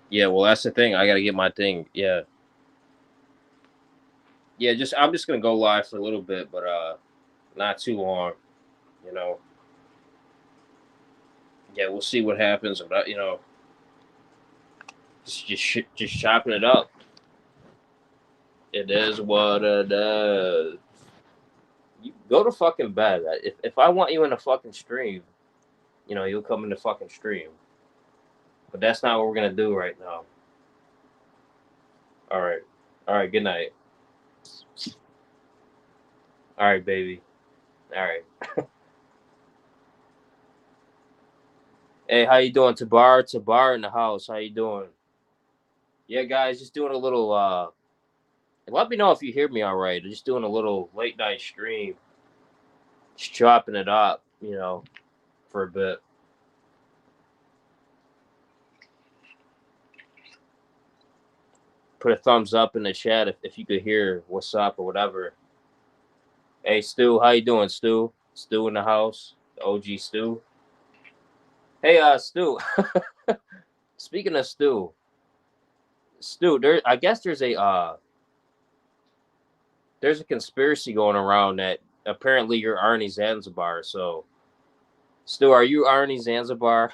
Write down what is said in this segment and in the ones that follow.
Yeah, well, that's the thing. I gotta get my thing. Yeah, yeah. Just I'm just gonna go live for a little bit, but not too long. You know. Yeah, we'll see what happens. About just chopping it up. It is what it is. You go to fucking bed. If I want you in a fucking stream, you'll come in the fucking stream. But that's not what we're gonna do right now. All right, all right. Good night. All right, baby. All right. Hey, how you doing? Tabar in the house. How you doing? Yeah, guys, just doing a little. Let me know if you hear me all right. Just doing a little late night stream, just chopping it up. For a bit. Put a thumbs up in the chat if you could hear what's up or whatever. Hey, Stu, how you doing, Stu? Stu in the house. The OG Stu. Hey, Stu. Speaking of Stu, I guess there's a conspiracy going around that apparently you're Arnie Zanzibar. So, Stu, are you Arnie Zanzibar?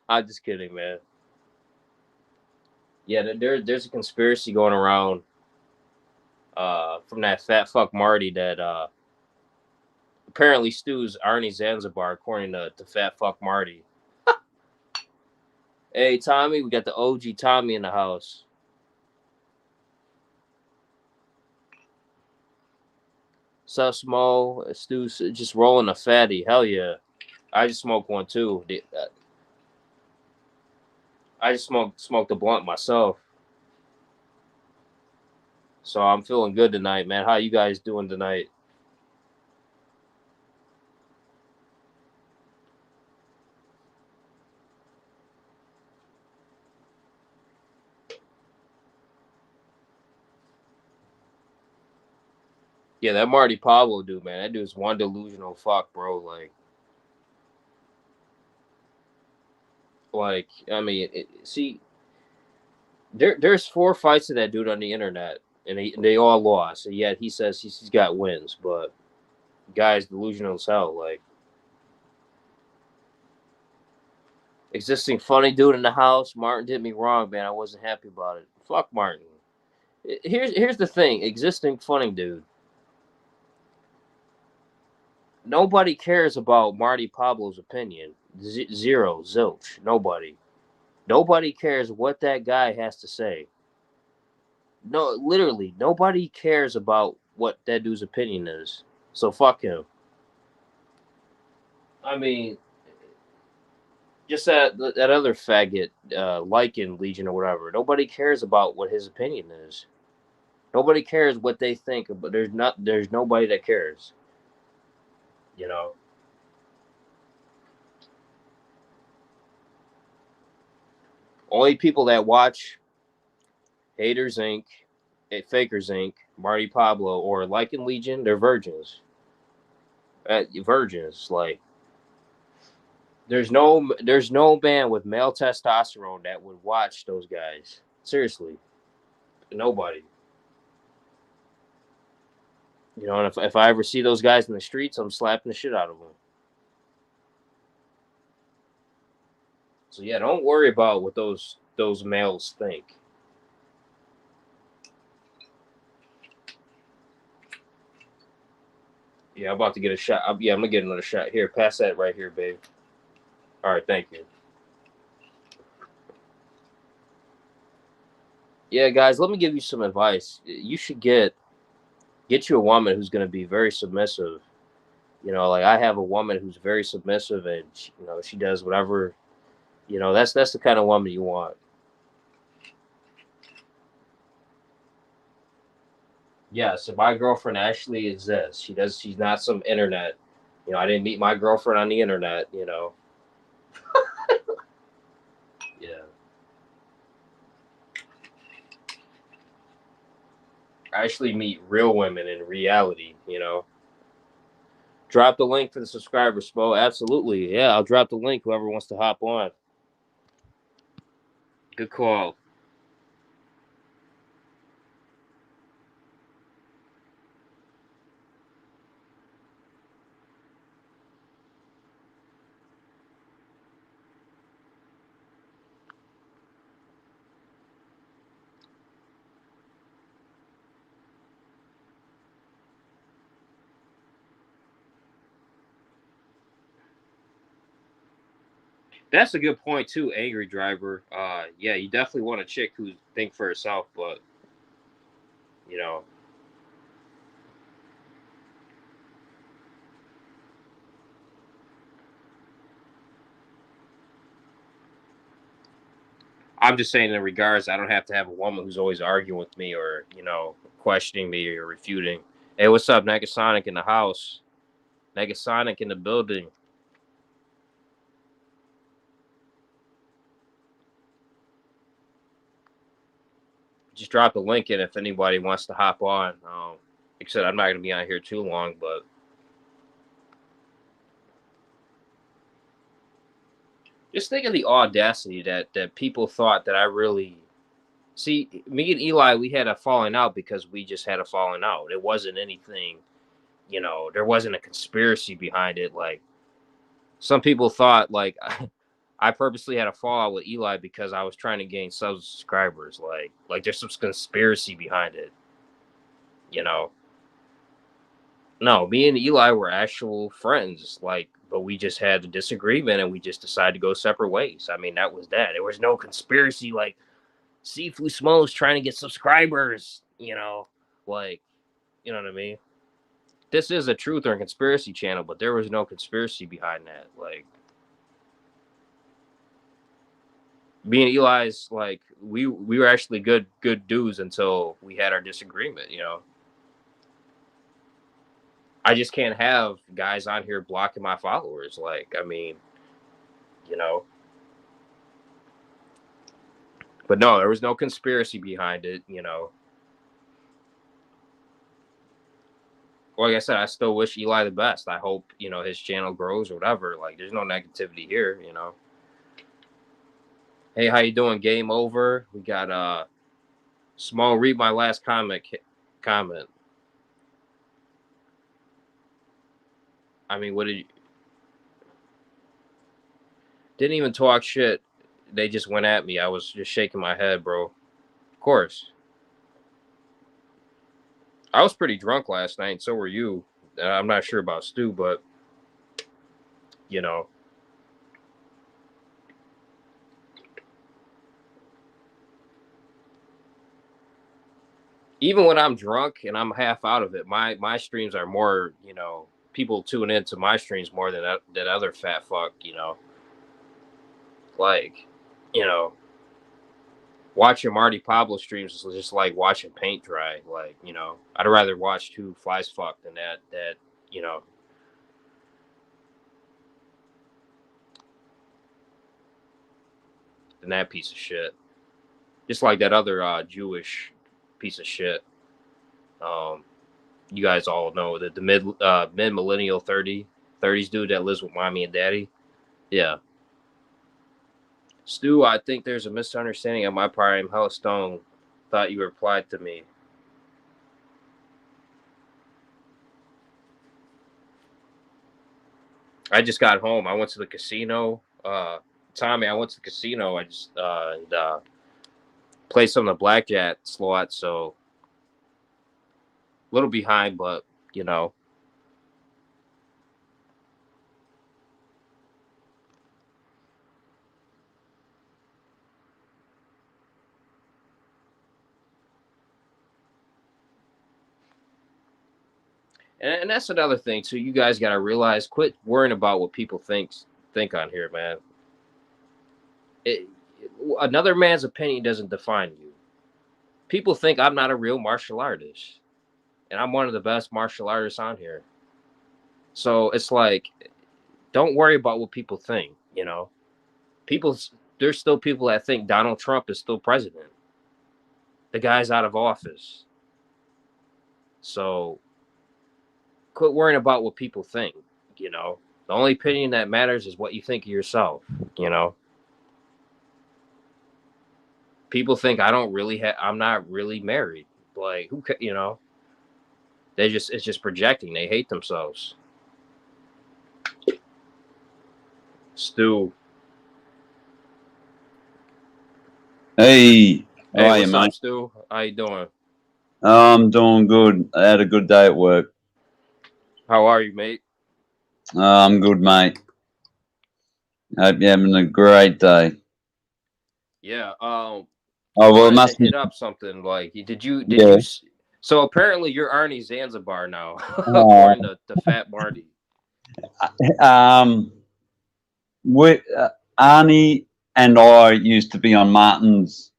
I'm just kidding, man. Yeah, there's a conspiracy going around from that fat fuck Marty that apparently Stu's Arnie Zanzibar according to fat fuck Marty. Hey, Tommy, we got the OG Tommy in the house. Sus Mo, Stu's just rolling a fatty. Hell yeah. I just smoked one too. I just smoked a blunt myself. So I'm feeling good tonight, man. How you guys doing tonight? Yeah, that Marty Pablo dude, man. That dude's one delusional fuck, bro. I mean, see, there's four fights of that dude on the internet, and they all lost. And yet he says he's got wins, but guy's delusional as hell. Like existing funny dude in the house. Martin did me wrong, man. I wasn't happy about it. Fuck Martin. Here's the thing. Existing funny dude. Nobody cares about Marty Pablo's opinion. Zero, zilch. Nobody. Nobody cares what that guy has to say. No, literally, nobody cares about what that dude's opinion is. So fuck him. I mean, just that other faggot, Lycan Legion or whatever. Nobody cares about what his opinion is. Nobody cares what they think, but there's nobody that cares. You know. Only people that watch Haters Inc., Fakers Inc., Marty Pablo, or Lycan Legion, they're virgins. Virgins. Like there's no man with male testosterone that would watch those guys. Seriously, nobody. And if I ever see those guys in the streets, I'm slapping the shit out of them. So yeah, don't worry about what those males think. Yeah, I'm about to get a shot. Yeah, I'm gonna get another shot. Here, pass that right here, babe. All right, thank you. Yeah, guys, let me give you some advice. You should get you a woman who's gonna be very submissive. Like I have a woman who's very submissive, and she does whatever. That's the kind of woman you want. Yeah, so my girlfriend actually exists. She's not some internet. I didn't meet my girlfriend on the internet. Yeah. I actually meet real women in reality. Drop the link for the subscribers, Spo. Absolutely. Yeah, I'll drop the link, whoever wants to hop on. Good call. That's a good point too, angry driver. Yeah, you definitely want a chick who think for herself, but you know, I'm just saying in regards, I don't have to have a woman who's always arguing with me or questioning me or refuting. Hey, what's up, Negasonic in the house? Negasonic in the building. Just drop the link in if anybody wants to hop on. Like I said, I'm not gonna be on here too long, but just think of the audacity that people thought that I really see. Me and Eli, we had a falling out because we just had a falling out. It wasn't anything, there wasn't a conspiracy behind it. Like some people thought, like I purposely had a fallout with Eli because I was trying to gain subscribers. Like there's some conspiracy behind it, you know. No, me and Eli were actual friends, like, but we just had a disagreement and we just decided to go separate ways. I mean, that was that. There was no conspiracy like Sifu Smos trying to get subscribers, like, you know what I mean? This is a truth or a conspiracy channel, but there was no conspiracy behind that. Like, me and Eli's like we were actually good dudes until we had our disagreement. I just can't have guys on here blocking my followers. Like, I mean, you know. But no, there was no conspiracy behind it. Like I said, I still wish Eli the best. I hope, his channel grows or whatever. Like, there's no negativity here. Hey, how you doing? Game over. We got Small, read my last comment. I mean, what did you didn't even talk shit. They just went at me. I was just shaking my head, bro. Of course. I was pretty drunk last night, and so were you. I'm not sure about Stu, but you know, even when I'm drunk and I'm half out of it, my streams are more, people tune into my streams more than that other fat fuck, like, you know, watching Marty Pablo streams is just like watching paint dry. Like, I'd rather watch two flies fuck than that, you know, than that piece of shit. Just like that other Jewish piece of shit. Um, you guys all know that the mid millennial 30s dude that lives with mommy and daddy. Yeah. Stu, I think there's a misunderstanding on my part. I'm hella stoned. Thought you replied to me. I just got home. I went to the casino. Tommy, I went to the casino. I just and played some of the blackjack slots. So a little behind, but you know. And that's another thing too. You guys got to realize, quit worrying about what people think on here, man. It, another man's opinion doesn't define you. People think I'm not a real martial artist, and I'm one of the best martial artists on here. So it's like, don't worry about what people think. People, there's still people that think Donald Trump is still president. The guy's out of office. So quit worrying about what people think. The only opinion that matters is what you think of yourself. You know. people think I don't really I'm not really married. Like who it's just projecting. They hate themselves. Stu. Hey, how Hey, are you, what's up, mate? Stu? How you doing? I'm doing good. I had a good day at work. How are you, mate? I'm good, mate. Hope you're having a great day. Yeah. Oh, well, it Wanted to must be, hit up something. Like, did yeah. you? So apparently, you're Arnie Zanzibar now, Uh, according to Fat Marty. um, Arnie and I used to be on Martin's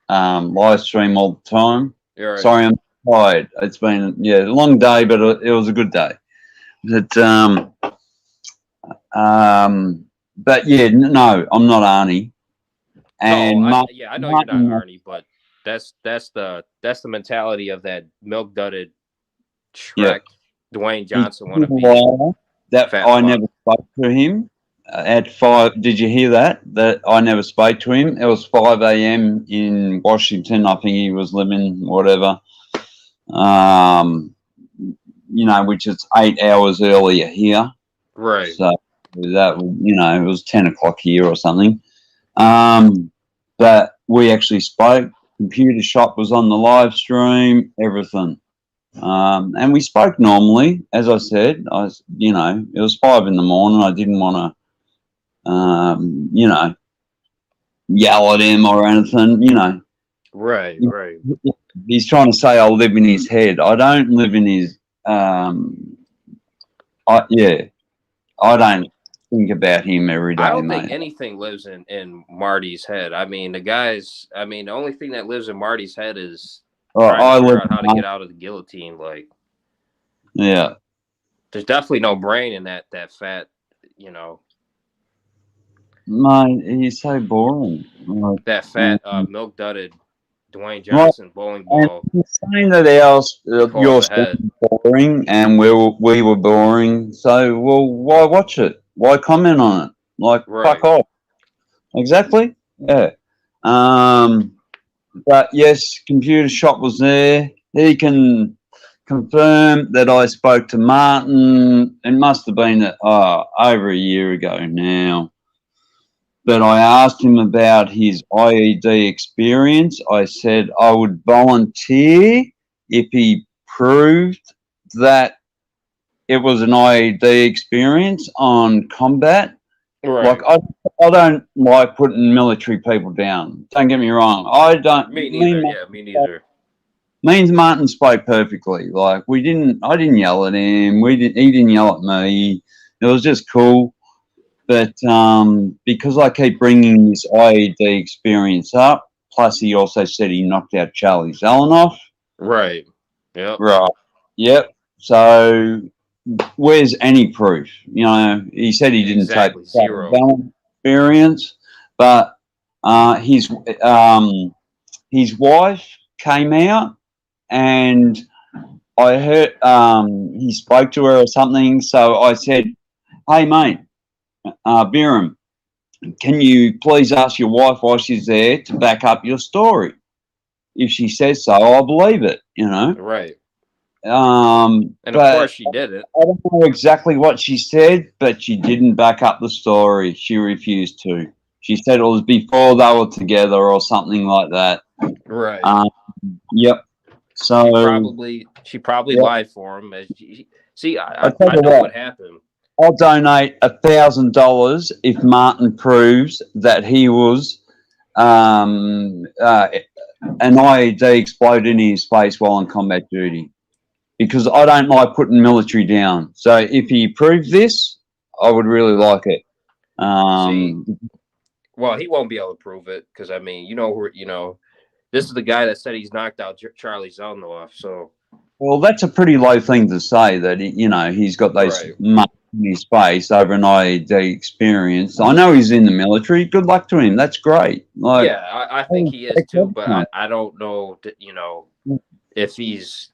live stream all the time. You're right. Sorry, I'm tired. It's been, a long day, but it was a good day. But, but yeah, no, I'm not Arnie. No, And yeah, I know you're not Martin, Arnie, but that's the mentality of that milk dudded yeah. Shrek, Dwayne He's Johnson wannabe that fat I fuck. never spoke to him at 5. Did you hear that? That I never spoke to him. It was 5 a.m. in Washington. I think he was living whatever. Um, which is 8 hours earlier here. Right. So that it was 10 o'clock here or something. But we actually spoke. Computer shop was on the live stream. Everything. And we spoke normally, as I said. It was 5 in the morning. I didn't want to, yell at him or anything. Right. Right. He's trying to say I live in his head. I don't live in his. Um, I don't think about him every I day, don't think mate. anything lives in Marty's head. I mean, the only thing that lives in Marty's head is trying to I figure live. out how to get out of the guillotine. Like, Yeah, there's definitely no brain in that fat, you know, mate. He's so boring. Like, that fat milk dudded Dwayne right. Johnson bowling And ball. saying that else, We call it your the head. stream was boring, and we were boring. So, well, why watch it? Why comment on it? Like, fuck Right. off. Exactly. Yeah. Um. But yes, computer shop was there. He can confirm that I spoke to Martin. It must have been over a year ago now. But I asked him about his IED experience. I said I would volunteer if he proved that it was an IED experience on combat. Like Right. I don't like putting military people down. Don't get me wrong. I don't. Me neither. Yeah, me neither. Me and Martin spoke perfectly. Like we didn't. I didn't yell at him. We didn't. He didn't yell at me. It was just cool. But because I keep bringing this IED experience up, plus he also said he knocked out Charlie Zelenoff. Right. Yep. Right. Yep. So where's any proof? He said he didn't take Exactly. the Charlie Zero. Zelenoff experience, but uh, his um, his wife came out and I heard he spoke to her or something. So I said, "Hey, mate, Biram, can you please ask your wife while she's there to back up your story? If she says so, I'll believe it, Right. And of But course she did it. I don't know exactly what she said, but she didn't back up the story. She refused to. She said it was before they were together or something like that. Right. Um, yep. She So, probably she probably yep. lied for him. See, I I, tell I you know what, what happened. I'll donate $1,000 if Martin proves that he was an IED exploded in his face while on combat duty. Because I don't like putting military down. So if he proved this, I would really like it. See, Um, well, he won't be able to prove it because this is the guy that said he's knocked out Charlie Zelenoff. So well, that's a pretty low thing to say that he's got those right. marks in his face over an IED experience. I know he's in the military. Good luck to him. That's great. Like, Yeah, I think he is too, but I don't know if he's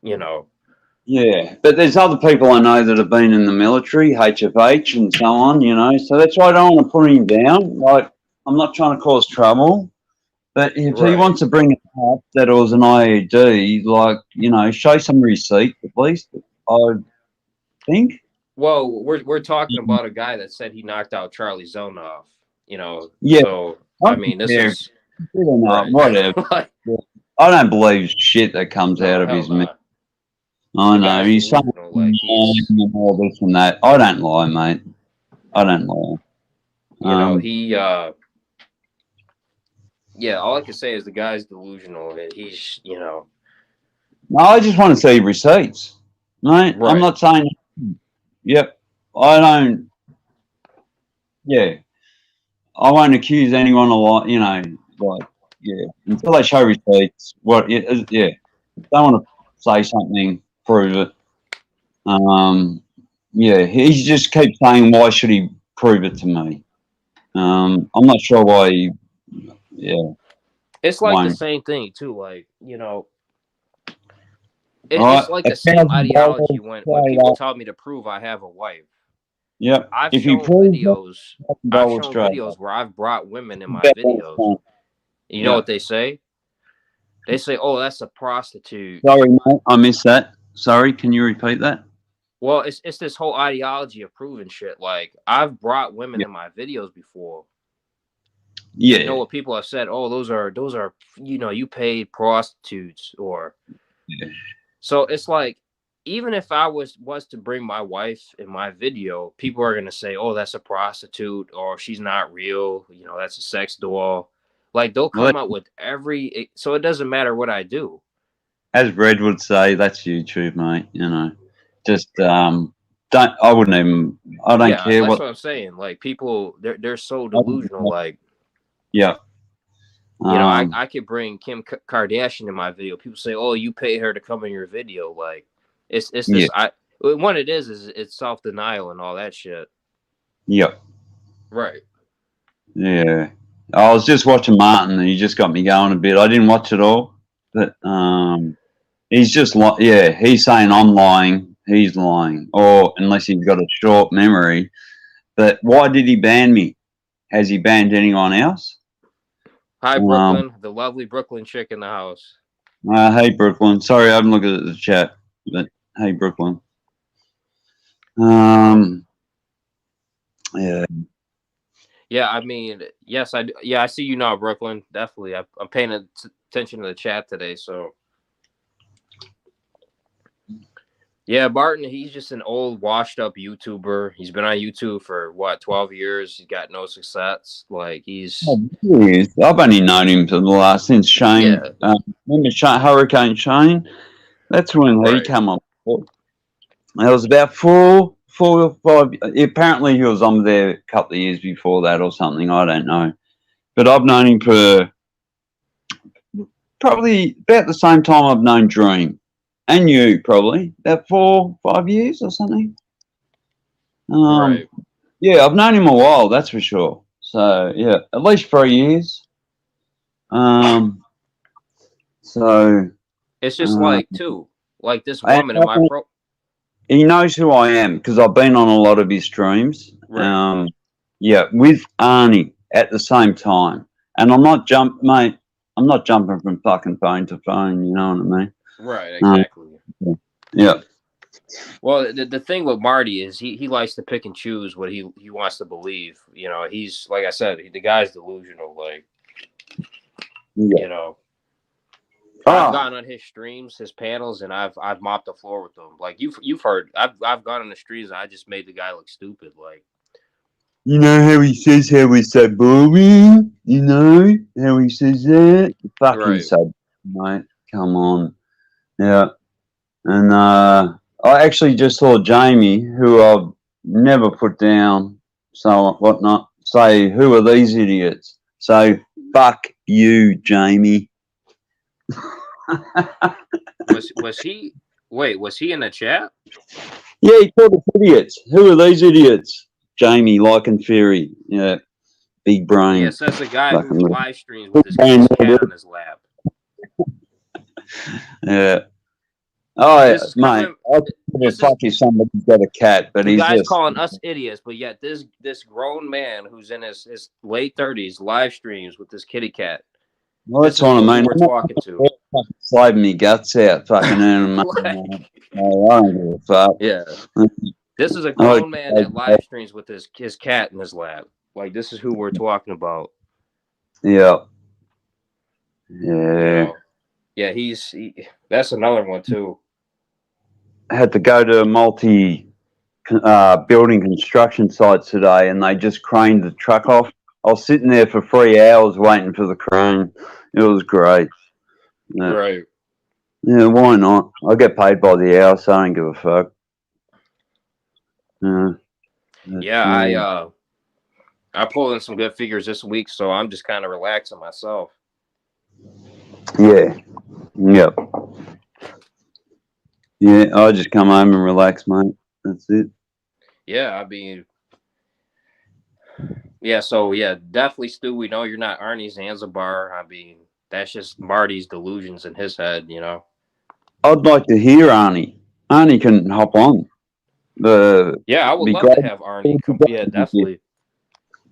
yeah, but there's other people I know that have been in the military, HFH and so on, so that's why I don't want to put him down. Like, I'm not trying to cause trouble, But if he Right. wants to bring it up that it was an IED, like, show some receipt at least, I think. Well, we're talking about a guy that said he knocked out Charlie Zone off. Yeah, So I I don't mean, this care. is right. Whatever. Like, I don't believe shit that comes out no, of hell his mouth. no. I The know guy's he's something delusional. Like he's, and all this and that. I don't lie, mate. I don't lie. he yeah, all I can say is the guy's delusional and he's. No, I just want to see receipts, mate. I'm Right. not saying. Yep, I don't. Yeah, I won't accuse anyone of like yeah, until they show receipts. What? Yeah, don't want to say something, prove it. Yeah, he just keeps saying, "Why should he prove it to me?" I'm not sure why. Yeah, It's like the won't. same thing too. Like All it's right, like the same ideology $1,000 when straight people up. tell me to prove I have a wife. Yep. I've If you shown prove it, videos. I've $1,000 shown straight videos up. where I've brought women in my Bet on videos. front. You know Yeah. what they say? They say, "Oh, that's a prostitute." Sorry, mate. I missed that. Sorry. Can you repeat that? Well, it's this whole ideology of proving shit. Like I've brought women Yeah. in my videos before. You know Yeah. what people have said? Oh, those are you paid prostitutes or Yeah. so it's like even if I was to bring my wife in my video, people are gonna say, "Oh, that's a prostitute," or "She's not real." That's a sex doll. Like they'll Well, come up with so it doesn't matter what I do. as Red would say, that's YouTube, mate. Just don't. I wouldn't even. I don't Yeah, care that's what. what I'm saying. Like people, they're so delusional. Like Yeah. Um. I could bring Kim Kardashian in my video. People say, "Oh, you pay her to come in your video." Like it's Yeah. this. I What it is it's self denial and all that shit. Yeah. Right. Yeah. I was just watching Martin, and he just got me going a bit. I didn't watch it all, but he's just yeah. He's saying I'm lying. He's lying, or unless he's got a short memory. But why did he ban me? Has he banned anyone else? Hi, Um, Brooklyn, the lovely Brooklyn chick in the house. hey Brooklyn. Sorry, I haven't looked at the chat, but hey Brooklyn. Um, yeah, Yeah, I mean, yes, I do. Yeah, I see you now, Brooklyn. Definitely, I'm paying attention to the chat today. So yeah, Barton, he's just an old, washed up YouTuber. He's been on YouTube for what 12 years. He's got no success. Like he's I've only known him for the last since Shane. yeah, Remember Hurricane Shane? That's when he right, came up. It was about four or five. Apparently, he was on there a couple of years before that or something. I don't know, but I've known him for probably about the same time I've known Dream, and you probably about 4 5 years or something. right. Yeah, I've known him a while, that's for sure. So yeah, at least 3 years. Um, so It's just uh, like too, like this and woman in my pro. he knows who I am because I've been on a lot of his streams. Right. Yeah, with Arnie at the same time, and mate. I'm not jumping from fucking phone to phone. You know what I mean? Right, Um, exactly. yeah, Well, the thing with Marty is he likes to pick and choose what he wants to believe. He's like I said, the guy's delusional. Like yeah. you know, I've Ah, gone on his streams, his panels, and I've mopped the floor with them. Like you've heard, I've gone on the streams, and I just made the guy look stupid. Like you know how he says how we're so boring? You know how he says that? Fucking right, so, mate. Come on. Yeah. And I actually just saw Jamie, who I've never put down, so whatnot, say, who are these idiots? So, fuck you, Jamie. was he? Wait, was he in the chat? Yeah, he called us idiots. Who are these idiots? Jamie, like and Fury. Yeah, big Yeah, brain. says the guy who Fucking live streams with his brain. cat on his lap. Yeah. Oh, yeah, This is mate. coming. I would This is fuck if somebody's got a cat, but the he's guy's just. calling us idiots, but yet this grown man who's in his late 30s live streams with this kitty cat. Well, This that's is what I who mean. we're I'm not talking to. fucking slaving me guts out, fucking earning money. Like, No, I don't give a fuck. yeah, this is a I, grown man that live streams with his cat in his lap. Like, this is who we're talking about. yeah, You yeah. know, yeah, that's another one too. Had to go to a multi building construction site today, and they just craned the truck off. I was sitting there for 3 hours waiting for the crane. It was great. Yeah, Right. yeah, why not? I get paid by the hour, so I don't give a fuck. Yeah, Yeah, it's, I pulled in some good figures this week, so I'm just kind of relaxing myself. yeah, yep, yeah. I just come home and relax, mate. That's it. Yeah, I mean, yeah, so yeah, definitely, Stu. We know you're not Arnie Zanzibar. I mean, that's just Marty's delusions in his head, you know. I'd like to hear Arnie. Arnie can hop on. Yeah, I would Be love great. to have Arnie come. Yeah, definitely.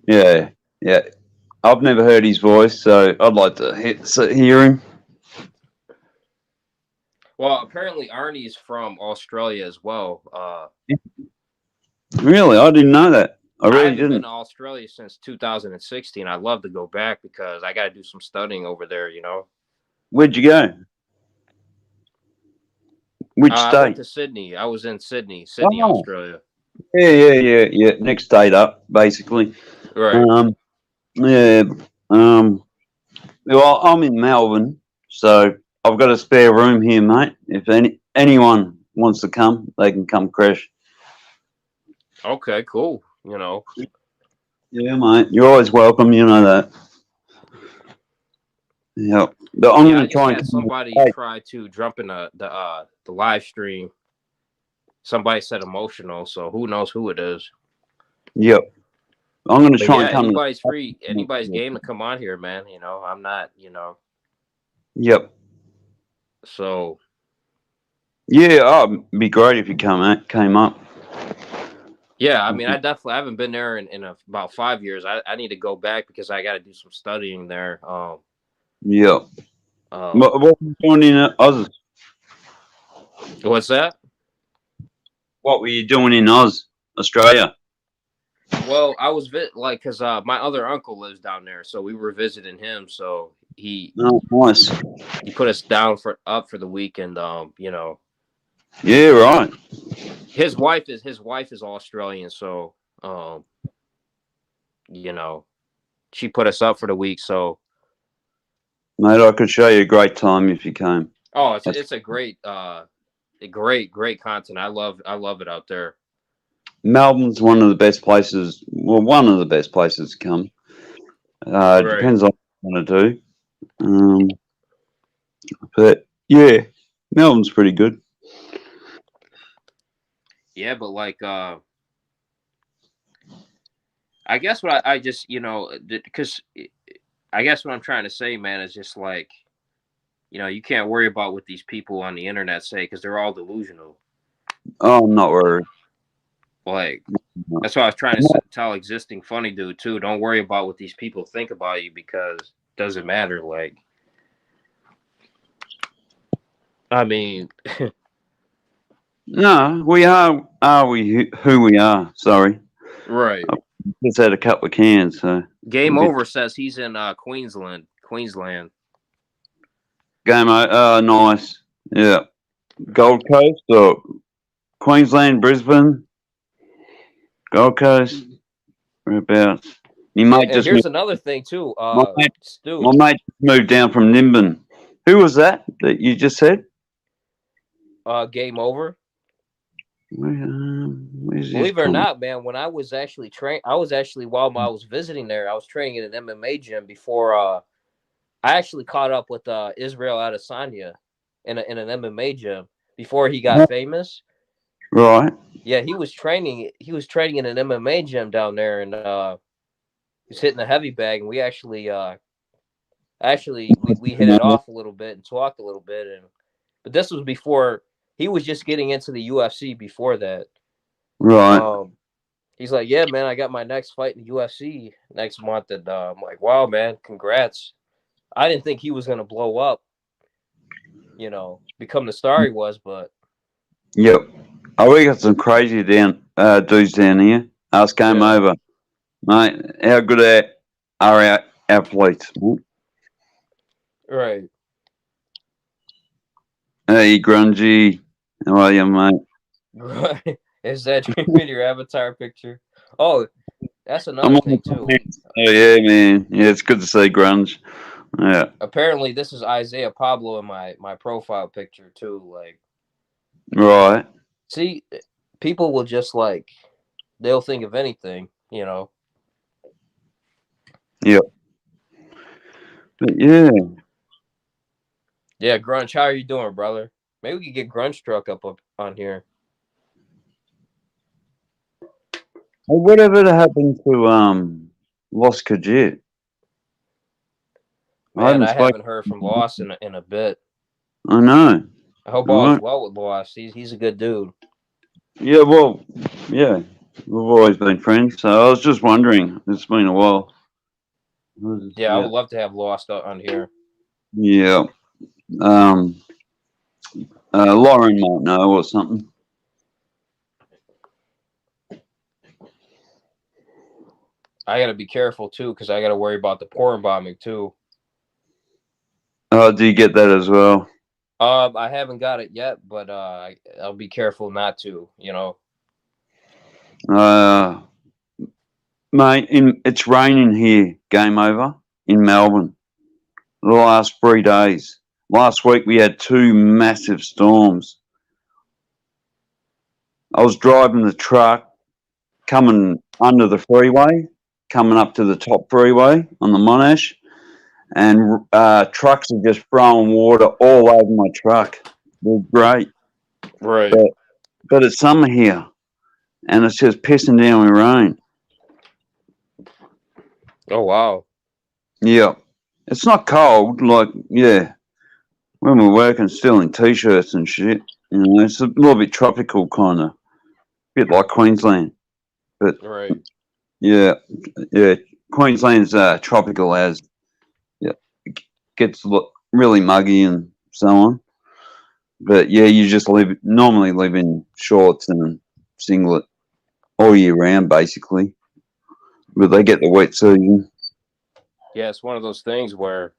Yeah, yeah. I've never heard his voice, so I'd like to hear him. Well, apparently Arnie's from Australia as well. Really, I didn't know that. I I really haven't been didn't. to Australia since 2016. I'd love to go back because I got to do some studying over there, you know. Where'd you go? Which I went state? to Sydney. I was in Sydney, Oh, Australia. yeah. Next state up, basically. Right. Um, yeah. Um, well, I'm in Melbourne, so I've got a spare room here, mate. If anyone wants to come, they can come crash. Okay, cool. You know. Yeah, mate. You're always welcome. You know that. Yeah. But I'm Yeah, going I to just try and had come. somebody Hey, try to jump in the live stream. Somebody said emotional, so who knows who it is. yep. I'm going to But try yeah, and come. anybody's free. Anybody's game to come on here, man. You know, I'm not, you know. Yep. So Yeah, oh, it'd be great if you came up. yeah, I mean, I haven't been there in about 5 years. I need to go back because I got to do some studying there. Yeah. Um, What were you doing in Oz? what's that? What were you doing in Oz, Australia? Well, I was like, cause my other uncle lives down there, so we were visiting him. So Oh, nice. he put us down for up for the weekend. You know, Yeah, right. his wife is Australian, so you know, she put us up for the week. So Mate, I could show you a great time if you came. oh, it's That's, it's a great content. I love it out there. Melbourne's one of the best places. Well, one of the best places to come. Right. Depends on what you want to do. Um, but yeah, Melbourne's pretty good. Yeah, but like I guess what I just because I guess what I'm trying to say, man, is just like you can't worry about what these people on the internet say because they're all delusional. Oh, I'm not worried. Like that's what I was trying to tell existing funny dude too. Don't worry about what these people think about you because it doesn't matter. Like I mean, No, we are we who we are. Sorry. right. I just had a couple of cans, so Game a bit over says he's in Queensland. Queensland. nice. Yeah. Gold Coast or Queensland, Brisbane, Gold Coast, whereabouts. You Yeah, might and just here's another thing too. my mate, Stu. my mate moved down from Nimbin. Who was that you just said? Game over. Where's this Believe it or comment? not, man, when I was actually I was actually while I was visiting there, I was training in an MMA gym before I actually caught up with Israel Adesanya in an MMA gym before he got famous. Right. Yeah, he was training in an MMA gym down there and he's hitting a heavy bag and we actually we hit it off a little bit and talked a little bit but this was before he was just getting into the UFC before that. Right. He's like, yeah, man, I got my next fight in the UFC next month, and I'm like, wow, man, congrats. I didn't think he was gonna blow up. Become the star he was. But Yep. Oh, we got some crazy dudes down here. Ask game yeah, over, mate. How good are our athletes? right. Hey, grungy. How are you, mate? Is that in your avatar picture? Oh, that's I'm another on the thing too. comments. Oh yeah, man. Yeah, it's good to see grunge. Yeah. Apparently, this is Isaiah Pablo in my profile picture too. Like, Right. see, people will just like they'll think of anything. Yep. But yeah. Yeah, Grunch, how are you doing, brother? Maybe we could get Grunch truck up on here. Hey, whatever happened to Lost Kajit? I Man, haven't I spoken. haven't heard from Lost in a bit. I know. I hope All all is right. well with Lost. He's a good dude. Yeah. Well. Yeah. We've always been friends, so I was just wondering. It's been a while. Yeah, I Yeah. would love to have Lost on here. Yeah. Um. Lauren might know or something. I got to be careful too because I got to worry about the porn bombing too. Oh, do you get that as well? I haven't got it yet, but I'll be careful not to. Uh, Mate, it's raining here. Game over in Melbourne. The last 3 days. Last week we had two massive storms. I was driving the truck coming under the freeway, coming up to the top freeway on the Monash, and trucks are just throwing water all over my truck. They're great, Right. but it's summer here, and it's just pissing down with rain. Oh wow. Yeah, it's not cold. Like, yeah, when we're working, still in t-shirts and shit. It's a little bit tropical, kind of, bit like Queensland. But Right. yeah, yeah, Queensland's tropical as yeah, it gets really muggy and so on. But yeah, you just normally live in shorts and singlet all year round, basically. But they get the wet season. Yeah, it's one of those things where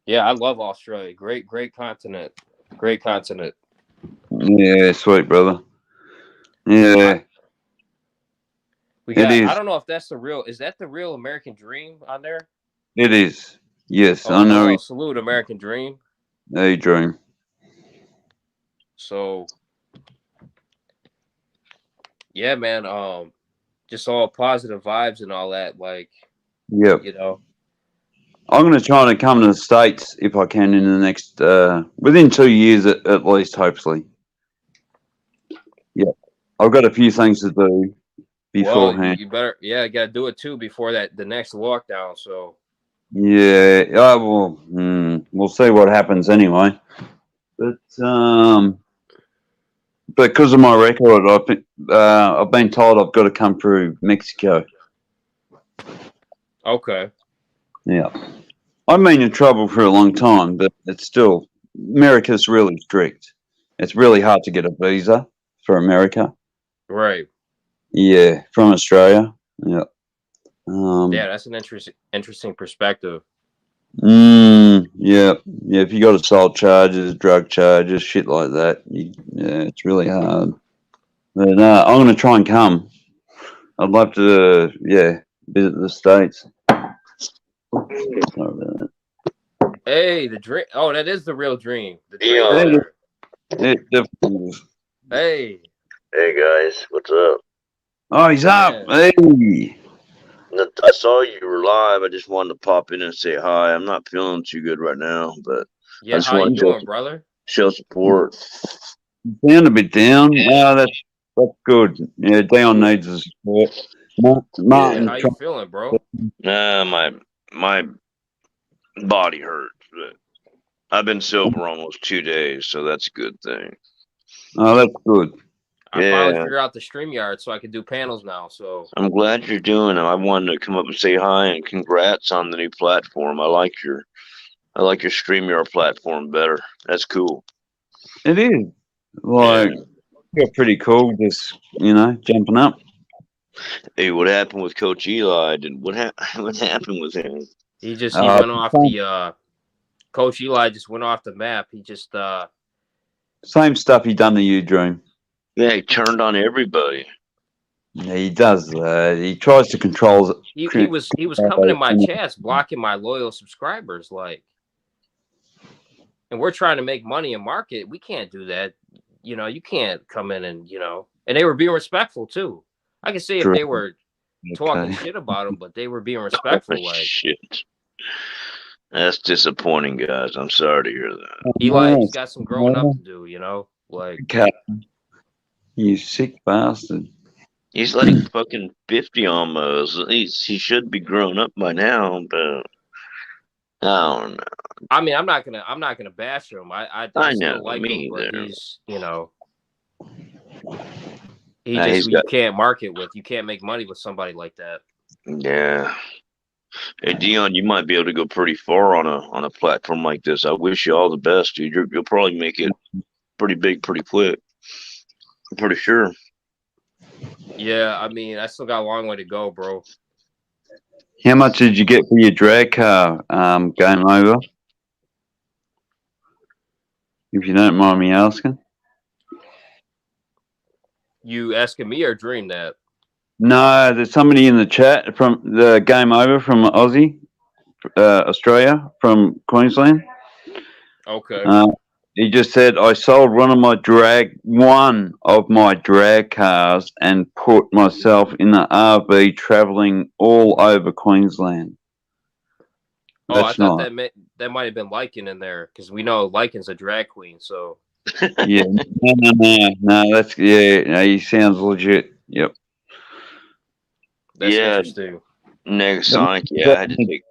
yeah, I love Australia. Great continent. Great continent. Yeah, sweet brother. I, Yeah, we it got. I is. don't know if that's the real. Is that the real American Dream on there? It is. Yes, I Oh, know. well, salute American Dream. Hey, dream. So yeah, man. Just all positive vibes and all that. Like Yep. you know. I'm going to try to come to the States if I can in the next, within 2 years at least, hopefully. Yep. I've got a few things to do Well, beforehand. you better. Yeah, you got to do it too before the next lockdown. So Yeah. Well, we'll see what happens anyway. But because of my record, I've been told I've got to come through Mexico. okay. Yeah. I've been in trouble for a long time, but it's still, America's really strict. It's really hard to get a visa for America. Right. Yeah, from Australia. Yeah. Yeah, Um, that's an interesting perspective. yeah, yeah. If you got assault charges, drug charges, shit like that, yeah, it's really hard. But I'm going to try and come. I'd love to, yeah, visit the States. Sorry about that. Hey, the dream. Oh, that is the real dream. The dream is Dion. there. It definitely is. Hey, Hey guys, what's up? Oh, he's up. man. Hey. I saw you were live. I just wanted to pop in and say hi. I'm not feeling too good right now, but I Yeah, just how you want to doing, brother? show support. Sound a bit down. Oh, that's good. Yeah, Dion Yeah, needs his support. Yeah, yeah. Martin's how you trying. feeling, bro? My body hurts, but I've been sober almost 2 days, so that's a good thing. Oh, that's good. I finally Yeah, figured out the StreamYard so I can do panels now. So I'm glad you're doing them. I wanted to come up and say hi and congrats on the new platform. I like your StreamYard platform better. That's cool. It is. Yeah. Like, you're pretty cool, just, jumping up. Hey, what happened with Coach Eli? What happened with him? he Uh, went off the Coach Eli just went off the map. He just same stuff he done to you, Dream. Yeah, he turned on everybody. Yeah, he does. He tries to control. he was coming in my chats blocking my loyal subscribers, like, and we're trying to make money and market. We can't do that. You can't come in and they were being respectful too. I can see if they were talking Okay. shit about him, but they were being Oh, respectful. Like shit. That's disappointing, guys. I'm sorry to hear that. Eli, he's Yes. got some growing up to do. Like Okay. You sick bastard. He's like fucking 50 almost. He should be grown up by now, but I don't know. I mean, I'm not gonna bash him. I I know, still like him, me but either. he just He's got, you can't market with, you can't make money with somebody like that. yeah. Hey Dion, you might be able to go pretty far on a platform like this. I wish you all the best, dude. You'll probably make it pretty big, pretty quick. I'm pretty sure. Yeah, I mean, I still got a long way to go, bro. How much did you get for your drag car? Game over. If you don't mind me asking. You asking me or Dream that? No, there's somebody in the chat from the Game Over from Aussie, Australia, from Queensland. Okay. He just said, I sold one of my drag cars and put myself in the RV traveling all over Queensland. Oh, I That's thought nice. that might have been Lycan in there because we know Lycan's a drag queen. So Yeah, no, that's, yeah, no, he sounds legit. Yep. that's Yeah, interesting. next Sonic, yeah, I had to take.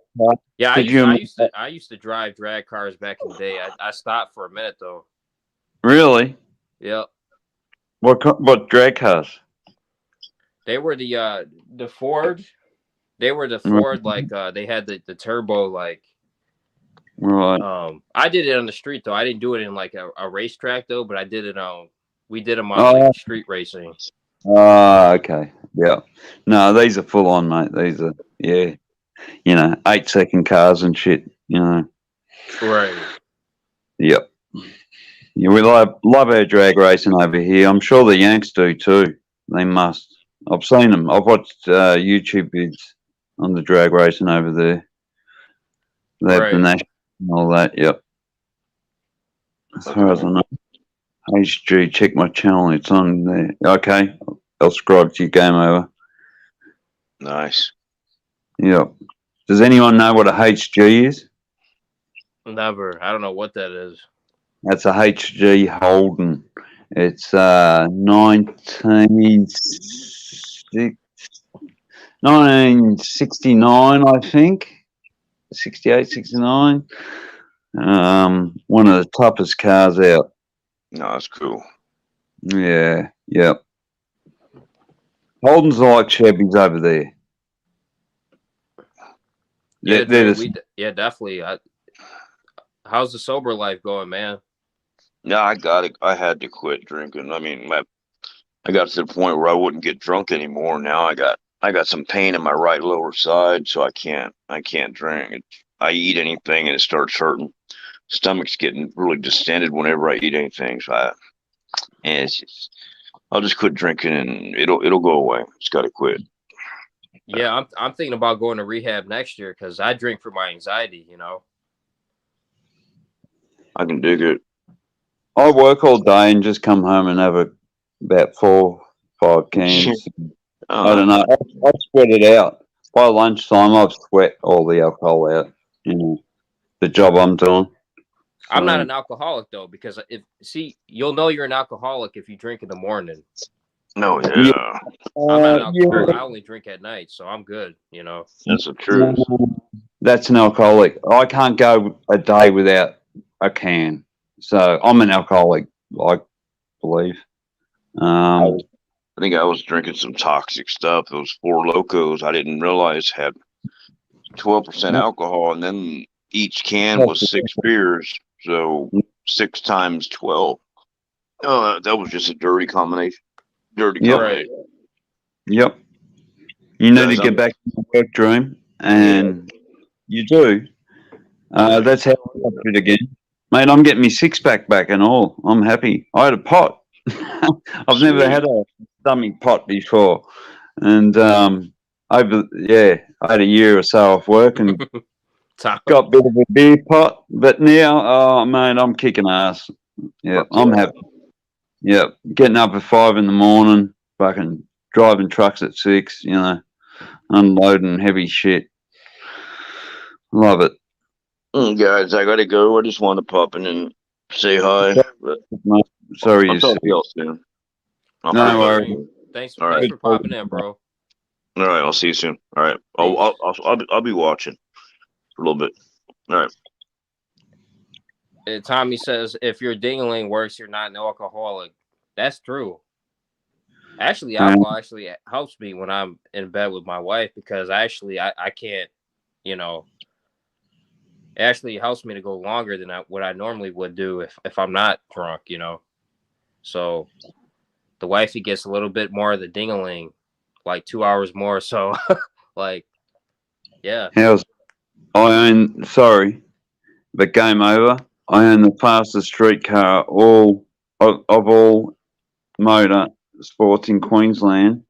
Yeah, I Could used you I used to I used to drive drag cars back in the day. I stopped for a minute though. really? Yep. What drag cars? They were the Ford. They were the Right. Ford, like they had the turbo, like Right. I did it on the street though. I didn't do it in like a racetrack though, but I did it on we did them on like Oh, street racing. okay. Yeah. No, these are full on, mate. These are, yeah, 8-second cars and shit. Right. Yep. Yeah, we love our drag racing over here. I'm sure the Yanks do too. They must. I've seen them. I've watched YouTube vids on the drag racing over there. They have the Right. national and all that. Yep. As far as I know. HG, check my channel. It's on there. Okay. I'll subscribe to your Game Over. Nice. Yep. Does anyone know what a HG is? Never. I don't know what that is. That's a HG Holden. It's 1969, I think. 68, 69. One of the toughest cars out. No, that's cool. Yeah, yep. Holdens are like Chevys over there. Yeah, They're Dream. Definitely. How's the sober life going, man? Yeah, I got it. I had to quit drinking. I mean, I got to the point where I wouldn't get drunk anymore. Now I got some pain in my right lower side, so I can't drink. I eat anything and it starts hurting. Stomach's getting really distended whenever I eat anything. And I'll just quit drinking and it'll go away. Just got to quit. Yeah, I'm thinking about going to rehab next year because I drink for my anxiety. I can dig it. I work all day and just come home and have about 4, 5 cans. I don't know. I sweat it out. By lunchtime, I've sweat all the alcohol out. The job I'm doing. I'm not an alcoholic though, because you'll know you're an alcoholic if you drink in the morning. No, Yeah. yeah. I'm not an alcoholic. I only drink at night, so I'm good. That's the truth. That's an alcoholic. I can't go a day without a can. So I'm an alcoholic, I believe. Um, I think I was drinking some toxic stuff. Those Four Locos I didn't realize had 12% alcohol, and then each can was 6 beers, so 6 times 12. Oh, that was just a dirty combination. Dirty yep, Right. combination. yep. You need to Guys, get I'm back to the work dream, yeah. and you do. That's how I got it again. Mate, I'm getting my six pack back and all. I'm happy. I had a pot. I've never had Sweet. a stomach pot before. And I had a year or so off work and Tom. got a bit of a beer pot. But now, oh, mate, I'm kicking ass. Yeah, Fuck I'm yeah. happy. Yeah, getting up at 5 in the morning, fucking driving trucks at 6, unloading heavy shit. Love it. Guys, I gotta go. I just want to pop in and say hi. But Mate, sorry I'll you talk see. to y'all soon. I'll All No feel right, better worries. Dream. soon. Thanks. All Thanks right. for popping in, bro. All right. I'll see you soon. All right. Peace. I'll be watching for a little bit. All right. Tommy says if your dingling works, you're not an alcoholic. That's true. Actually, Um, alcohol actually helps me when I'm in bed with my wife because I can't, you know, it actually helps me to go longer than what I normally would do if I'm not drunk. So the wifey gets a little bit more of the dingaling, like 2 hours more. So, like, yeah, how's sorry, but game over. I own the fastest streetcar of all motor sports in Queensland.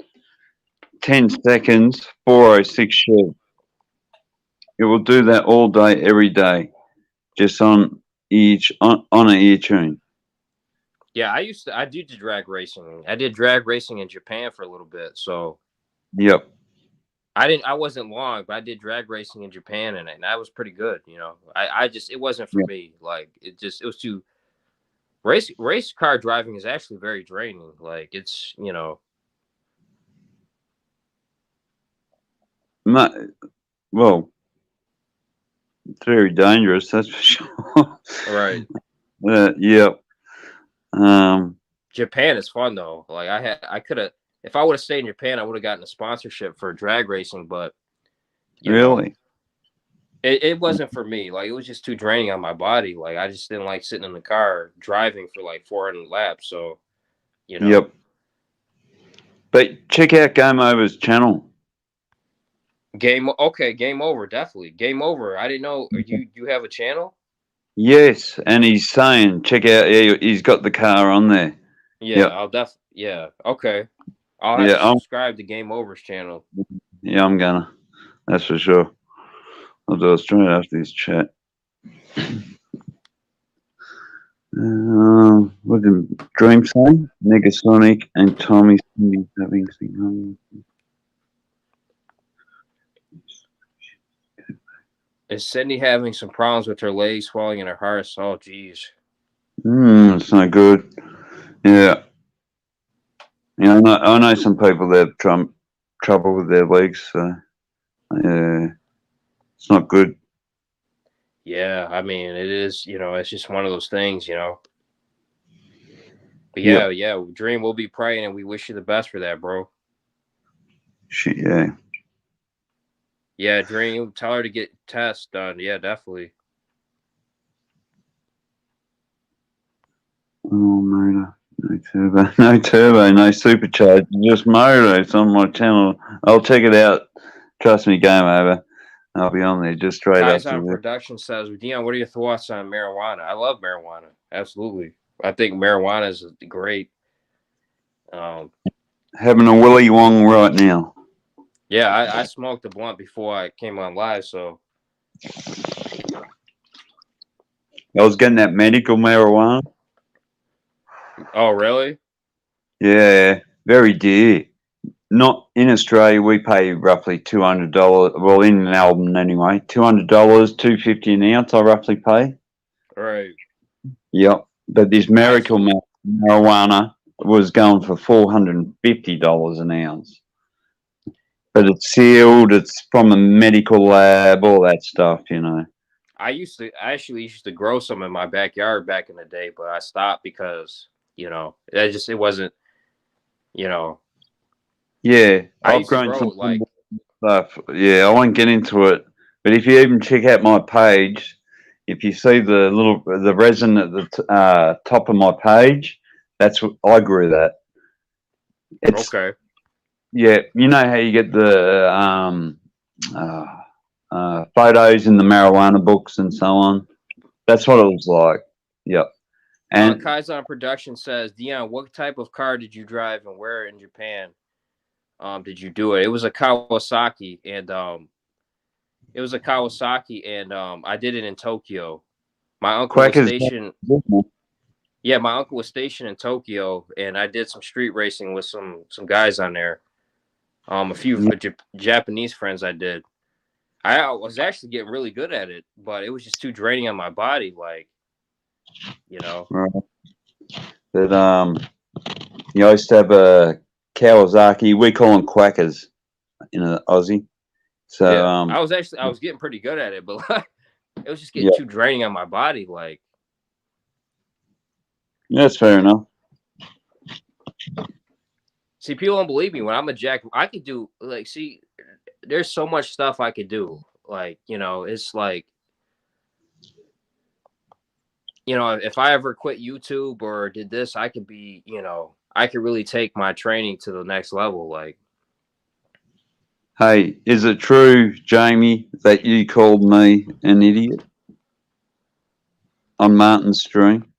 10 seconds, 406 Chev. It will do that all day, every day, just on an ear tune. yeah. I did drag racing. I did drag racing in Japan for a little bit. So Yep. I wasn't long, but I did drag racing in Japan and that was pretty good. I just it wasn't for Yep. me. Like it was too race car driving is actually very draining. Like it's. Well, it's very dangerous, that's for sure. Right. Yep. Um, Japan is fun though. Like I could have if I would have stayed in Japan, I would have gotten a sponsorship for drag racing, but you know, really? it wasn't for me. Like it was just too draining on my body. Like I just didn't like sitting in the car driving for like 400 laps. So, you know. Yep. But check out Game Over's channel. Game over, definitely. Game over. I didn't know you have a channel? Yes, and he's saying, check out, he's got the car on there. Yeah, Yep. yeah, okay. I'll have Yeah, to subscribe to Game Over's channel. I'm gonna. That's for sure. I'll do it straight after this chat. What did Dream say? Negasonic and Tommy having sing. Is Sydney having some problems with her legs swelling in her heart? Oh, geez. It's no good. Yeah. I know some people that have trouble with their legs, so it's not good. Yeah, I mean, it is, it's just one of those things. But Yep. yeah, Dream, we'll be praying and we wish you the best for that, bro. Shit, yeah. Yeah, Dream, tell her to get tests done. Yeah, definitely. Oh, motor. No turbo. No turbo. No supercharge. Just motor. It's on my channel. I'll check it out. Trust me, game over. I'll be on there just straight Guys after on this. production says, Dion, what are your thoughts on marijuana? I love marijuana. Absolutely. I think marijuana is great. Having a Willy Wong right now. Yeah, I smoked a blunt before I came on live, so. I was getting that medical marijuana. Oh, really? Yeah, very dear. Not in Australia. We pay roughly $200. Well, in Melbourne anyway, $200, $250 an ounce. I roughly pay. Right. Yep. But this medical marijuana was going for $450 an ounce. But it's sealed. It's from a medical lab. All that stuff. I actually used to grow some in my backyard back in the day, but I stopped because it wasn't You know, Yeah, I I've used to grown grow some like stuff. Yeah, I won't get into it. But if you even check out my page, if you see the resin at the top of my page, that's what I grew that. It's okay. yeah, you know how you get the uh, photos in the marijuana books and so on. That's what it was like. Yep. And Kaizen Production says, Dion, what type of car did you drive and where in Japan did you do it? It was a Kawasaki, and I did it in Tokyo. My uncle was Quackers, stationed. Yeah, my uncle was stationed in Tokyo, and I did some street racing with some guys on there. A few Japanese friends I did. I was actually getting really good at it, but it was just too draining on my body. Like, you know. right. But you used to have a Kawasaki. We call them Quackers in Aussie. So Yeah, I was getting pretty good at it, but like, it was just getting yeah, too draining on my body. Like, that's fair enough. see, people don't believe me when I'm a jack. I could do like, see, there's so much stuff I could do. Like, it's like, if I ever quit YouTube or did this, I could be, I could really take my training to the next level. Like, Hey, is it true, Jamie, that you called me an idiot on Martin's stream?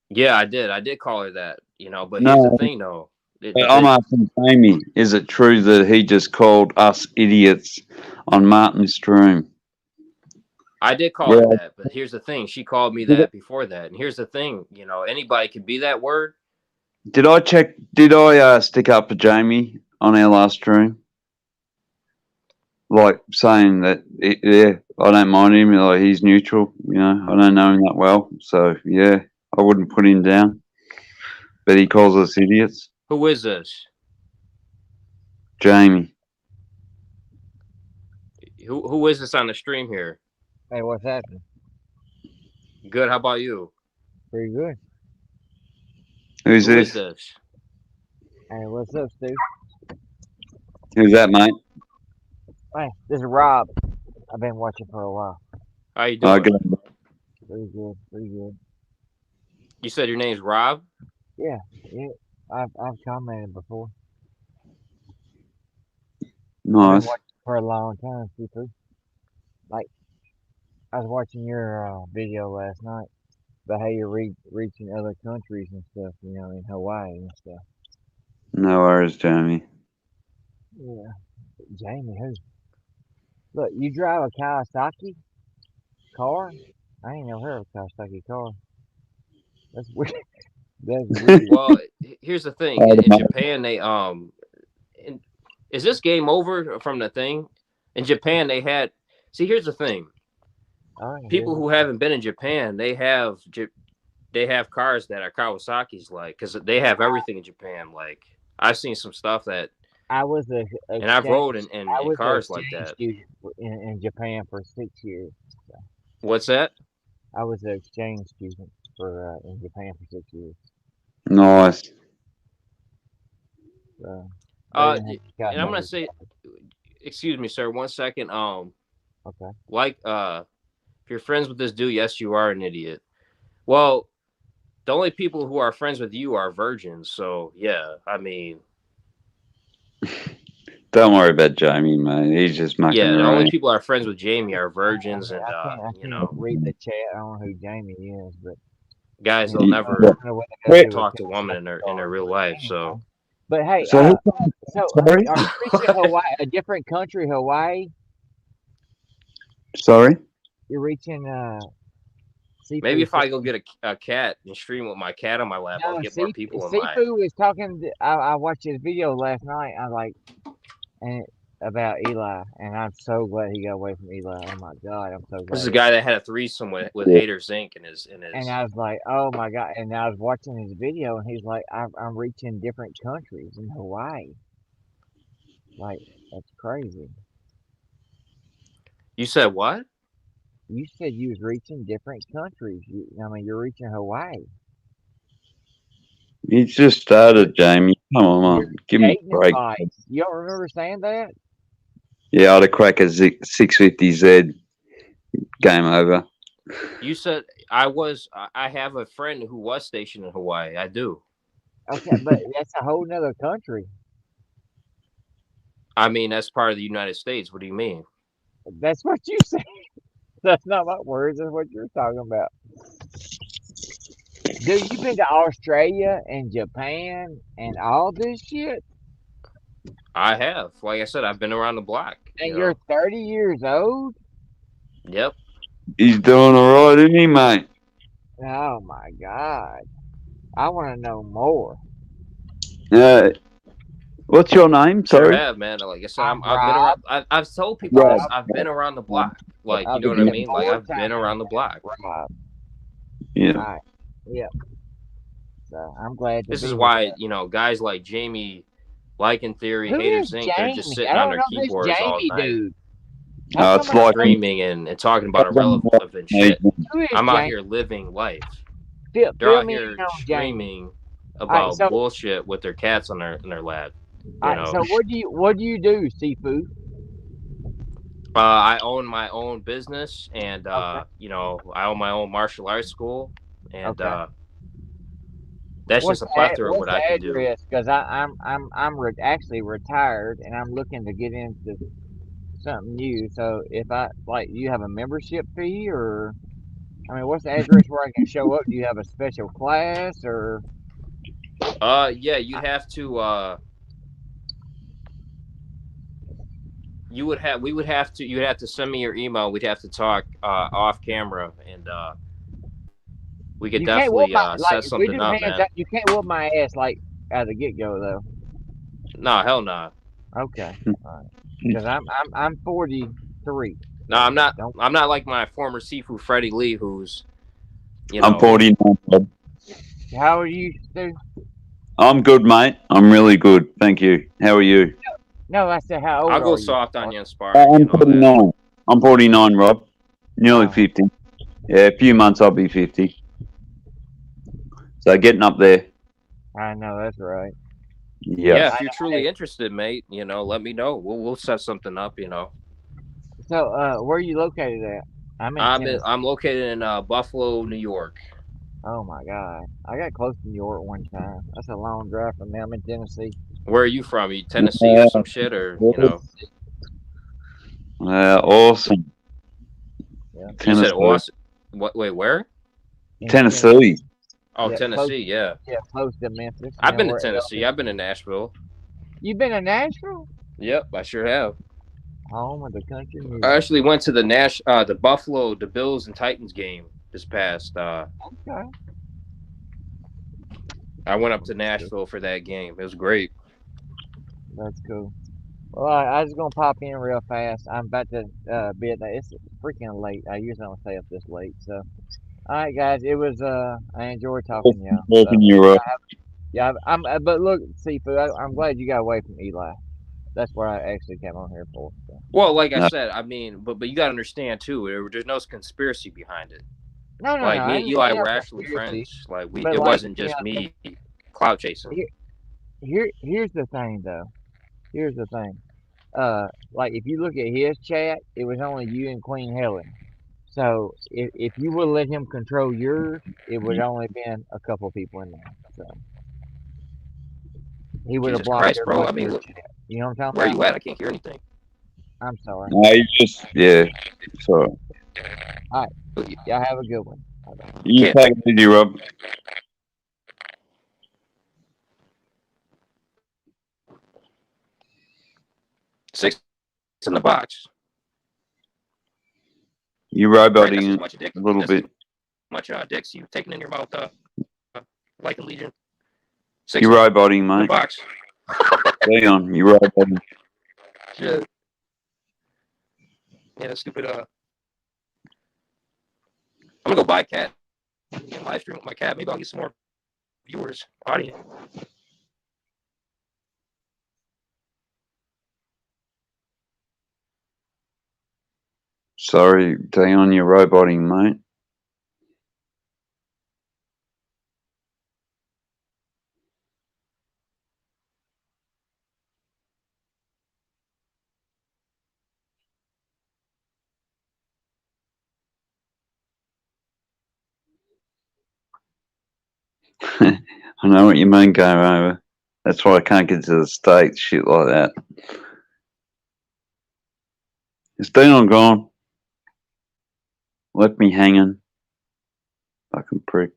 yeah, I did call her that, but here's the No, thing though. The I'm thing, asking Jamie. Is it true that he just called us idiots on Martin's stream? I did call her Well, that, but here's the thing. She called me that before that. And here's the thing, anybody could be that word. did I check? Did I stick up for Jamie on our last stream? Like saying that, yeah, I don't mind him. Like he's neutral. I don't know him that well, so yeah, I wouldn't put him down. But he calls us idiots. Who is this? Jamie. Who is this on the stream here? Hey, what's happening? Good. How about you? Pretty good. Who's Who is this? this? Hey, what's up, Steve? Who's that, mate? Hey, this is Rob. I've been watching for a while. How you Oh, doing? good. Pretty good, pretty good. You said your name's Rob? Yeah, yeah. I've commented before. I've been Nice. watching for a long time, too. Like I was watching your video last night about how you're reaching other countries and stuff. In Hawaii and stuff. No worries, Jamie. Yeah, Jamie, who? Look, you drive a Kawasaki car? I ain't never heard of a Kawasaki car. That's weird. That's weird. Well, here's the thing. Oh, In Japan, is this game over from the thing? In Japan, they had. See, here's the thing. All right, here. People who haven't been in Japan, they have cars that are Kawasaki's, like, because they have everything in Japan. Like, I've seen some stuff that, I was a and I've exchange. rode in, in, I in was an cars like exchange that. student in Japan for 6 years. So What's that? I was an exchange student for in Japan for 6 years. nice. So they Uh, didn't have and I'm gonna Kawasaki. say, excuse me, sir, 1 second. Okay. Like, if you're friends with this dude, yes, you are an idiot. Well, the only people who are friends with you are virgins. So yeah, I mean, Don't worry about Jamie, mate. He's just mucking yeah, the only around. people that are friends with Jamie are virgins, and I can't read the chat. I don't know who Jamie is, but guys you that'll know, Yeah. I never don't know what they gotta Wait, do with talk to a woman in Kawasaki their cars. real But life. anyway, So but hey, so so sorry, are you reaching Hawaii, a different country, Hawaii? sorry. You're reaching maybe Sifu. if I go get a cat and stream with my cat on my lap, I'll No, get more people in my. Sifu was talking. I watched his video last night. I was like, and about Eli, and I'm so glad he got away from Eli. Oh my God, I'm so This is glad. a guy that had a threesome with Yeah. Hater Zinc in his And I was like, oh my God, and I was watching his video, and he's like, I'm reaching different countries in Hawaii. Like that's crazy. You said what? You said you was reaching different countries. I mean, you're reaching Hawaii. You just started, Jamie. Come on, You're give me dating a break. advice. You don't remember saying that? Yeah, I'd have crack a 650Z. Game over. You said I was. I have a friend who was stationed in Hawaii. I do. Okay, but that's a whole nother country. I mean, that's part of the United States. What do you mean? That's what you said. That's not my words. That's what you're talking about. Dude, you've been to Australia and Japan and all this shit, I have. Like I said, I've been around the block. and you're 30 years old? Yep. He's doing all right, isn't he, mate? Oh my God. I want to know more. Uh, what's your name? Sure Sorry. have, man. Like I said, I'm I've been around. Rob. I've told people Rob. this. I've been around the Rob. block. Like, you I've know what I been mean? Like, 4 I've been times around the block. Rob. Yeah. All right. Yep. So I'm glad to This be is here. why, guys like Jamie, Like in Theory, Who Haters is Inc., they're just Jamie? I sitting on don't their know this keyboards all Jamie night, dude. How come It's I don't like know screaming and talking about irrelevant shit. who is I'm out Jamie? here living life. They're Fill out me here in on Jamie. screaming All right. about So bullshit with their cats on their lap. all right. So what do you do, Sifu? I own my own business, and Okay. I own my own martial arts school, and Okay. that's just a plethora of What's what the I can do. address? Because actually retired and I'm looking to get into something new. So if I like, you have a membership fee, or I mean, what's the address where I can show up? Do you have a special class or? Yeah, you'd have to. We would have to. You'd have to send me your email. We'd have to talk off camera, and we could You can't whoop definitely my like set if we something do up, hands man. up. You can't whoop my ass like at the get go though. No, hell no. Okay, all right. Because I'm 43. No, So I'm not. don't. I'm not like my former Sifu Freddie Lee, who's I'm 49. Bob. How are you, Stu? I'm good, mate. I'm really good. Thank you. How are you? No, I said how old I'll go are you? soft on you in sparring. You I'm know that. 49. I'm 49, Rob. Nearly Oh, 50. Yeah, a few months I'll be 50. So getting up there. I know that's right. Yeah, Yep. if you're truly interested, mate, let me know. We'll set something up. So, where are you located at? I'm in Tennessee. I'm located in Buffalo, New York. Oh my God, I got close to New York one time. That's a long drive from me. I'm in Tennessee. Where are you from? You Tennessee or Yeah. some shit, or Awesome. Yeah. You said Tennessee. Austin. What? Wait, where? In Tennessee. Oh, Yeah, Tennessee. Yeah, close to Memphis. I've been to Where Tennessee. I've been to Nashville. you been to Nashville? Yep, I sure have. Home of the country I music. actually went to the Buffalo, the Bills and Titans game this past. Okay, I went up to Nashville for that game. It was great. that's cool. Well, I was gonna pop in real fast. I'm about to be at the. It's freaking late. I usually don't stay up this late. So, all right, guys. It was I enjoyed talking to y'all. So, Talking you, Rob. yeah. But look, Seafood. I'm glad you got away from Eli. That's what I actually came on here for. So. Well, like I No. said, I mean, but you got to understand too. There's no conspiracy behind it. No, no, Like no. me and Eli Ain't no were actually conspiracy. friends. Like But it like, wasn't just me clout chasing. here's the thing though. Here's the thing. Like if you look at his chat, it was only you and Queen Helen. So if you would let him control yours, it would only been a couple people in there. So he would have Jesus blocked Christ, bro! I everybody in mean, your look, chat. You know what I'm where talking you at? I can't hear anything. about? I'm sorry. No, you just, yeah. So All right, y'all have a good one. Bye-bye. you Can't. take it easy, Rob. Six in the box. You Right, that's roboting as it much dick. a little That's bit. as much dicks you taking in your mouth. Like a legion. You're roboting, in the mate. box. Stay on. You're roboting. Shit. Yeah, stupid. I'm gonna go buy a cat and live stream with my cat. Maybe I'll get some more viewers, audience. Sorry, Dion, you're roboting, mate. I know what you mean, Game Over. That's why I can't get to the States, shit like that. It's Dion gone. Left me hanging. Fucking prick.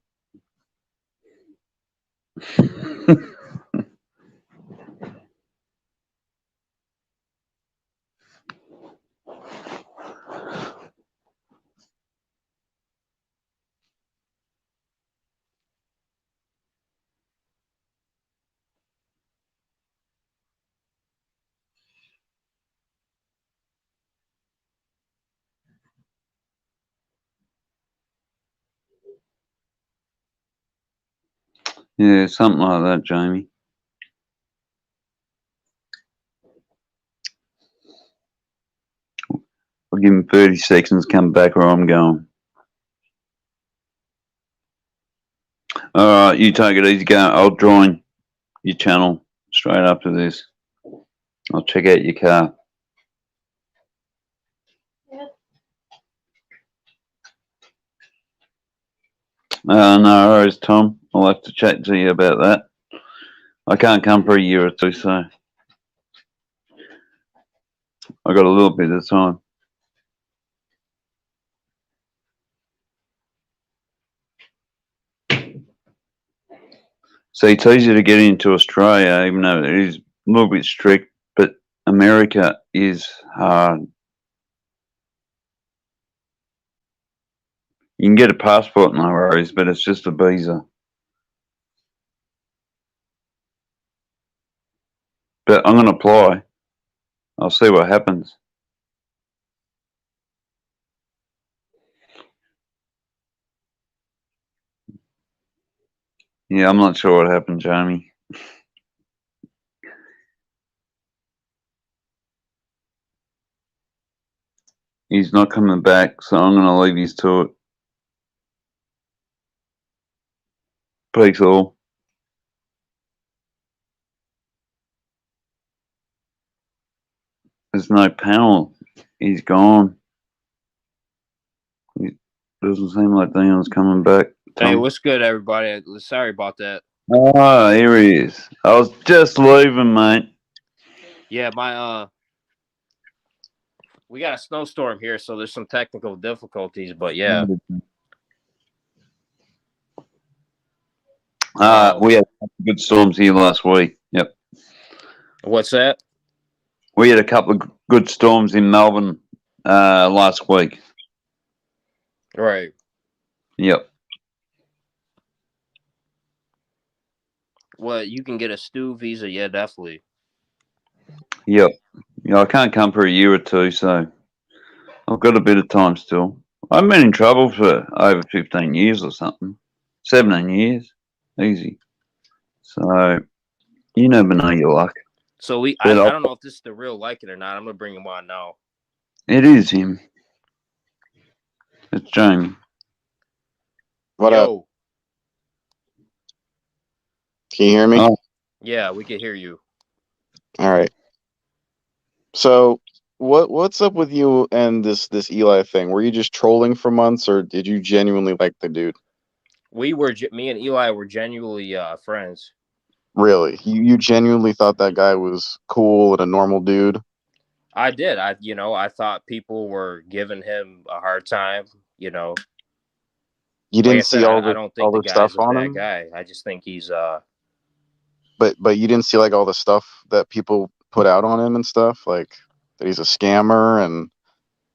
Yeah, something like that, Jamie. I'll give him 30 seconds, come back where I'm going. Alright, you take it easy, go. I'll join your channel straight after this. I'll check out your car. No worries, Tom. I'll have to chat to you about that. I can't come for a year or two, so I got a little bit of time. See, it's easier to get into Australia, even though it is a little bit strict, but America is hard. You can get a passport, no worries, but it's just a visa. But I'm going to apply. I'll see what happens. Yeah, I'm not sure what happened, Jamie. He's not coming back, so I'm going to leave his to it. Peace all. There's no panel. He's gone. It doesn't seem like Dion's coming back. Hey, Tom. what's good, everybody? Sorry about that. Oh, here he is. I was just leaving, mate. Yeah, we got a snowstorm here, so there's some technical difficulties, but yeah. We had good storms here last week. Yep. What's that? We had a couple of good storms in Melbourne last week. Right. Yep. Well, you can get a Stu visa, yeah, definitely. Yep. Yeah, I can't come for a year or two, so I've got a bit of time still. I've been in trouble for over 15 years or something. 17 years. Easy. So you never know your luck. So I don't know if this is the real like it or not. I'm gonna bring him on now. It is him. It's Jamie. What up? Can you hear me? Oh. Yeah, we can hear you. All right. So what's up with you and this Eli thing? Were you just trolling for months, or did you genuinely like the dude? Me and Eli were genuinely friends. Really? You genuinely thought that guy was cool and a normal dude? I did. I thought people were giving him a hard time. You Like didn't I said, see I all don't think the the stuff guy's a on bad him? guy. I just think he's But you didn't see like all the stuff that people put out on him and stuff, like that he's a scammer and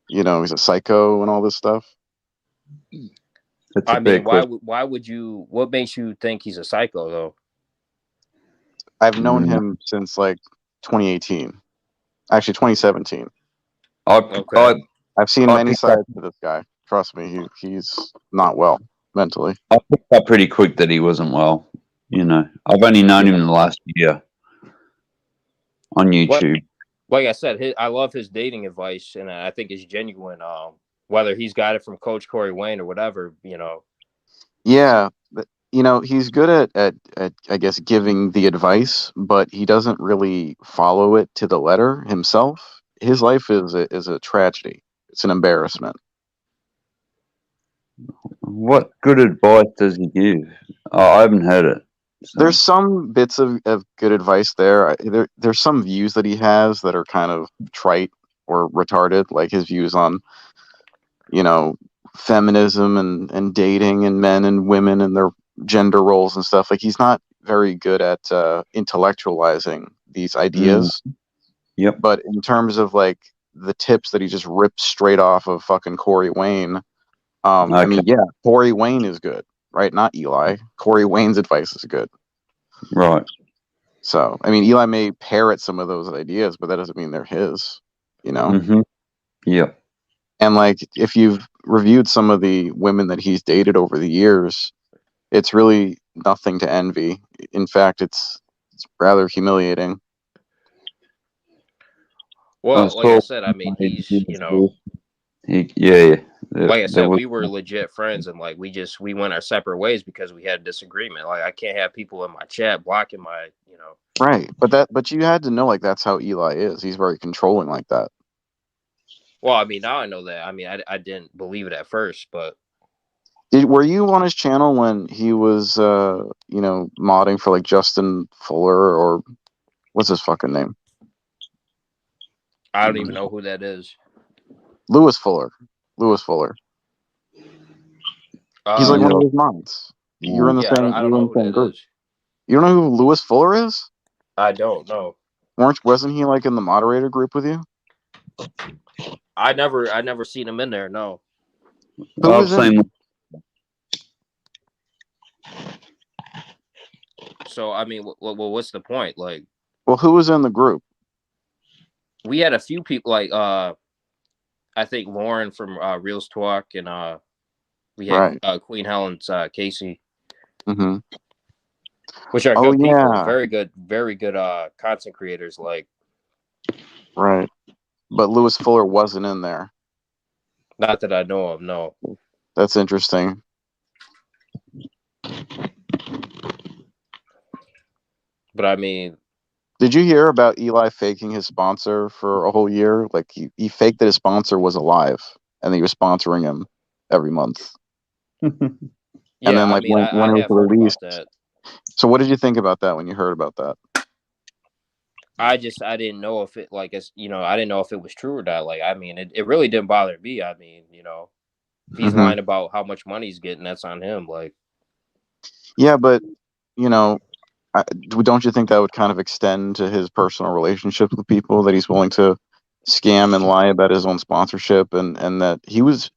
he's a psycho and all this stuff? That's I a mean, big question. why would you? What makes you think he's a psycho, though? I've known him since like 2018. Actually 2017. Okay. I've seen I many picked up, sides to this guy. Trust me, he's not well mentally. I picked up pretty quick that he wasn't well. I've only known him in the last year on YouTube. Like I said, I love his dating advice, and I think it's genuine. Whether he's got it from Coach Corey Wayne or whatever. Yeah, but, he's good at I guess giving the advice, but he doesn't really follow it to the letter himself. His life is a tragedy. It's an embarrassment. What good advice does he give? I haven't heard it. So. There's some bits of good advice there. There's some views that he has that are kind of trite or retarded, like his views on, feminism and dating and men and women and their gender roles and stuff. Like, he's not very good at intellectualizing these ideas. Yep. But in terms of like the tips that he just ripped straight off of fucking Corey Wayne, I mean, yeah, Corey Wayne is good, right? Not Eli. Corey Wayne's advice is good. Right. So, I mean, Eli may parrot some of those ideas, but that doesn't mean they're his, Mm-hmm. Yep. And like, if you've reviewed some of the women that he's dated over the years, it's really nothing to envy. In fact, it's rather humiliating. Well, like I said, I mean, he's yeah. Like I said, we were legit friends, and like we went our separate ways because we had a disagreement. Like I can't have people in my chat blocking my. Right, but you had to know, like, that's how Eli is. He's very controlling like that. Well, I mean, now I know that. I mean, I didn't believe it at first, but Were you on his channel when he was, modding for like Justin Fuller, or what's his fucking name? I don't even know who that is. Lewis Fuller. He's like one of his mods. You're in the same. I don't know who that group. is. You don't know who Lewis Fuller is? I don't know. Wasn't he like in the moderator group with you? I never seen him in there. No. Who was in? So I mean, what's the point? Like, well, who was in the group? We had a few people, like I think Lauren from Reels Talk, and we had Queen Helen's Casey, which are good people, very good content creators. Like, right, but Lewis Fuller wasn't in there. Not that I know of. No. That's interesting. But I mean, did you hear about Eli faking his sponsor for a whole year? Like, he faked that his sponsor was alive and that he was sponsoring him every month. Yeah, and then, like, I mean, when it was released. So what did you think about that when you heard about that? I didn't know if it, like, I didn't know if it was true or not. Like, I mean, it really didn't bother me. I mean, if he's lying about how much money he's getting, that's on him. Like, yeah, but don't you think that would kind of extend to his personal relationships with people, that he's willing to scam and lie about his own sponsorship, and that he was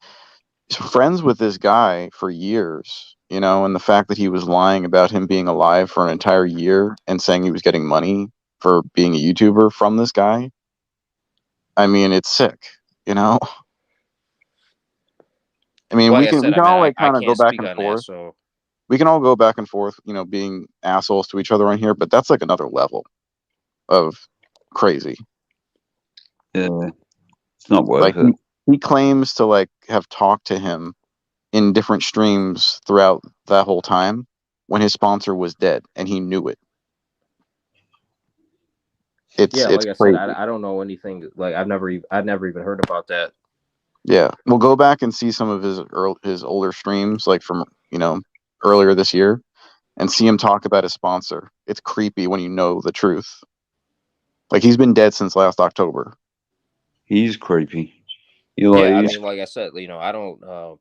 friends with this guy for years, and the fact that he was lying about him being alive for an entire year and saying he was getting money for being a YouTuber from this guy? I mean, it's sick, I mean, like we can all like kind of go back and forth. So we can all go back and forth, being assholes to each other on here, but that's like another level of crazy. Yeah, it's not worth it. He claims to like have talked to him in different streams throughout that whole time when his sponsor was dead, and he knew it. It's like I crazy. said, I don't know anything. Like, I've never even heard about that. Yeah, we'll go back and see some of his older streams, like from earlier this year, and see him talk about his sponsor. It's creepy when you know the truth. Like, he's been dead since last October. He's creepy. I mean, like I said, I don't.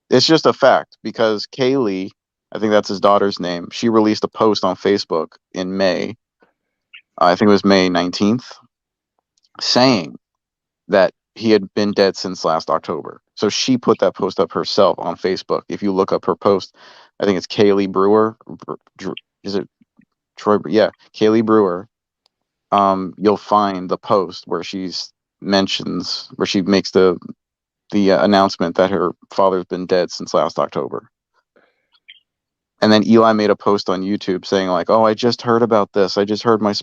It's just a fact, because Kaylee, I think that's his daughter's name, she released a post on Facebook in May. I think it was May 19th, saying that he had been dead since last October. So she put that post up herself on Facebook. If you look up her post, I think it's Kaylee Brewer. Is it Troy? Yeah, Kaylee Brewer. You'll find the post where she makes the announcement that her father's been dead since last October. And then Eli made a post on YouTube saying, like, "Oh, I just heard about this. I just heard my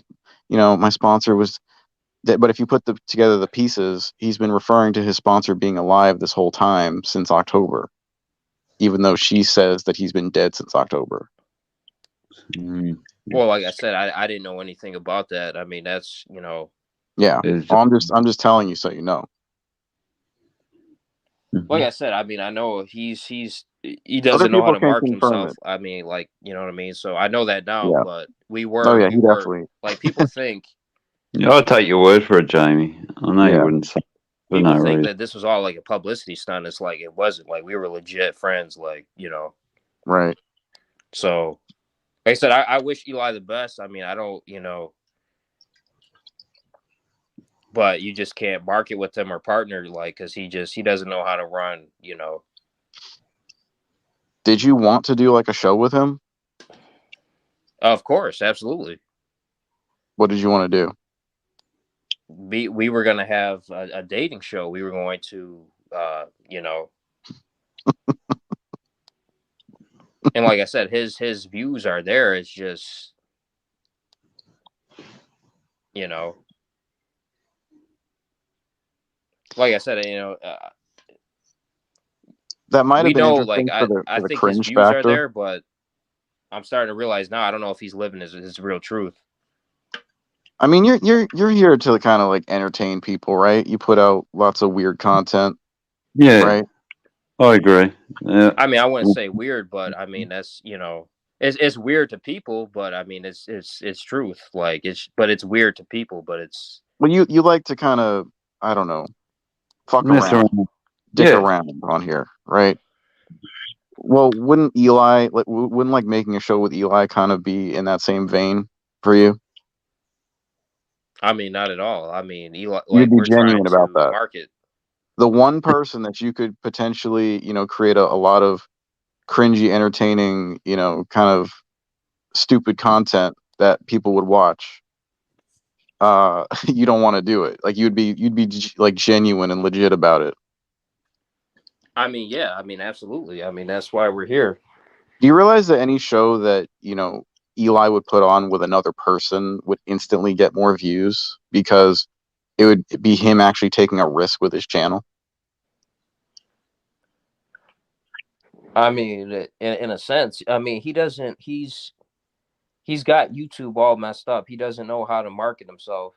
sponsor was dead." But if you put together the pieces, he's been referring to his sponsor being alive this whole time since October, even though she says that he's been dead since October. Well, like I said, I didn't know anything about that. I mean, that's Yeah. I'm just telling you so you know. like Mhm. I said, I mean, I know he Other doesn't know how people to can market confirm himself. it. I mean, like, you know what I mean. So I know that now, Yeah. but Oh yeah, we he were definitely. like people think Yeah, I'll take your word for it, Jamie. I know you Yeah. wouldn't say for people no think reason. that this was all like a publicity stunt. It's like it wasn't. Like we were legit friends. Like you know. Right. So like I said, I wish Eli the best. I mean, I don't, but you just can't market with him or partner like because he doesn't know how to run. Did you want to do like a show with him? Of course, absolutely. What did you want to do? We were gonna have a dating show. We were going to, and like I said, his views are there. It's just, you know, like I said, That might have we been know. Like interesting for I the think his cringe views are factor. there, but I'm starting to realize now I don't know if he's living his real truth. I mean, you're here to kind of like entertain people, right? You put out lots of weird content, Yeah, right? I agree. Yeah. I mean, I wouldn't say weird, but I mean that's it's weird to people, but I mean it's truth. Like it's weird to people, but it's Well, you like to kind of, I don't know, fuck Mess around, around. dick Yeah. around on here, right? Well, wouldn't Eli like wouldn't like making a show with Eli kind of be in that same vein for you? I mean not at all. I mean Eli, You'd like be we're trying genuine about to that. market. The one person that you could potentially, create a lot of cringy, entertaining, kind of stupid content that people would watch. You don't want to do it. Like you'd be like genuine and legit about it. I mean, yeah, I mean absolutely. I mean that's why we're here. Do you realize that any show that, Eli would put on with another person would instantly get more views because it would be him actually taking a risk with his channel? I mean, in a sense, I mean he's got YouTube all messed up. He doesn't know how to market himself.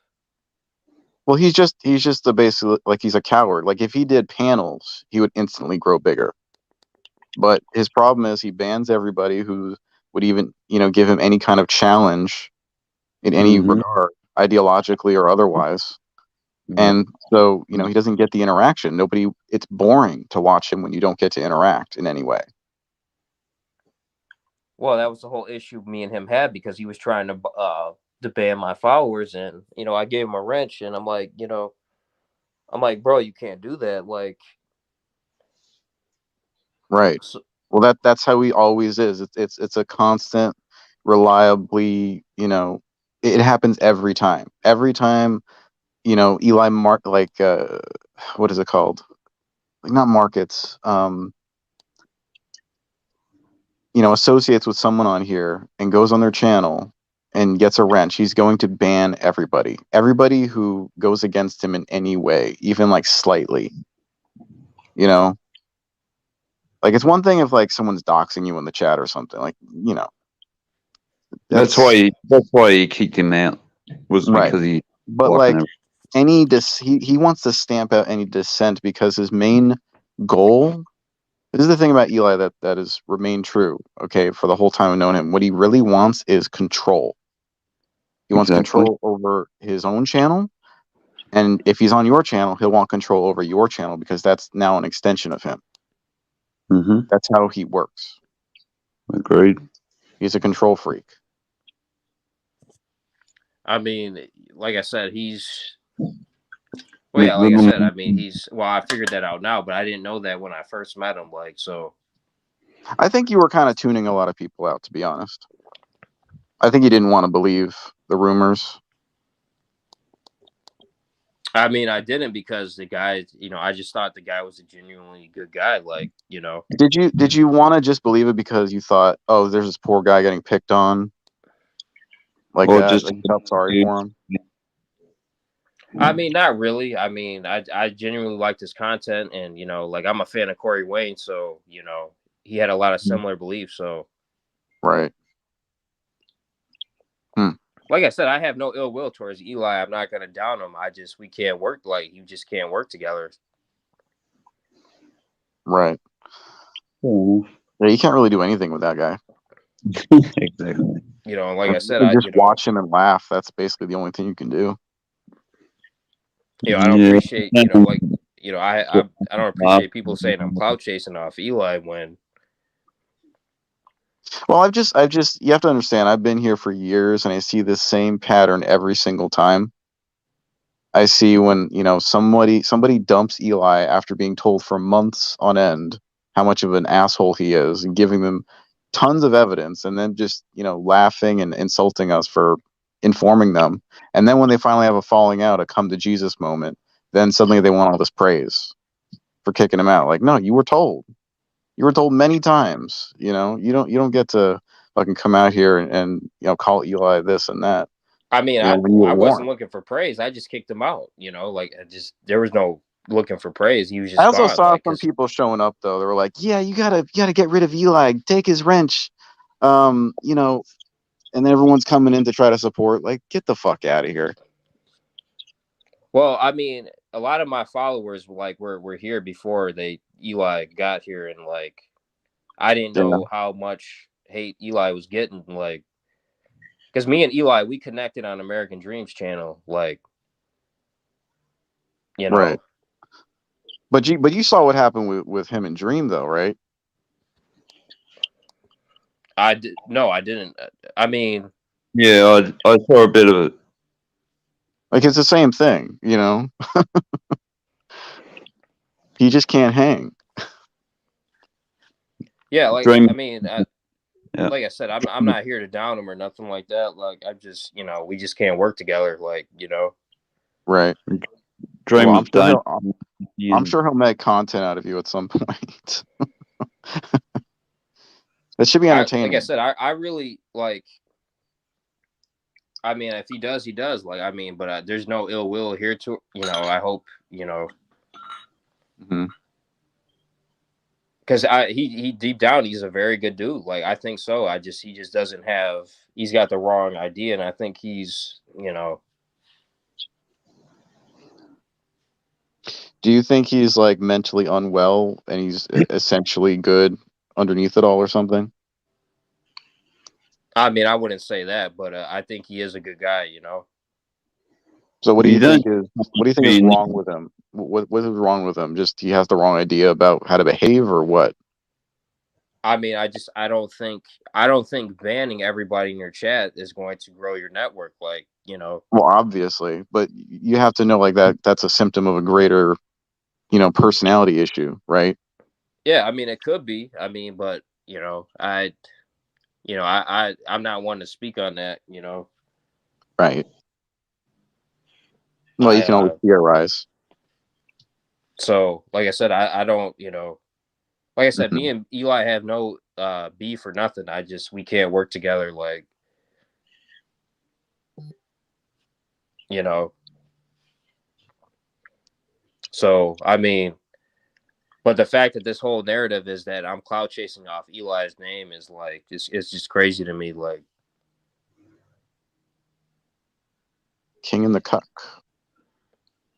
Well, he's just the basically like he's a coward. Like if he did panels, he would instantly grow bigger. But his problem is he bans everybody who would even, give him any kind of challenge in any Mm-hmm. regard, ideologically or otherwise. And so, he doesn't get the interaction. It's boring to watch him when you don't get to interact in any way. Well, that was the whole issue me and him had because he was trying to ban my followers, and I gave him a wrench, and I'm like, bro, you can't do that. Like, Right. so, Well, that's how he always is. It's a constant, reliably, it happens every time. Every time, Eli like what is it called? Like not markets. Associates with someone on here and goes on their channel and gets a wrench, he's going to ban everybody. Everybody who goes against him in any way, even like slightly. You know, like it's one thing if like someone's doxing you in the chat or something, like That's that's why. That's why he kicked him out. Was right. because he But blocking like him. he wants to stamp out any dissent because his main goal. This is the thing about Eli that has remained true. Okay, for the whole time I've known him, what he really wants is control. He wants Exactly. control over his own channel. And if he's on your channel, he'll want control over your channel because that's now an extension of him. Mm-hmm. That's how he works. Agreed. He's a control freak. I mean, like I said, well, Make yeah, like I little. said, I mean, well, I figured that out now, but I didn't know that when I first met him. Like, so, I think you were kind of tuning a lot of people out, to be honest. I think you didn't want to believe the rumors. I mean, I didn't because the guy, I just thought the guy was a genuinely good guy. Like, Did you want to just believe it because you thought, oh, there's this poor guy getting picked on like Or that? just. Like you felt sorry for him? I mean, not really. I mean, I genuinely liked his content, and like I'm a fan of Corey Wayne, so he had a lot of similar beliefs. So, Right. Hmm. like I said, I have no ill will towards Eli. I'm not gonna down him. We can't work. Like you just can't work together. Right. Fair Yeah, you can't really do anything with that guy. enough. Exactly. You know, like I I mean, you said, can just watch him and laugh. That's basically the only thing you can do. I don't Yeah. appreciate, like, I don't appreciate people saying I'm clout chasing off Eli when, Well, you have to understand, I've been here for years and I see this same pattern every single time. I see when, somebody dumps Eli after being told for months on end how much of an asshole he is and giving them tons of evidence and then just, laughing and insulting us for informing them. And then when they finally have a falling out, a come to Jesus moment, then suddenly they want all this praise for kicking him out. Like, no, you were told. You were told many times, you don't get to fucking come out here and call Eli this and that. I mean, When you were I wasn't warned. looking for praise. I just kicked him out, like there was no looking for praise. He was I just also gone. saw Like, some 'cause, people showing up though. They were like, "Yeah, you gotta get rid of Eli. Take his wrench." And then everyone's coming in to try to support. Like, get the fuck out of here. well, I mean, a lot of my followers were here before Eli got here. And like, I didn't Yeah, know how much hate Eli was getting. Like, because me and Eli, we connected on American Dreams channel. Like, you right. know, But you saw what happened with him and Dream though, right? no, I didn't. I mean, Yeah, I saw a bit of it. Like it's the same thing. He just can't hang. yeah, like, Dream. I mean, Yeah. like I said, I'm not here to down him or nothing like that. Like, I just, we just can't work together. Like, Right. Dream Well, I'm was sure dangerous. I'm sure he'll make content out of you at some point. It should be like I entertaining. said, I really like. I mean, if he does, he does. Like, I mean, but there's no ill will here to, I hope, Mhm. because he deep down he's a very good dude. Like, I think so. He just doesn't have. He's got the wrong idea, and I think he's. Do you think he's like mentally unwell and he's essentially good underneath it all or something? I mean, I wouldn't say that, but I think he is a good guy. So what do You you don't think is mean wrong with him? What is wrong with him? Just he has the wrong idea about how to behave or what? I mean, I don't think banning everybody in your chat is going to grow your network. Like. Well, obviously, but you have to know like that's a symptom of a greater, personality issue, right? Yeah, I mean, it could be. I mean, but I'm not one to speak on that. Right. Well, you I can always theorize. So like I said, I don't, like I said, Hmm. me and Eli have no beef or nothing. We can't work together, like, you know. So I mean, but the fact that this whole narrative is that I'm cloud chasing off Eli's name is like it's just crazy to me. Like, King in the cuck.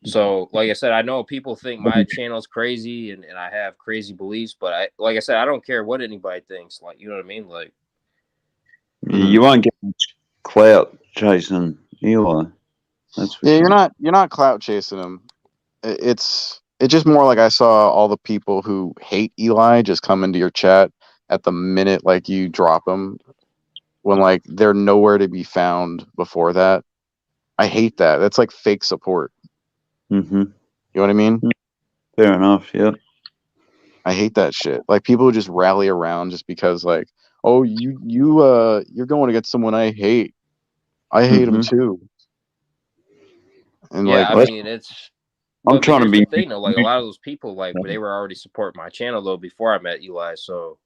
so like I said, I know people think my channel's crazy and I have crazy beliefs, but like I said, I don't care what anybody thinks. Like, you know what I mean? Like, you won't get much clout chasing Eli. That's for Yeah, sure. you're not clout chasing him. It's just more like I saw all the people who hate Eli just come into your chat at the minute like you drop them when like they're nowhere to be found before that. I hate that. That's like fake support. Mm-hmm. You know what I mean? Fair enough. Yep. I hate that shit. Like people who just rally around just because like, oh, you're going against someone I hate. I hate him Mm-hmm. too. And yeah, like, I mean, it's. I'm But trying to here's the be. thing though, like a lot of those people, like they were already supporting my channel though before I met Eli, mm, so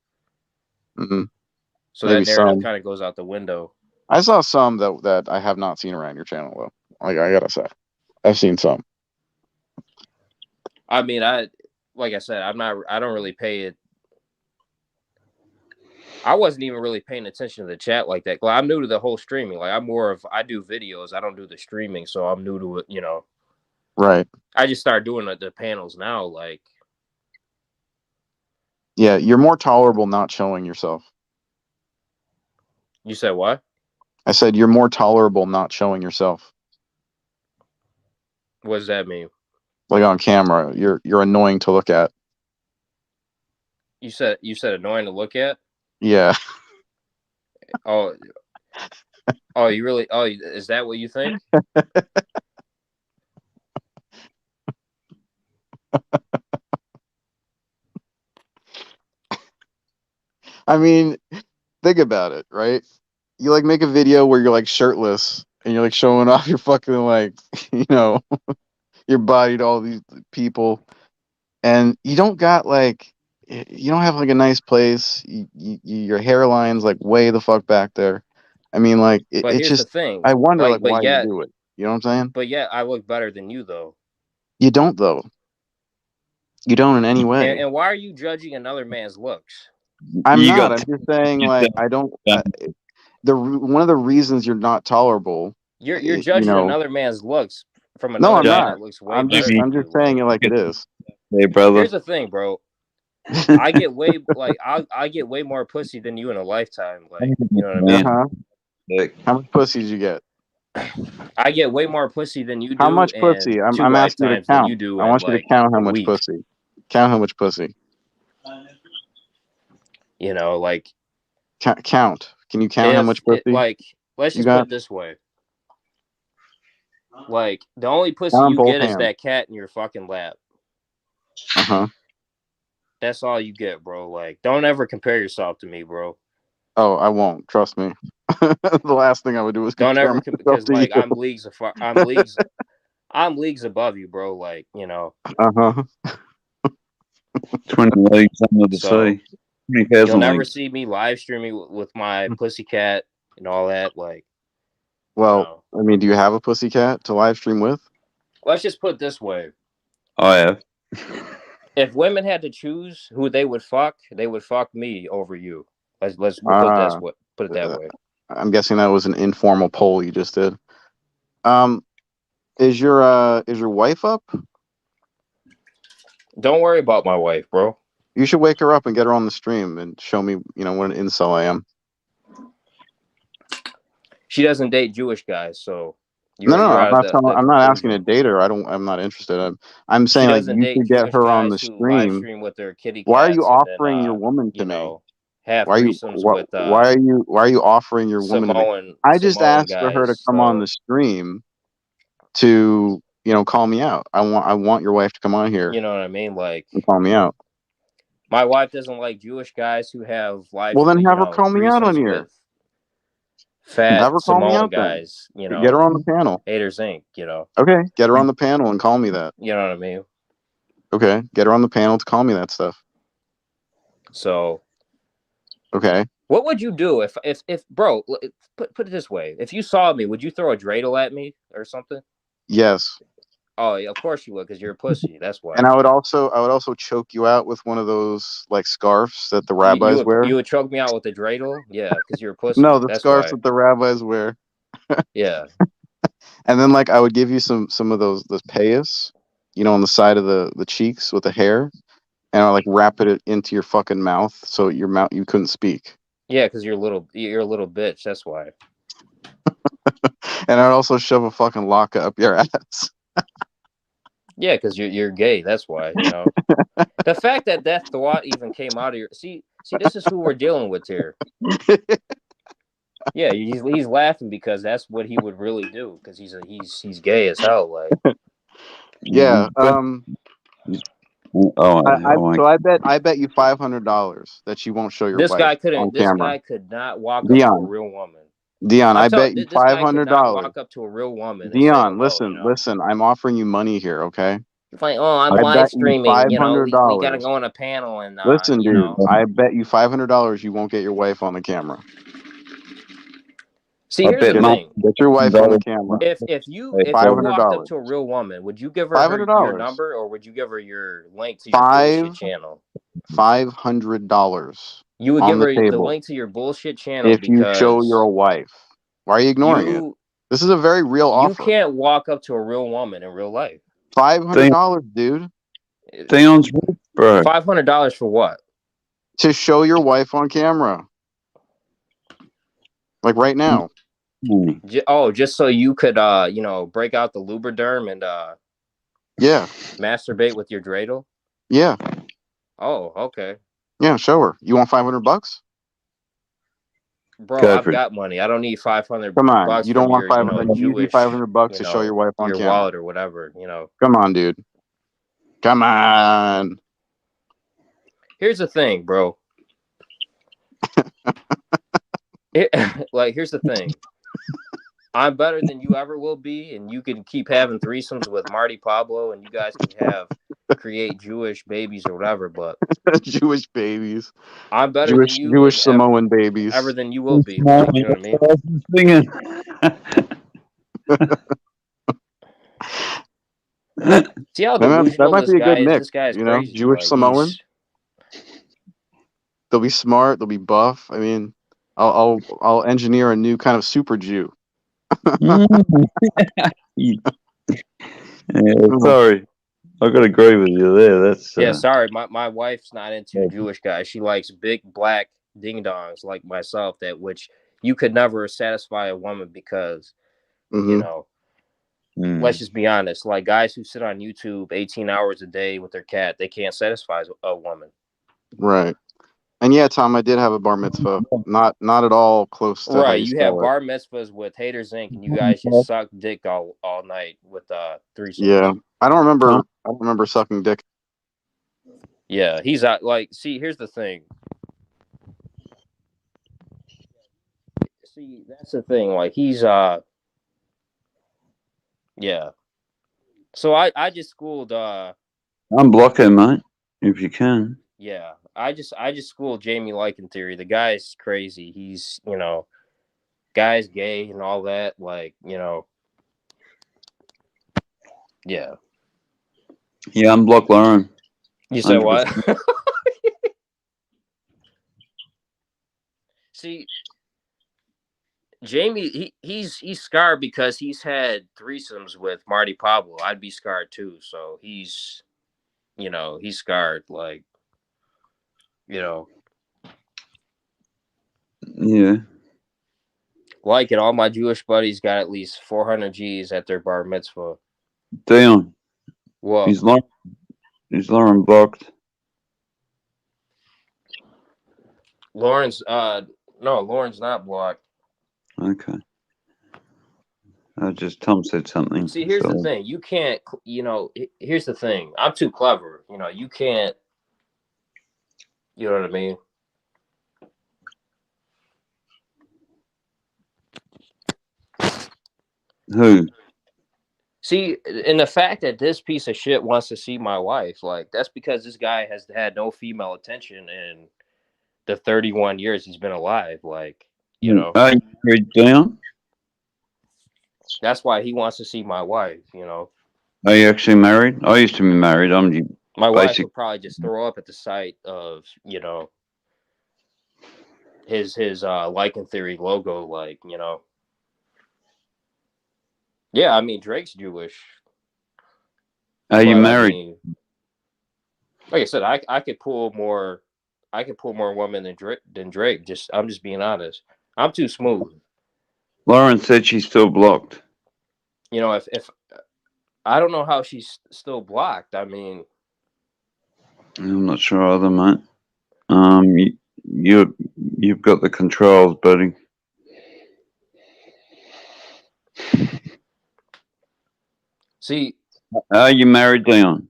that maybe narrative some. kind of goes out the window. I saw some that I have not seen around your channel though. Like I gotta say, I've seen some. I mean, like I said, I don't really pay it. I wasn't even really paying attention to the chat like that. Like, I'm new to the whole streaming. Like, I do videos. I don't do the streaming, so I'm new to it. Right. I just started doing the panels now. Like, Yeah, you're more tolerable not showing yourself. You said what? I said you're more tolerable not showing yourself. What does that mean? Like on camera, you're annoying to look at. You said annoying to look at. Yeah. Oh, oh, you really? Oh, is that what you think? I mean, think about it, right? You like make a video where you're like shirtless and you're like showing off your fucking like, you know, your body to all these people, and you don't got like, you don't have like a nice place. Your hairline's like way the fuck back there. I mean, like But it's here's the just, thing. I wonder like Like, why you do it. You know what I'm saying? but yet, I look better than you though. You don't though. You don't in any And, way. and why are you judging another man's looks? I'm You not. got I'm just saying you like I don't. One of the reasons you're not tolerable, You're you judging know. another man's looks from No, another I'm man Jack, not. that looks way I'm better just Jimmy, than I'm just you. saying it Like, like it is. hey brother. here's the thing, bro. I get way like I get way more pussy than you in a lifetime. Like, you know what I Uh mean? huh. Like, How much pussy did you get? I get way more pussy than you How do much in pussy? two I'm asking you to lifetimes than you count. do I in want you to like count how a much week. pussy. Count how much pussy. You know, like Count. Can you count how if much it pussy like let's you just put got? it this way. Like the only pussy Count on you both get is hands. that cat in your fucking lap. Uh huh. That's all you get, bro. Like, don't ever compare yourself to me, bro. Oh, I won't. Trust me. The last thing I would do is Don't compare ever myself because to you. like I'm leagues above you, bro. Like, you know. Uh huh. 20 leagues under the So sea. you'll 20,000 never leagues. see me live streaming with my pussycat and all that. Like, you Well, know. I mean, do you have a pussycat to live stream with? Let's just put it this way. I have. If women had to choose who they would fuck me over you. We'll Uh, put it that way. I'm guessing that was an informal poll you just did. Um, is your wife up? Don't worry about my wife, bro. You should wake her up and get her on the stream and show me, you know, what an incel I am. She doesn't date Jewish guys, so No, no, you're out of the I'm not asking to conclusion. date her. I'm not interested. I'm She saying like doesn't you date should get Jewish her on the guys who live stream. stream with their kitty Why are you cats and then offering your woman to you me? know, have threesomes with Why are you offering your woman to me? I just Samoan asked for her to guys. come on the So, stream to, you know, call me out. I want your wife to come on here you know what I mean? Like, and call me out. my wife doesn't like Jewish guys who have Well, then have her call me out on threesomes here. with fat Have her call me Samoan out then. guys, you Get know, her on the panel. haters Inc., you know. Okay, get her on the panel and call me that. You know what I mean? Okay, get her on the panel to call me that stuff. So, Okay. what would you do if bro, put it this way. If you saw me, would you throw a dreidel at me or something? Yes. Oh, yeah, of course you would, because you're a pussy. That's why. And I would also choke you out with one of those like scarves that the rabbis wear. You would choke me out with a dreidel? Yeah, because you're a pussy. No, the That's scarves why. that the rabbis wear. Yeah. And then like I would give you some of those payas, you know, on the side of the cheeks with the hair, and I like wrap it into your fucking mouth so your mouth you couldn't speak. Yeah, because you're a little bitch. That's why. And I'd also shove a fucking locka up your ass. Yeah, because you're gay. That's why. You know, the fact that thought even came out of your see, this is who we're dealing with here. Yeah, he's laughing because that's what he would really do because he's gay as hell. Like, Yeah. Oh, So I bet you $500 that you won't show your this wife guy couldn't. on This camera. guy could not walk up to a Dion, real woman. Dion, I'm I telling bet you this guy could not $500. walk up to a real woman and say Dion, hello. You listen, know, listen. I'm offering you money here, okay? he's like, oh, I'm I live bet you streaming. You know, we got to $500. go on a panel and Listen, you dude, know. I bet you $500 you won't get your wife on the camera. See, I here's bet the not. thing. Get your wife on the camera. If you walked up $500. to a real woman, would you give her your $500. number or would you give her your link to your bullshit channel? $500 You would on give the her the table link to your bullshit channel if you show your because wife. Why are you ignoring it? you This is a very real you offer. can't walk up to a real woman in real life. $500, dude. Theon's rich, bro. $500 for what? To show your wife on camera, like right now. Just so you could break out the Lubriderm and Yeah, masturbate with your dreidel. yeah, Oh, okay, yeah. Show her. You want $500? bro. Go I've for it. got money. I don't need 500 Come on. bucks You don't from want your 500? You need Jewish $500 to show your wife on your camera. wallet or whatever. Come on, dude. Come on. Here's the thing, bro. Here's the thing. I'm better than you ever will be, and you can keep having threesomes with Marty Pablo, and you guys can create Jewish babies or whatever. But Jewish babies. I'm better than Jewish you, Jewish and Samoan babies. ever than you will be. Like, you know what I mean? Singing. See how That delusional might this be a guy good is. mix. This guy is You know, crazy. Jewish Like Samoan. They'll be smart. They'll be buff. I mean, I'll engineer a new kind of super Jew. Yeah, sorry, I got to agree with you there. That's yeah. Sorry, my wife's not into Jewish guys. She likes big black ding dongs like myself. Which you could never satisfy a woman because let's just be honest. Like guys who sit on YouTube 18 hours a day with their cat, they can't satisfy a woman. Right. And yeah, Tom, I did have a bar mitzvah. Not at all close to how Right, you you have spell it. bar mitzvahs with Haters Inc. and you guys just suck dick all night with threesomes. Yeah, I don't remember sucking dick. Yeah, he's out. Like, see, here's the thing. See, that's the thing. Like, he's yeah. So I just schooled unblock him, mate, if you can. yeah. I just schooled Jamie Lycan theory. The guy's crazy. He's guy's gay and all that. Like, yeah. Yeah, unblock Lauren. You said what? See, Jamie, he's scarred because he's had threesomes with Marty Pablo. I'd be scarred too. So he's scarred. Like, Yeah. Like it, all my Jewish buddies got at least 400 G's at their bar mitzvah. Dion. What? He's Lauren blocked. Lauren's no, Lauren's not blocked. Okay. Tom said something. See, here's the thing. You can't, here's the thing. I'm too clever. You can't, you know what I mean? Who? See, and the fact that this piece of shit wants to see my wife, like, that's because this guy has had no female attention in the 31 years he's been alive. Like, Are you married, Dion? That's why he wants to see my wife, Are you actually married? I used to be married. My wife would probably just throw up at the sight of, his Lycan theory logo, like, Yeah, I mean Drake's Jewish. Are you married? Like I said, I could pull more women than Drake. I'm just being honest. I'm too smooth. Lauren said she's still blocked. If I don't know how she's still blocked. I mean, I'm not sure either, mate. You've got the controls, buddy. See, are you married, Dion?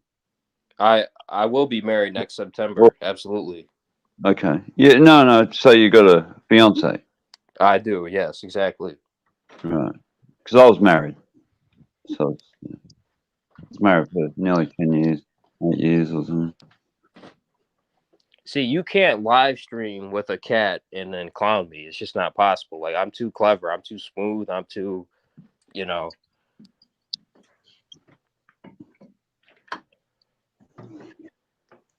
I will be married next September. Absolutely. Okay. Yeah. No. So you got a fiance? I do. Yes. Exactly. Right. Because I was married. So I was married for nearly 10 years, 8 years or something. See, you can't live stream with a cat and then clown me. It's just not possible. Like, I'm too clever. I'm too smooth. I'm too,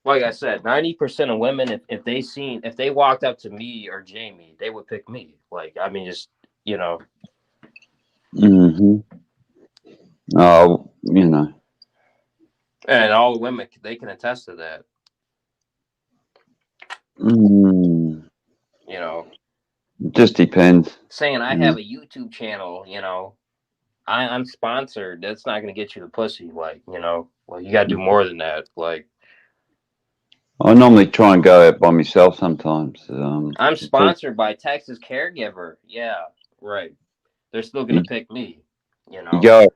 Like I said, 90% of women, if they walked up to me or Jamie, they would pick me. Like, I mean, just, Mm-hmm. Oh, And all the women, they can attest to that. Mm, You know, just depends. saying I Yeah. have a YouTube channel, you know, I'm sponsored. That's not gonna get you the pussy. Like, you know, well, you gotta do more than that. Like, I normally try and go out by myself sometimes. I'm So sponsored by Texas Caregiver. Yeah, right. They're still gonna you, pick me. You you know, go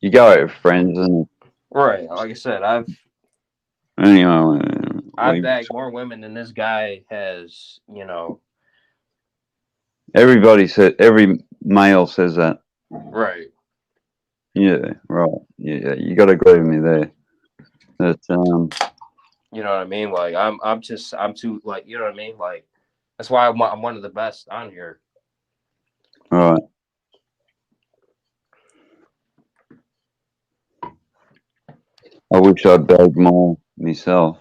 you go out with friends and right. Like I said, anyway, I've bagged more women than this guy has. You know, everybody said every male says that. right. Yeah, right. Yeah, you got to agree with me there. But You know what I mean? Like I'm too like you know what I mean? Like that's why I'm one of the best on here. right. I wish I'd bagged more myself.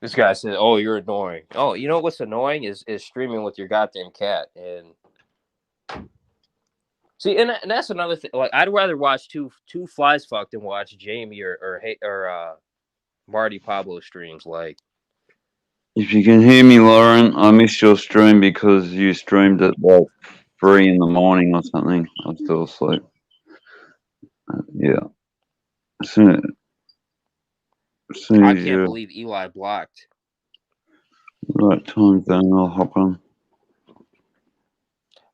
This guy said, "Oh, you're annoying." Oh, you know what's annoying is streaming with your goddamn cat and see, and that's another thing. Like I'd rather watch two flies fuck than watch Jamie or Marty Pablo streams. Like If you can hear me, Lauren, I missed your stream because you streamed at like 3 in the morning or something. I was still asleep. Yeah. As soon as, soon I as can't you're believe Eli blocked. right time, then I'll hop on.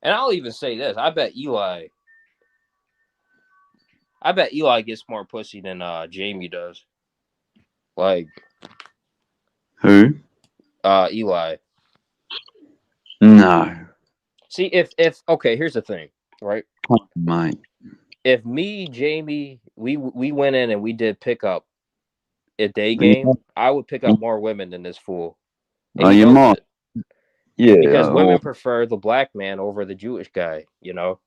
And I'll even say this: I bet Eli gets more pussy than Jamie does. Like Who? Eli. No, See, if okay, here's the thing, right? mate. If me, Jamie, we went in and we did pick up a day You, game, I would pick up more women than this fool, and oh, he you knows might. it because Yeah. Or women prefer the black man over the Jewish guy. You know,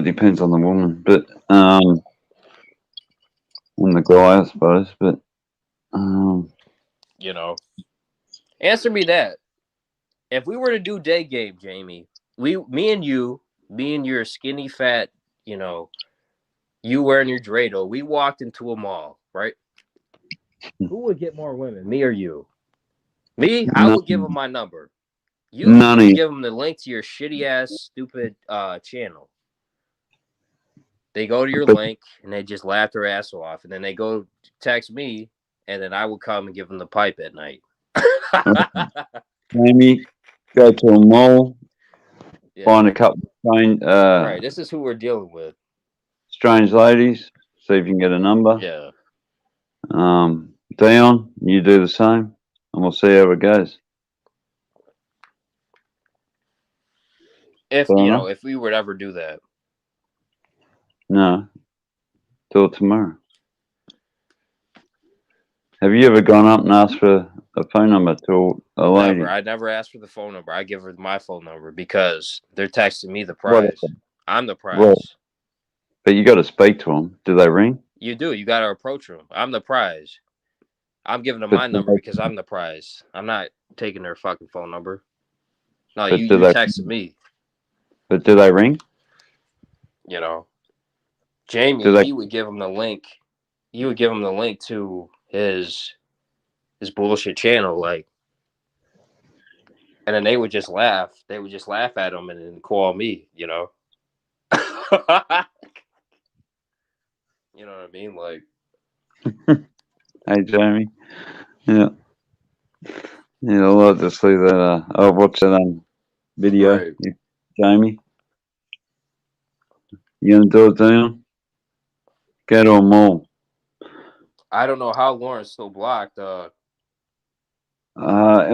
depends on the woman, but on the guy, I suppose. But um, you know. Answer me that: if we were to do day game, Jamie, me and your skinny fat, you know, you wearing your dreidel, we walked into a mall, right? Who would get more women, me or you? Me, I would give none, him my number. You none of would you. give them the link to your shitty ass stupid channel. They go to your But, link and they just laugh their ass off, and then they go text me, and then I would come and give them the pipe at night. Amy, go to a mall, Yeah, find a couple of right. This is who we're dealing with. strange ladies, see if you can get a number. Yeah. Dion, you do the same, and we'll see how it goes. If Fair you know, enough? if we would ever do that, No, till tomorrow. Have you ever gone up and asked for a phone number to a never. lady? I never ask for the phone number. I give her my phone number because they're texting me the What? prize. I'm the Well, prize. but you got to speak to them. Do they ring? You do. You got to approach them. I'm the prize. I'm giving them But my do number they, because I'm the prize. I'm not taking their fucking phone number. No, but do you they? texted me. But do they ring? You know, Do Jamie, they? he would give him the link. He would give him the link to his bullshit channel, like, and then they would just laugh. They would just laugh at him and then call me. You know. You know what I mean? Like, Hey, Jamie. Yeah, yeah. I'll just see that. I'll watch that video. right. Jamie, you gonna do it, Dion? Go to a mall. I don't know how Lauren's still blocked. It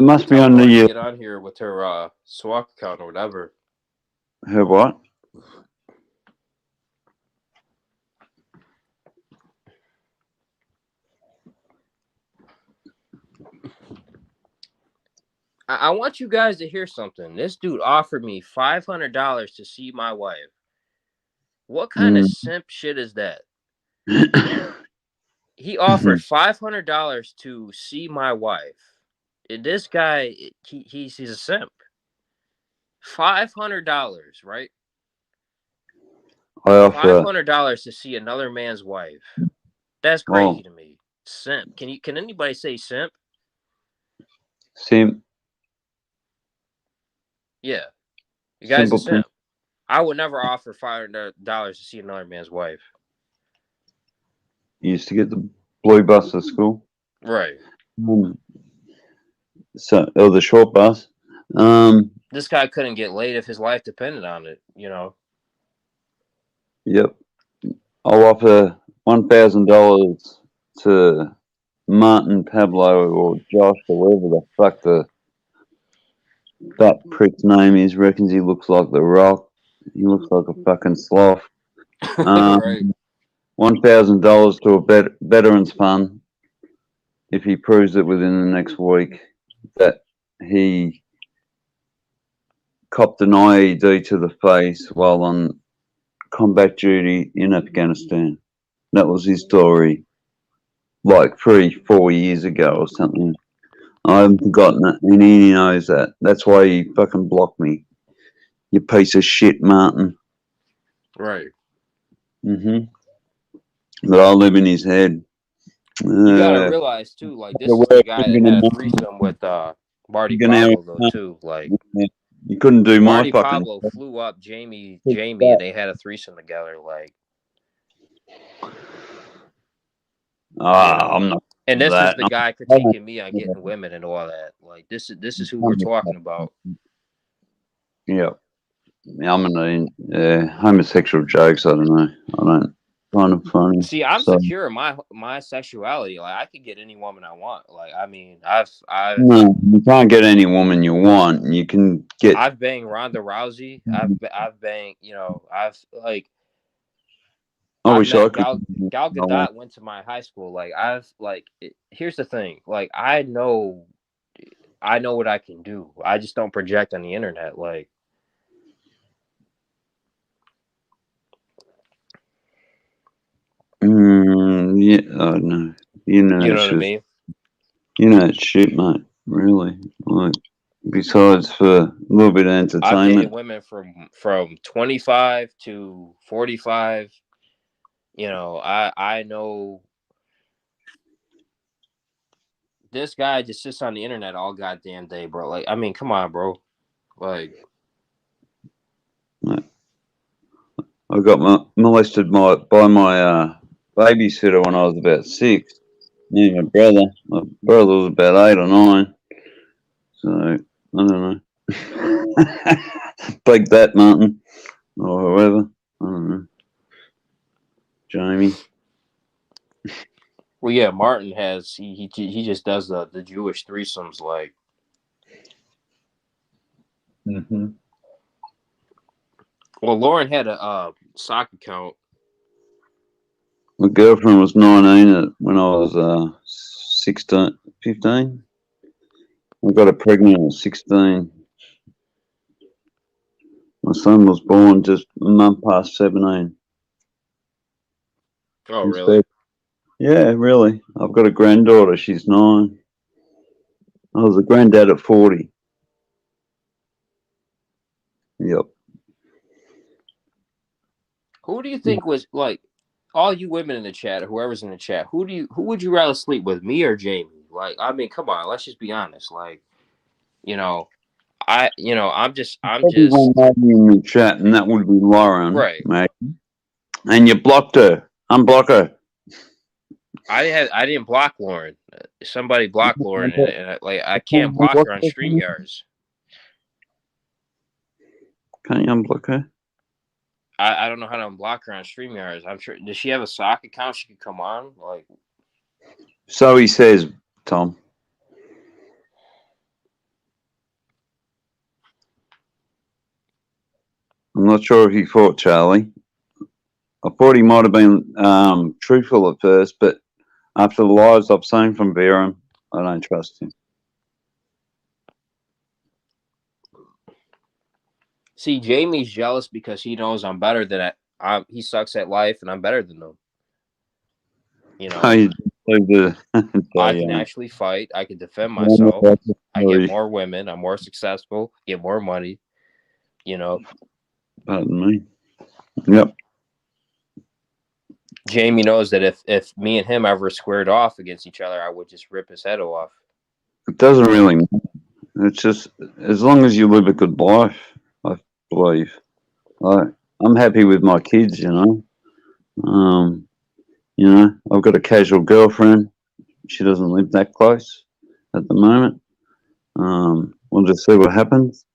must be Tell under Lauren to your get on here with her SWAT account or whatever. her what? I want you guys to hear something. This dude offered me $500 to see my wife. What kind of Mm. simp shit is that? He offered $500 to see my wife. This guy, he's a simp. $500, right? I offer. $500 to see another man's wife. That's Oh, crazy to me. Simp. Can anybody say simp? sim, Yeah. You guy's a simpleton. simp. I would never offer $500 to see another man's wife. Used to get the blue bus to school. Right. Um, or the short bus. This guy couldn't get laid if his life depended on it, you know. Yep. I'll offer $1,000 to Martin, Pablo, or Josh, or whatever the fuck that prick's name is. Reckons he looks like the Rock. He looks like a fucking sloth. Right. $1,000 to a veterans fund if he proves it within the next week that he copped an IED to the face while on combat duty in Afghanistan. That was his story, like 3-4 years ago or something. I haven't forgotten it, and he knows that. That's why he fucking blocked me. You piece of shit, Martin. Right. But I live in his head. You gotta Uh, realize too, like this is we're the guy that thinking had a of threesome with Marty Martin. Pablo though too. Like You couldn't do my Marty fucking Pablo flew up Jamie stuff. and they had a threesome together, like, you know. I'm not And this is that. the guy critiquing me on getting women and all that. Like this is who we're talking about. Yeah. I'm an homosexual jokes. I don't know. I don't find it funny. See, I'm So secure in my sexuality. Like I could get any woman I want. Like I mean, I've no, you can't get any woman you want. You can get. I've banged Ronda Rousey. I've banged, you know, I I've wish I met could. Gal I want. Gadot went to my high school. Like here's the thing. Like I know what I can do. I just don't project on the internet. Like Yeah. Oh no. You know you that know what I shit. mean? You know that shit, mate. Really. Like, besides for a little bit of I've dated entertainment. women from 25 to 45. You know, I know this guy just sits on the internet all goddamn day, bro. Like I mean, come on, bro. Like I got molested by my babysitter when I was about 6. Me and my brother. My brother was about 8 or 9. So I don't know. Take that, Martin, or whoever. I don't know. Jamie. well, yeah, Martin has he just does the Jewish threesomes. Like Mm-hmm. well, Lauren had a sock account. My girlfriend was 19 when I was 16, 15. I got her pregnant at 16. My son was born just a month past 17. Oh, Instead, really? yeah, really. I've got a granddaughter. She's 9. I was a granddad at 40. Yep. Who do you think was like all you women in the chat, or whoever's in the chat? Who would you rather sleep with, me or Jamie? Like, I mean, come on, let's just be honest. Like, you know, I'm Probably one just lady in the chat, and that would be Lauren, right. mate. And you blocked her. Unblock her. I didn't block Lauren. Somebody blocked Lauren, and like I can't block her on StreamYards. Can't you unblock her? I don't know how to unblock her on StreamYards. I'm sure. Does she have a sock account she could come on? Like, So he says, Tom. I'm not sure if he fought Charlie. I thought he might have been truthful at first, but after the lies I've seen from Baron, I don't trust him. see, Jamie's jealous because he knows I'm better than he sucks at life, and I'm better than him. You know, I can actually fight. I can defend myself. I get more women. I'm more successful. Get more money. You know. Pardon me. Yep. Jamie knows that if me and him ever squared off against each other, I would just rip his head off. It doesn't really matter. It's just as long as you live a good life, I believe. Like, I'm happy with my kids, you know. I've got a casual girlfriend. She doesn't live that close at the moment. We'll just see what happens.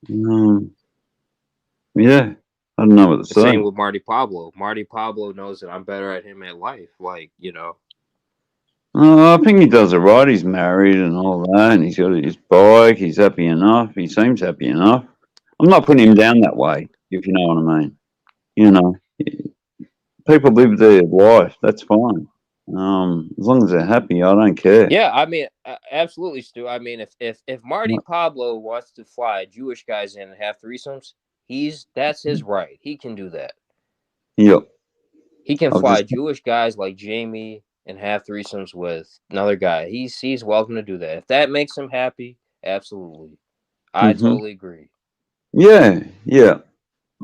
Yeah, I don't know what to The same say. with Marty Pablo. Marty Pablo knows that I'm better at him at life. Like, I think he does it right. He's married and all that, and he's got his bike. He's happy enough. He seems happy enough. I'm not putting him down that way, if you know what I mean. You know, people live their life. That's fine. As long as they're happy, I don't care. yeah, I mean, absolutely, Stu. I mean, if Marty Pablo wants to fly Jewish guys in and have threesomes, that's his right. He can do that. Yep. He can I'll fly just Jewish guys like Jamie and have threesomes with another guy. He's welcome to do that. If that makes him happy, absolutely. I totally agree. yeah.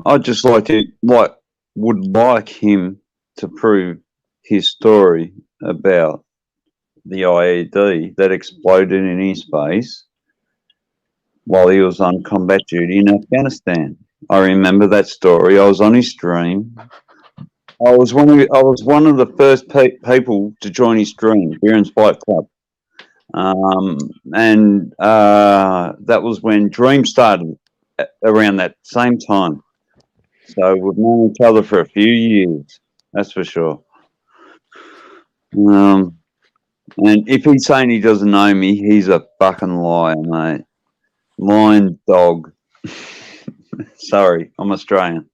I'd just would like him to prove his story about the IED that exploded in his face while he was on combat duty in Afghanistan. I remember that story. I was on his stream. I was one of the first people to join his stream, Beer Fight Club. And that was when Dream started around that same time. So we've known each other for a few years, that's for sure. And if he's saying he doesn't know me, he's a fucking liar, mate. Lying dog. Sorry, I'm Australian.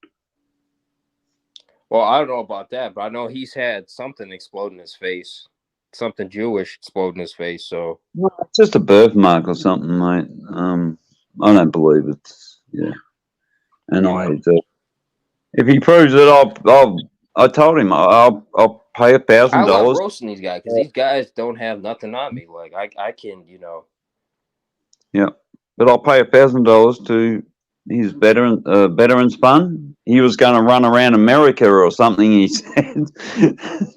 Well, I don't know about that, but I know he's had something explode in his face. Something Jewish explode in his face, so... No, it's just a birthmark or something, mate. I don't believe it's... Yeah. And if he proves it, I told him I'll pay $1,000. I love roasting these guys because these guys don't have nothing on me. Like I can, Yeah, but I'll pay $1,000 to his veterans fund. He was going to run around America or something. He said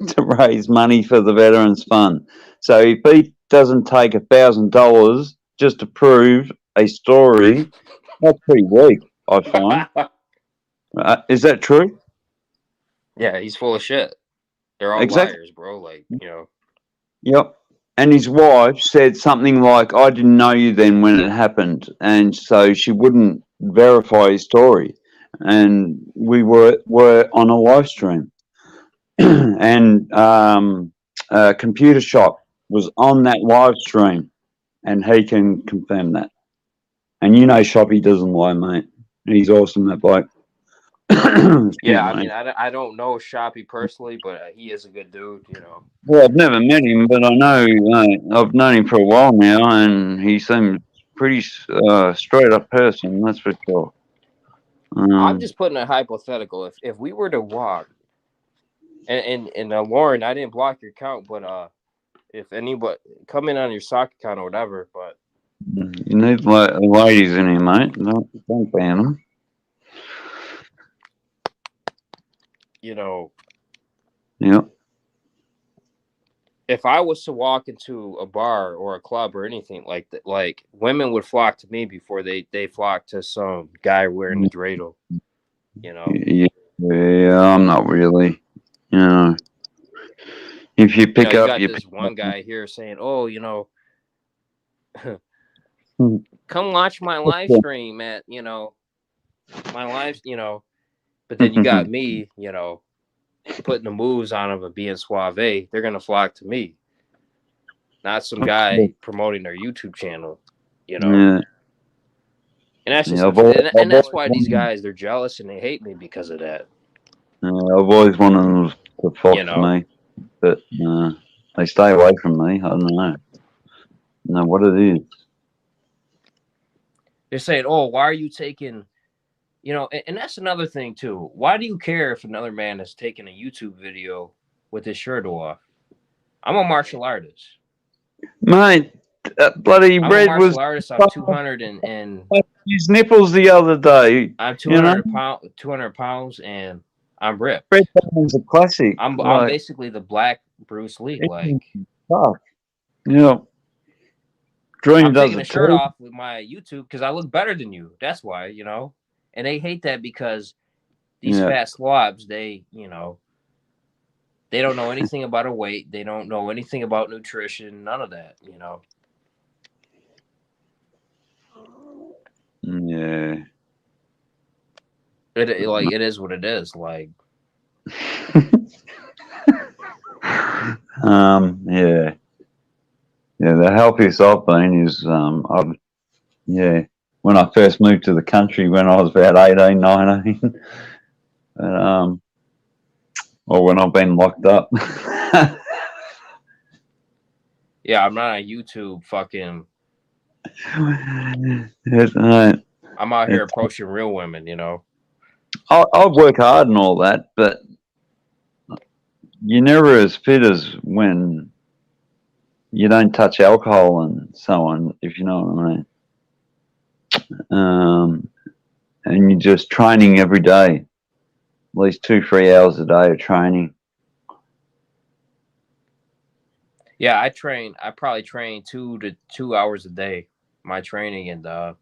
to raise money for the veterans fund. So if he doesn't take $1,000 just to prove a story, that's pretty weak, I find. Is that true? Yeah, he's full of shit. They're all liars, bro. Like, Yep. And his wife said something like, I didn't know you then when it happened. And so she wouldn't verify his story. And we were on a live stream. And Computer Shop was on that live stream. And he can confirm that. And you know Shoppy doesn't lie, mate. He's awesome, that bloke. Yeah, I mean, I don't know Shoppy personally, but he is a good dude, Well, I've never met him, but I know I've known him for a while now, and he seems pretty straight up person. That's for sure. I'm just putting a hypothetical. If we were to walk, and Lauren, I didn't block your account, but if anybody come in on your sock account or whatever, but you need ladies in here, mate. Don't ban them. Yep. If I was to walk into a bar or a club or anything like that, like women would flock to me before they flock to some guy wearing the dreidel. Yeah, I'm not really. If you pick up, you got this one guy here saying, "Oh, come watch my live stream at my live, But then you got me, putting the moves on them and being suave. They're gonna flock to me, not some guy promoting their YouTube channel, Yeah. And that's just and that's why these guys, they're jealous and they hate me because of that. Yeah, I've always wanted them to flock to me, but they stay away from me. I don't know. Know what it is. They're saying, "Oh, why are you taking?" And that's another thing too. Why do you care if another man is taking a YouTube video with his shirt off? I'm a martial artist, mate. Bloody I'm Red a martial was artist. I'm 200 and his nipples the other day. I'm 200 pounds, and I'm ripped. Fred Thompson's a classic. I'm Like, basically the black Bruce Lee. it's Like tough. You know, Dream I'm does taking a it shirt too. off with my YouTube because I look better than you. That's why, And they hate that because these Yeah. fat slobs, they don't know anything about a weight. They don't know anything about nutrition. None of that. Yeah. It is what it is. Like Yeah. Yeah, the healthiest I've been is, when I first moved to the country when I was about 18, 19, and, or when I've been locked up. yeah, I'm not on YouTube. Fucking, It, I'm out here it, approaching real women. I work hard and all that, but you're never as fit as when you don't touch alcohol and so on, if you know what I mean. And you're just training every day, at least 2-3 hours a day of training. Yeah, I train. I probably train 2 to 2 hours a day. My training and What,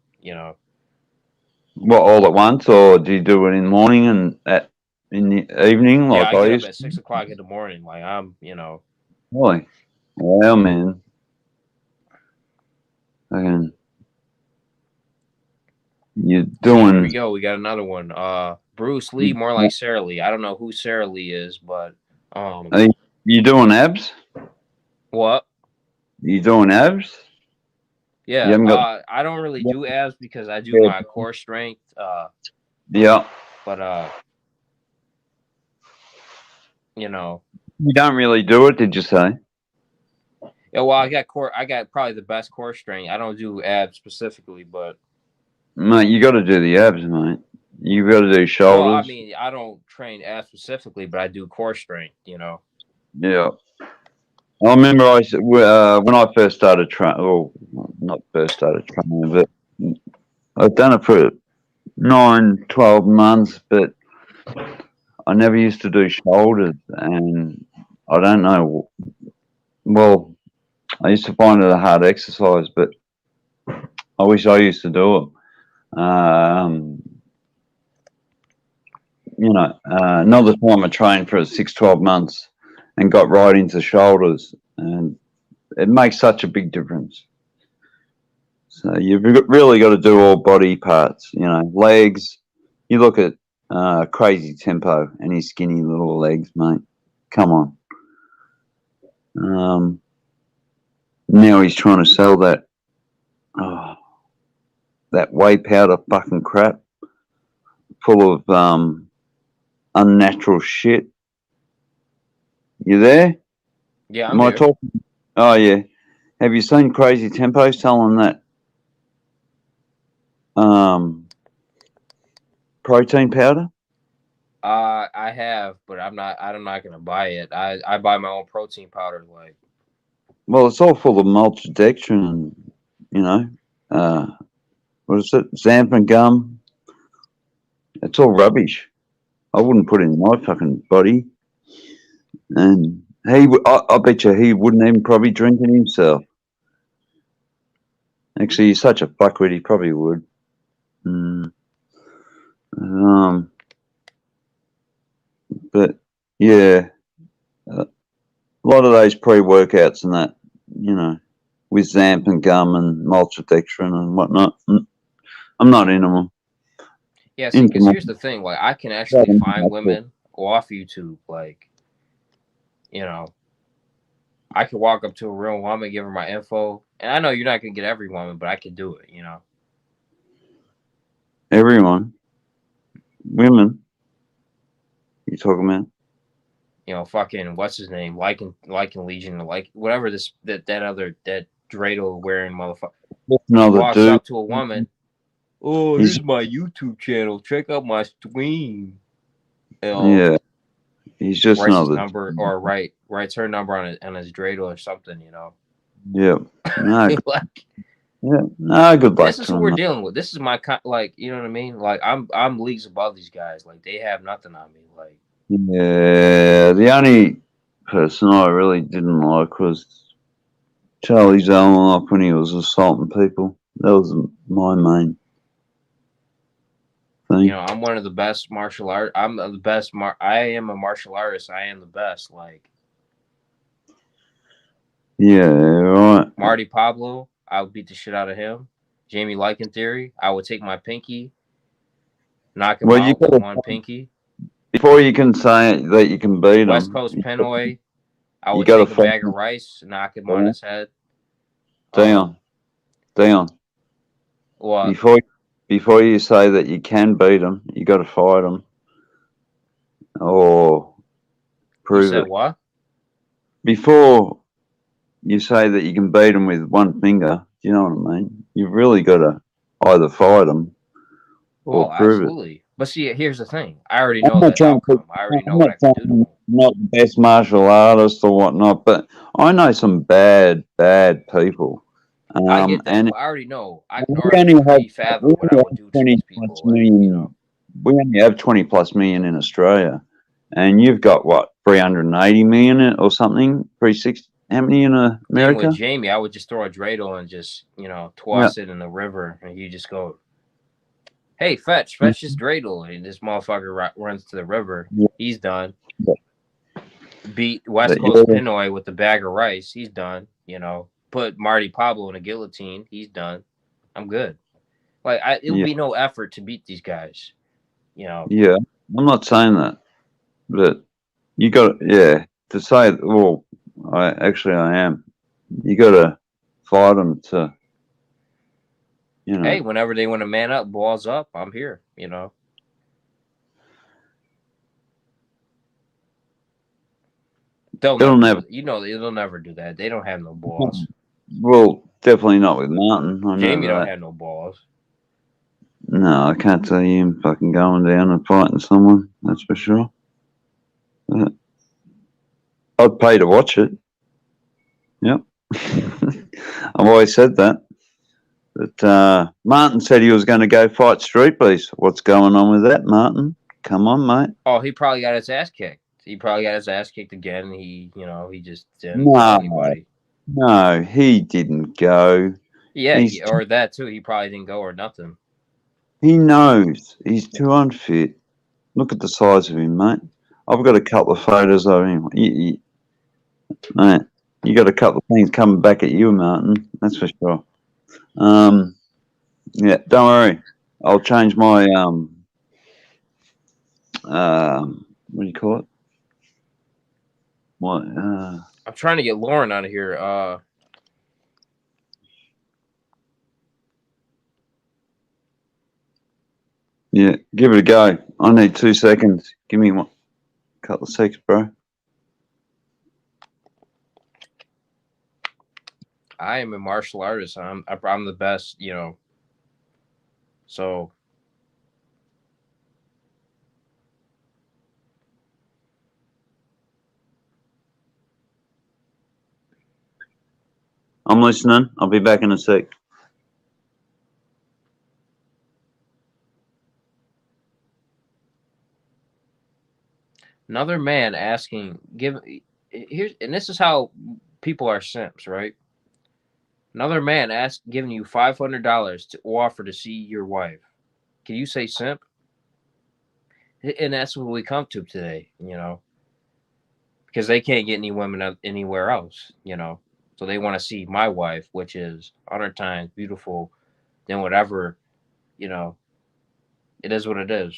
all at once, or do you do it in the morning and in the evening, yeah, like I I get up used at to? 6 o'clock in the morning. Like I'm, Really? Well, man. Again, you're see, here we doing. go. We got another one. Bruce Lee, more like Sarah Lee. I don't know who Sarah Lee is, but Are you doing abs? what? You doing abs? You Yeah, haven't got. I don't really do abs because I do my core strength. Yeah. But you know, You don't really do it, did you say? yeah. Well, I got probably the best core strength. I don't do abs specifically, but Mate, you got to do the abs, mate. You got to do well, I shoulders. mean, I don't train abs specifically, but I do core strength. Yeah. I remember when I first started training, well, not first started training, but I've done it for 9, 12 months, but I never used to do shoulders, and I don't know. Well, I used to find it a hard exercise, but I wish I used to do it. Another time I trained for 6, 12 months and got right into shoulders, and it makes such a big difference. So you've really got to do all body parts, legs. You look at Crazy Tempo and his skinny little legs, mate. Come on. Now he's trying to sell that whey powder fucking crap full of unnatural shit. You there? Yeah, I'm Am I here. talking? Oh, yeah. Have you seen Crazy Tempo selling that protein powder? I have, but I'm not gonna buy it. I buy my own protein powder. Like, Well, it's all full of maltodextrin and, uh, what is it? Xanthan gum. It's all rubbish. I wouldn't put it in my fucking body. And I bet you he wouldn't even probably drink it himself. Actually, he's such a fuckwit, he probably would. But yeah, a lot of those pre-workouts and that, with xanthan gum and maltodextrin and whatnot, I'm not into them. yeah, see, because here's the thing. Like, I can actually find women off YouTube. Like, I could walk up to a real woman, give her my info, and I know you're not gonna get every woman, but I could do it. Everyone, women, you talking about? Fucking what's his name? Lycan Legion, like whatever that other that dreidel wearing motherfucker. He walks dude. up to a woman. Oh, here's my YouTube channel. Check out my stream. Yeah, he's just writes his another number or writes her number on his dreidel or something. Yeah, no, Like, yeah, no, good luck this is to who him. we're dealing with. This is my like, you know what I mean? Like, I'm leagues above these guys. Like, they have nothing on me. Like, Yeah, the only person I really didn't like was Charlie Zalanoff when he was assaulting people. That was my main thing. You know, I'm one of the best martial art. I'm the best. I am a martial artist. I am the best. Like Yeah, right. Marty Pablo, I would beat the shit out of him. Jamie Lycan Theory, I would take my pinky, knock him Well, you out with got one pinky. before you can say that you can beat West them, Coast Pinoy, I you would got to take a fight bag of rice, knock him on them. his head. Dion, Dion. What? Before you say that you can beat them, you got to fight them or You prove said it. what? Before you say that you can beat them with one finger, do you know what I mean? You've really got to either fight them or Well, prove it. absolutely. But see, here's the thing. I already I'm know not the trying to. outcome. I already know I'm what not I can saying do to I'm him. not the best martial artist or whatnot, but I know some bad people. I get that, And but I already know. I can we already only have pre-fathom what I would do to 20 these plus people. Like, you know. million. We only have 20 plus million in Australia, and you've got what 380 million or something, 360. How many in Thing with America? Jamie, I would just throw a dreidel and just, Yeah, toss it in the river, and you just go, "Hey, fetch this dreidel," and this motherfucker runs to the river. yeah, He's done. yeah. Beat West But Coast you're, Pinoy with the bag of rice. He's done. Put Marty Pablo in a guillotine. He's done. I'm good. Like it would yeah, be no effort to beat these guys. You know. yeah. I'm not saying that, but you got yeah to say. Well, I am. You got to fight them to, you Hey, know. whenever they want to man up, balls up, I'm here. You know. They'll It'll never never. do. They'll never do that. They don't have no balls. Well, definitely not with Martin. I know Jamie don't that. have no balls. No, I can't tell you him fucking going down and fighting someone. That's for sure. But I'd pay to watch it. Yep. I've always said that. But Martin said he was going to go fight Street Beast. What's going on with that, Martin? Come on, mate. Oh, he probably got his ass kicked. He probably got his ass kicked again. He just didn't tell No, anybody. no, he didn't go. Yeah, He's or that too. He probably didn't go or nothing. he knows he's too unfit. Look at the size of him, mate. I've got a couple of photos of him. Mate, you got a couple of things coming back at you, Martin. That's for sure. Yeah, don't worry. I'll change my what do you call it? What I'm trying to get Lauren out of here. yeah, give it a go. I need 2 seconds. Give me one couple of seconds, bro. I am a martial artist. I'm the best. So I'm listening. I'll be back in a sec. another man asking, and this is how people are simps, right? Another man giving you $500 to offer to see your wife. Can you say simp? And that's what we come to today. Because they can't get any women anywhere else. So they want to see my wife, which is 100 times beautiful than whatever. You know, it is what it is.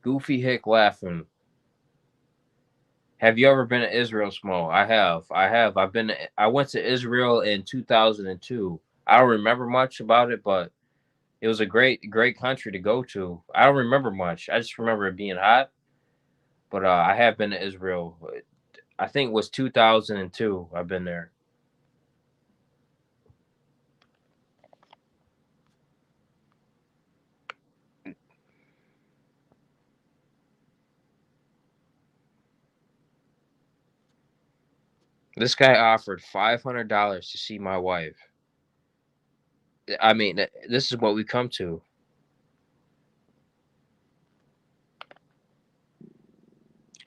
Goofy Hick laughing. Have you ever been to Israel, Smo? I have. I have. I went to Israel in 2002. I don't remember much about it, but it was a great country to go to. I don't remember much. I just remember it being hot. But I have been to Israel. I think it was 2002. I've been there. This guy offered $500 to see my wife. I mean, this is what we come to.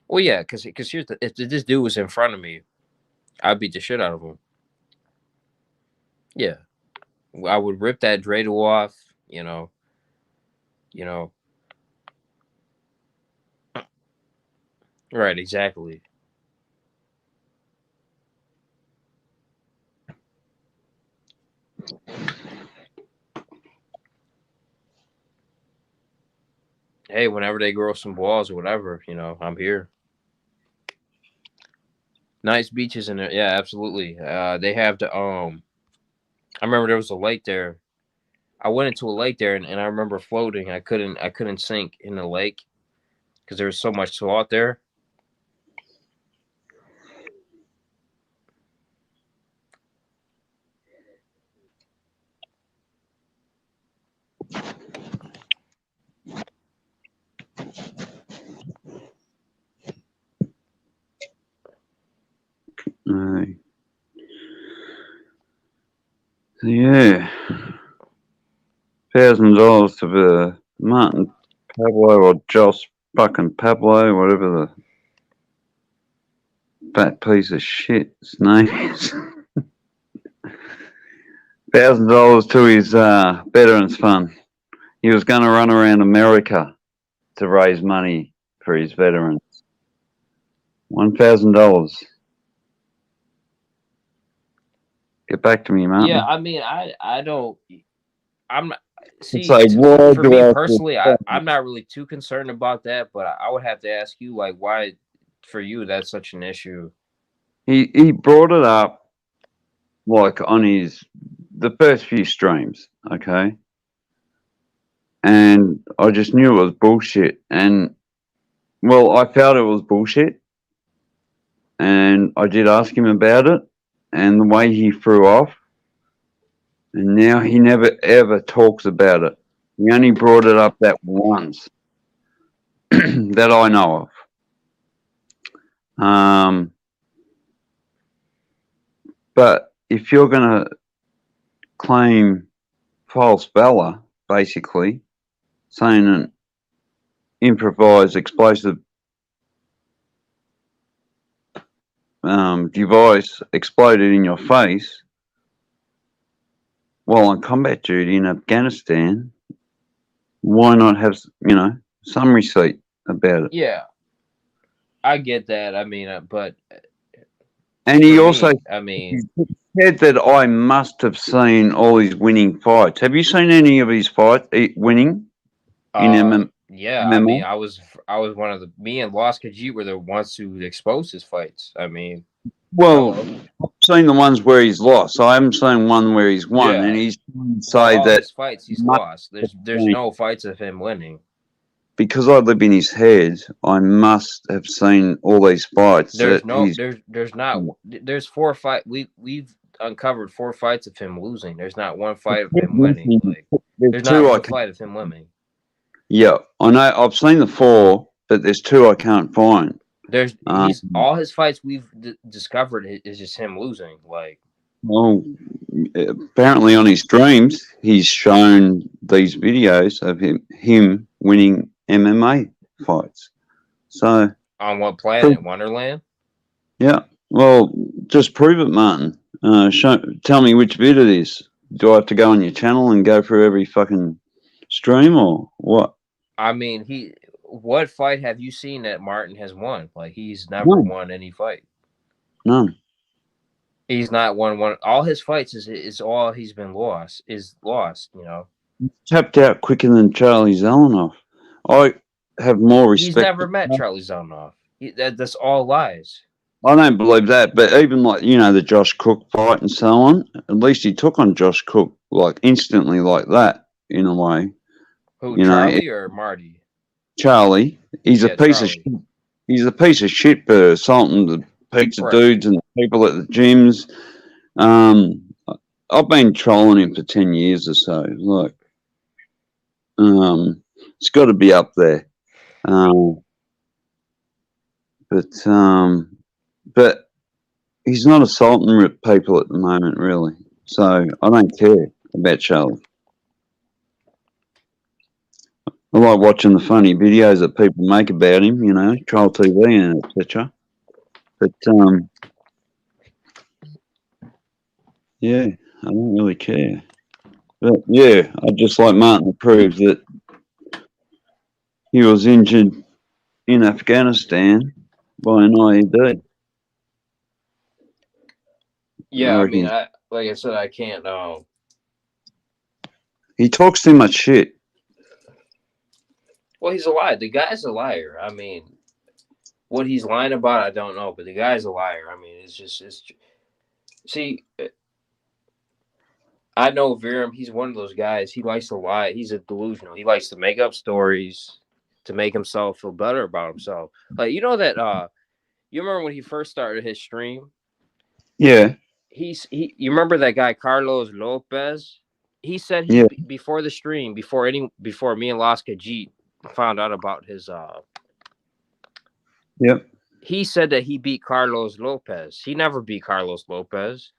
Well, yeah, because here's if this dude was in front of me, I'd beat the shit out of him. Yeah, I would rip that dreidel off. You know, right? Exactly. Hey, whenever they grow some balls or whatever, I'm here. Nice beaches in there. Yeah, absolutely. They have the I remember there was a lake there. I went into a lake there, and I remember floating. I couldn't sink in the lake because there was so much salt there. Aye. So, yeah, $1,000 to the Martin Pablo or Joss fucking Pablo, whatever the fat piece of shit's name is. $1,000 to his veterans fund. He was going to run around America to raise money for his veterans. $1,000. Get back to me, Yeah, Martin. I mean, I don't. I'm not. It's See, like, why for do me I personally, have I'm not really too concerned about that. But I would have to ask you, like, why for you that's such an issue? he brought it up like on the first few streams, okay? And I just knew it was bullshit. And well, I felt it was bullshit. And I did ask him about it and the way he threw off. And now he never ever talks about it. He only brought it up that once that I know of. But if you're going to claim false valor, basically, saying an improvised explosive device exploded in your face while on combat duty in Afghanistan, why not have some receipt about it? Yeah, I get that. I mean, but And he for also me, I mean, said that I must have seen all his winning fights. Have you seen any of his fights winning in yeah, I mean, MMA? I was one of me and Lost Khajiit were the ones who exposed his fights. I mean, Well, hello. I've seen the ones where he's lost. I haven't seen one where he's won, and Yeah. he's trying to Well, say all that his fights he's must lost. have There's seen, no fights of him winning. because I live in his head. I must have seen all these fights There's that no he's. there's not there's four fight we've uncovered four fights of him losing. There's not one fight of him winning. Like There's there's not two I one can't. fight of him winning. Yeah, I know. I've seen the four, but there's two I can't find. He's all his fights we've discovered is just him losing. Like Well, apparently on his streams, he's shown these videos of him winning MMA fights. So, on what planet? Wonderland? yeah. Well, just prove it, Martin. Tell me which bit it is. Do I have to go on your channel and go through every fucking stream or what? I mean, what fight have you seen that Martin has won? Like he's never None. won any fight. None. He's not won one. All his fights is all he's been lost. Tapped out quicker than Charlie Zelenoff. I have more He's respect. never met Charlie Zelenoff. That's all lies. I don't believe that, but even like the Josh Cook fight and so on, at least he took on Josh Cook like instantly like that in a way. Who, You know, Charlie or Marty? Charlie, he's a Yeah, piece of Charlie. shit. He's a piece of shit for assaulting the pizza Right. dudes and the people at the gyms. I've been trolling him for 10 years or so. Like, it's got to be up there. But he's not assaulting people at the moment, really. So I don't care about Charlie. I like watching the funny videos that people make about him, trial TV and etc. But yeah, I don't really care. But yeah, I'd just like Martin to prove that he was injured in Afghanistan by an IED. Yeah, I mean, like I said, I can't. He talks too much shit. Well, he's a liar. The guy's a liar. I mean, what he's lying about, I don't know, but the guy's a liar. I mean, it's. See, I know Viram. He's one of those guys. He likes to lie. He's a delusional. He likes to make up stories to make himself feel better about himself. Like you know that. You remember when he first started his stream? Yeah. You remember that guy Carlos Lopez? He said Yeah. before the stream, before me and Laska Jeet found out about his Yep. he said that he beat Carlos Lopez. He never beat Carlos Lopez.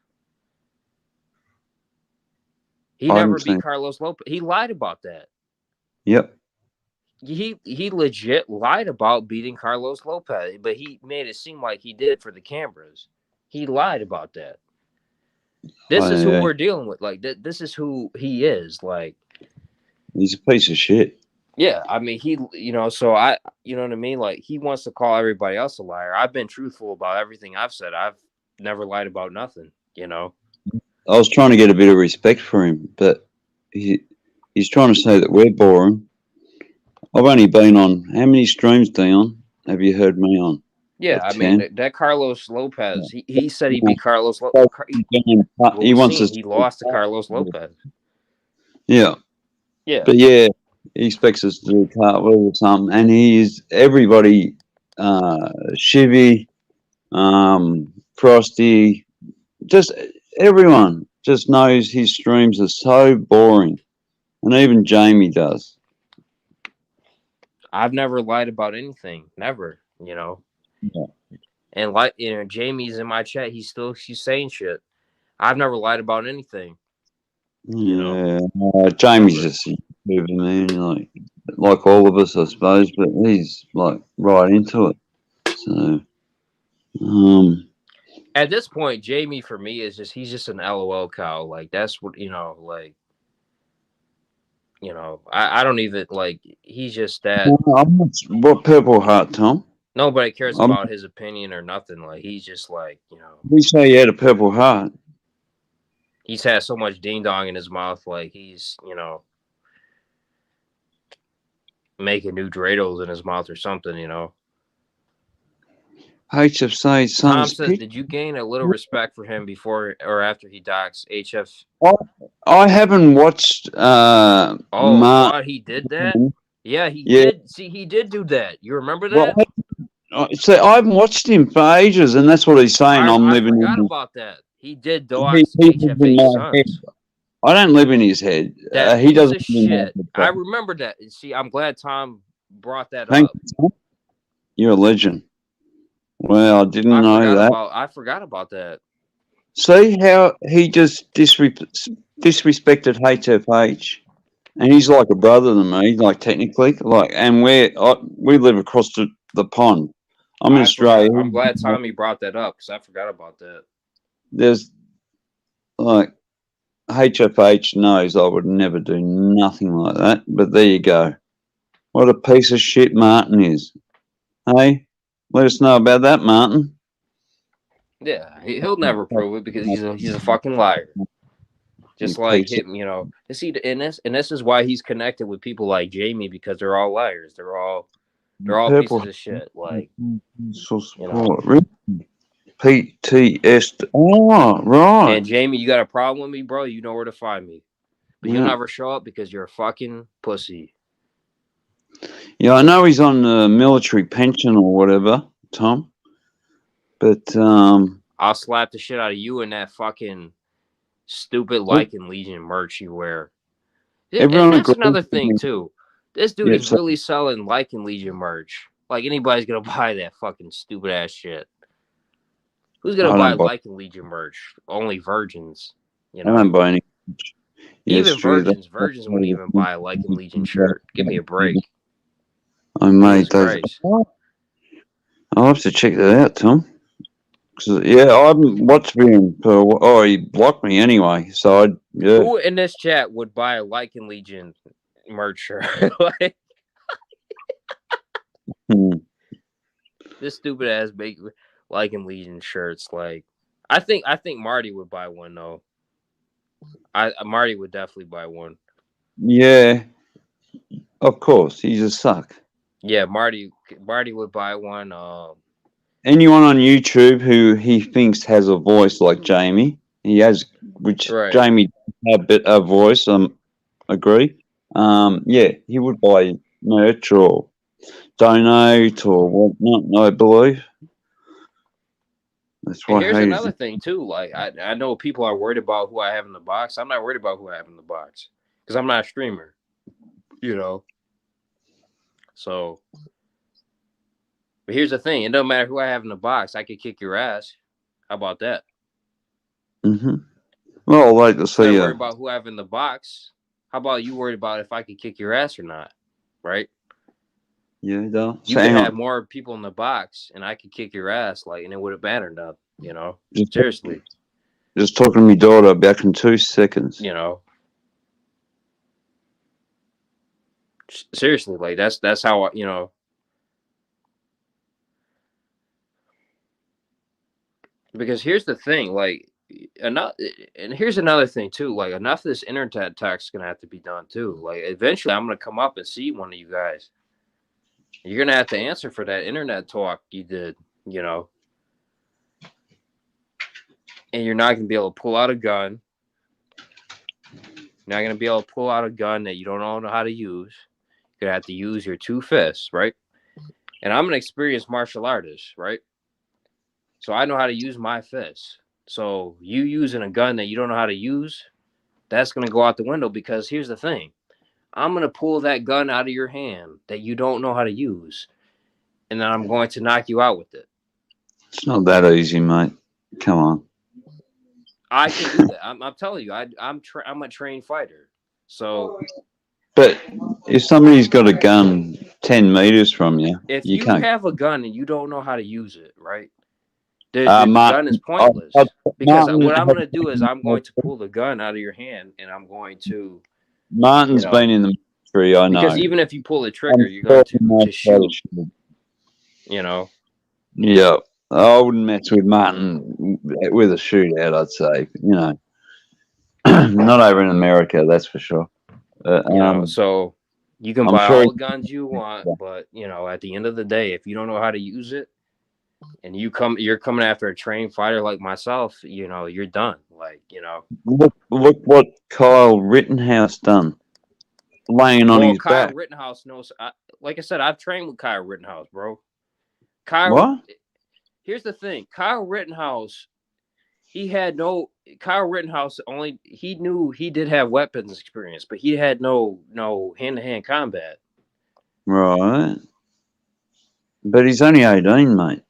He I never haven't beat seen. Carlos Lopez. He lied about that. Yep. He legit lied about beating Carlos Lopez, but he made it seem like he did for the cameras. He lied about that. This is who we're dealing with. Like this is who he is. Like he's a piece of shit. Yeah, I mean so you know what I mean? Like he wants to call everybody else a liar. I've been truthful about everything I've said. I've never lied about nothing, I was trying to get a bit of respect for him, but he's trying to say that we're boring. I've only been on how many streams, Dion? Have you heard me on? Yeah, I mean that Carlos Lopez. He said he beat Carlos Lopez. He wants us. He lost to Carlos Lopez. Yeah. Yeah. But yeah, he expects us to do a cartwheel or something, and everybody, Shivy, Frosty, just everyone just knows his streams are so boring, and even Jamie does. I've never lied about anything, never, Yeah. And Jamie's in my chat. He's saying shit. I've never lied about anything. Yeah, Jamie's just a man, like all of us, I suppose, but he's like right into it. So, at this point, Jamie for me is he's just an LOL cow. Like that's what I don't even like. He's just that. What Purple Heart, Tom? Nobody cares about his opinion or nothing. Like he's just like We say he had a Purple Heart. He's had so much ding dong in his mouth, like he's making new dreidels in his mouth or something. HF's Tom says, did you gain a little respect for him before or after he docks HF? I haven't watched. God, he did that. Yeah, he did. See, he did do that. You remember that? So I haven't watched him for ages, and that's what he's saying. I forgot about that. He did dox HFH sons. I don't live in his head. He doesn't. Shit. I remember that. See, I'm glad Tom brought that up. You. You're a legend. Well, I didn't know that. I forgot about that. See how he just disrespected HFH, and he's like a brother to me, like technically, and we live across the pond. I'm in Australia. I'm glad Tommy brought that up because I forgot about that. There's HFH knows I would never do nothing like that, but there you go. What a piece of shit Martin is. Hey, let us know about that, Martin. Yeah, he'll never prove it because he's a fucking liar. Just like him, See, and this is why he's connected with people like Jamie because they're all liars. They're all pieces of shit. Like PTSD. Oh, right. And Jamie, you got a problem with me, bro? You know where to find me. But you'll never show up because you're a fucking pussy. Yeah, I know he's on the military pension or whatever, Tom. But I'll slap the shit out of you in that fucking stupid Lycan Legion merch you wear. And that's another thing too. This dude is really selling Lycan Legion merch. Like anybody's gonna buy that fucking stupid ass shit. Who's gonna I buy don't buy. Lycan Legion merch? Only virgins, you I don't know. buy any. Yes, Even true. virgins wouldn't even buy a Lycan Legion shirt. Give me a break. I made Jesus those. Christ. I'll have to check that out, Tom. 'Cause, yeah, I haven't watched him for. Oh, he blocked me anyway. So yeah. Who in this chat would buy a Lycan Legion merch shirt? Like Hmm. this stupid ass big Lycan Legion shirts. Like I think Marty would buy one though. Marty would definitely buy one. Yeah, of course. He's a suck. Yeah, Marty would buy one. Anyone on YouTube who he thinks has a voice like Jamie, he has, which Right. Jamie has a voice. Agree. Yeah, he would buy merch or donate or whatnot. I believe that's And what here's he's. another thing too. Like I know people are worried about who I have in the box. I'm not worried about who I have in the box because I'm not a streamer. You know. So, but here's the thing: it doesn't matter who I have in the box. I could kick your ass. How about that? Mm-hmm. Well, I'd like to Instead see of a. worried about who I have in the box, how about you worried about if I could kick your ass or not? Right? Yeah, though. You So could hang have on. more people in the box, and I could kick your ass, like, and it would have mattered nothing. You know? Just, Seriously. just talking to my daughter back in 2 seconds. You know? Seriously, like that's how you know. Because here's the thing, like, enough, and here's another thing too. Like, enough of this internet talk is gonna have to be done too. Like, eventually, I'm gonna come up and see one of you guys. You're gonna have to answer for that internet talk you did, you know. And you're not gonna be able to pull out a gun. You're not gonna be able to pull out a gun that you don't know how to use. You're gonna have to use your two fists, right? And I'm an experienced martial artist, right? So I know how to use my fists. So you using a gun that you don't know how to use, that's gonna go out the window because here's the thing. I'm gonna pull that gun out of your hand that you don't know how to use, and then I'm going to knock you out with it. It's not that easy, mate. Come on. I can do that. I'm telling you, I'm a trained fighter. So But if somebody's got a gun 10 meters from you, if you you can't. have a gun and you don't know how to use it, right? The gun is Martin, pointless because Martin, what I'm going to do is I'm going to pull the gun out of your hand and I'm going to, you Martin's know, been in the military, I because know. even if you pull the trigger, I'm you're going sure he knows to how to shoot, shoot. you know. Yeah, I wouldn't mess with Martin with a shootout, I'd say. You know, not over in America, that's for sure. So you can I'm buy sure. all the guns you want, but you know, at the end of the day, if you don't know how to use it, and you're coming after a trained fighter like myself, you know, you're done. Like, you know. Look what Kyle Rittenhouse done, laying on Well, his Kyle back. Rittenhouse knows. Like I said, I've trained with Kyle Rittenhouse, bro. Kyle, What? here's the thing: Kyle Rittenhouse, he had no. Kyle Rittenhouse only he did have weapons experience, but he had no hand to hand combat. Right. But he's only 18, mate.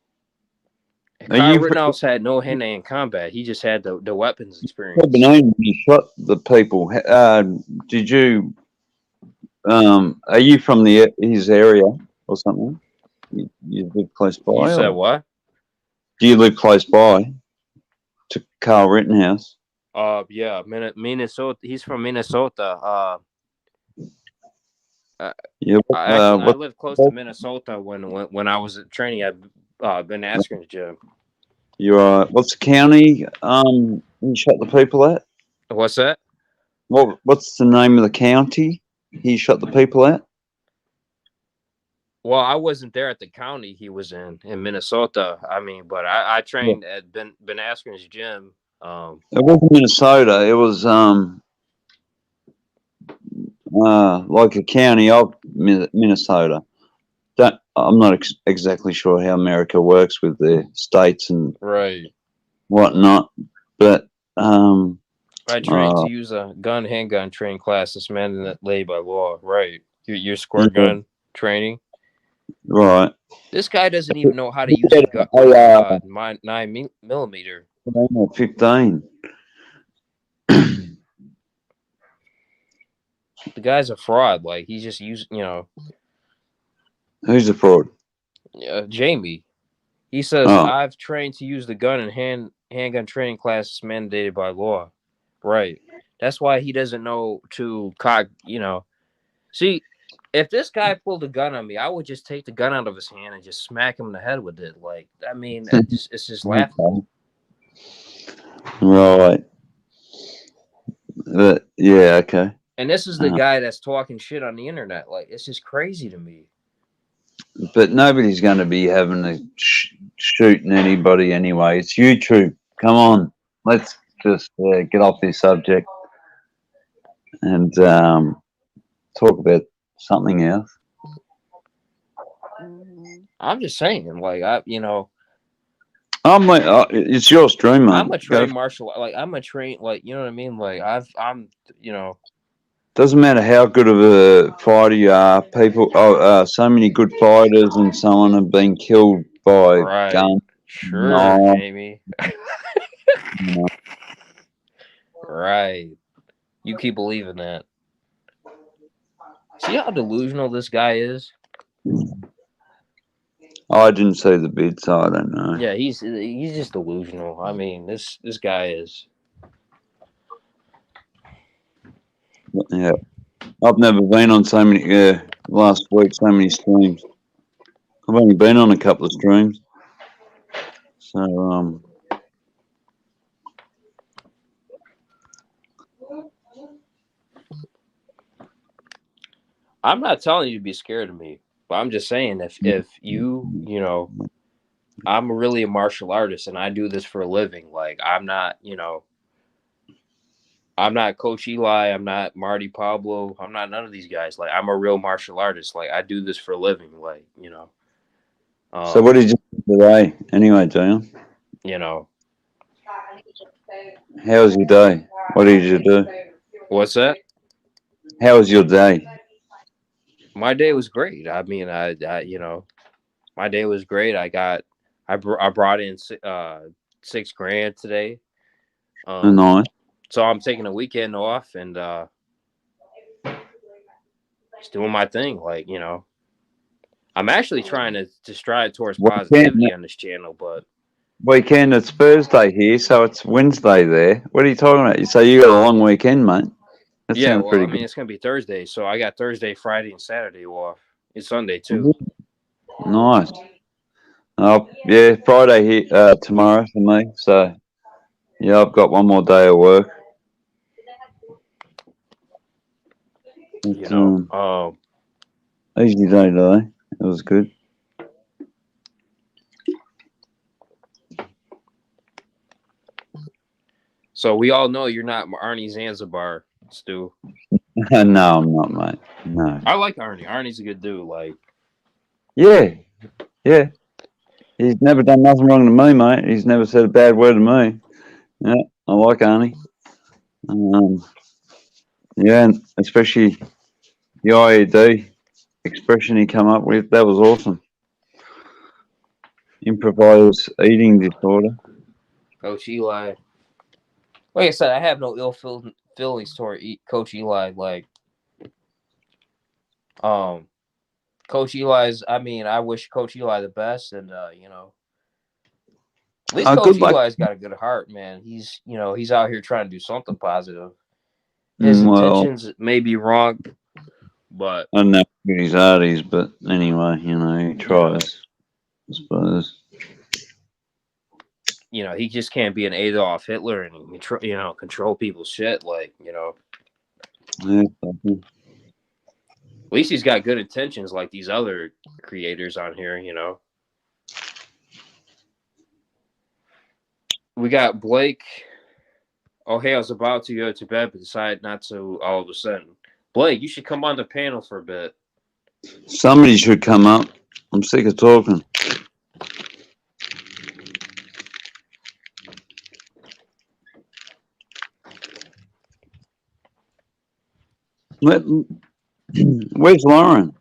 Are Kyle you Rittenhouse had no hand to hand combat. He just had the weapons probably experience. known when you shot the people? Did you? Are you from his area or something? You live close You by, said or what? do you live close by to Carl Rittenhouse? Yeah, Minnesota. He's from Minnesota. Yeah. I What? lived close to Minnesota when I was training at Ben Askren's gym. You are. What's the county? You shot the people at? What's that? What's the name of the county he shot the people at? Well, I wasn't there at the county he was in Minnesota. I mean, but I Yeah. trained at Ben Askren's gym. It wasn't Minnesota. It was like a county of Minnesota. I'm not exactly sure how America works with their states and Right. whatnot, but I trained to use a handgun training class that's mandated by law. Right. Your squirt yeah, gun training. Right. This guy doesn't even know how to use Yeah, a gun, like I, a 9 millimeter. 15. The guy's a fraud. Like he's just using, Who's the fraud? Jamie. He says Oh, I've trained to use the gun in handgun training classes mandated by law. Right. That's why he doesn't know to cock. See, if this guy pulled a gun on me, I would just take the gun out of his hand and just smack him in the head with it. Like, I mean, it's just laughable. right. But, yeah, okay. And this is the Uh, guy that's talking shit on the internet. Like, it's just crazy to me. but nobody's going to be having to shooting anybody anyway. It's YouTube. Come on. Let's just get off this subject and talk about something else. I'm just saying, like, I'm like, it's your stream, mate. I'm a trained martial, like, I'm a trained, like, you know what I mean? Like, Doesn't matter how good of a fighter you are. People, so many good fighters and so on have been killed by right. guns. Sure, No, Jamie. you know. Right. You keep believing that. See how delusional this guy is? I didn't see the bid, so I don't know. Yeah, he's just delusional. I mean, this guy is. Yeah, I've never been on so many. Last week, so many streams. I've only been on a couple of streams, so I'm not telling you to be scared of me, but I'm just saying if you, I'm really a martial artist and I do this for a living. Like I'm not Coach Eli, I'm not Marty Pablo, I'm not none of these guys. Like I'm a real martial artist. Like I do this for a living. So Um, what did you do today? Anyway, Dion, you know, how was your day? What did you do? what's that? How was your day? My day was great. I mean, my day was great. I brought in 6 grand today. Um, Nice. so I'm taking a weekend off and just doing my thing. Like I'm actually trying to strive towards Weekend, positivity on this channel, but weekend. It's Thursday here, so it's Wednesday there. What are you talking about? So you got a long weekend, mate. That yeah, sounds well, I pretty mean, good. it's gonna be Thursday, so I got Thursday, Friday, and Saturday off. It's Sunday too. Nice. Yeah, Friday here tomorrow for me. So yeah, I've got one more day of work. You It's know, easy day today. It was good. so we all know you're not Arnie Zanzibar, Stu. No, I'm not, mate. No. I like Arnie. Arnie's a good dude. Like, Yeah, yeah. He's never done nothing wrong to me, mate. He's never said a bad word to me. Yeah, I like Arnie. Yeah, and especially the IED expression he come up with. That was awesome. Improvised eating disorder. Coach Eli. Like I said, I have no feelings toward Coach Eli. Like, um, Coach Eli's. I mean, I wish Coach Eli the best, and at least Coach Good luck. Eli's got a good heart, man. He's out here trying to do something positive. His Well, intentions may be wrong, but I don't know about his arties, but anyway, he you know, tries, I suppose. he just can't be an Adolf Hitler and control people's shit. Like, Yeah, at least he's got good intentions, like these other creators on here. We got Blake. Oh, hey, I was about to go to bed, but decided not to all of a sudden. Blake, you should come on the panel for a bit. somebody should come up. I'm sick of talking. Where's Lauren?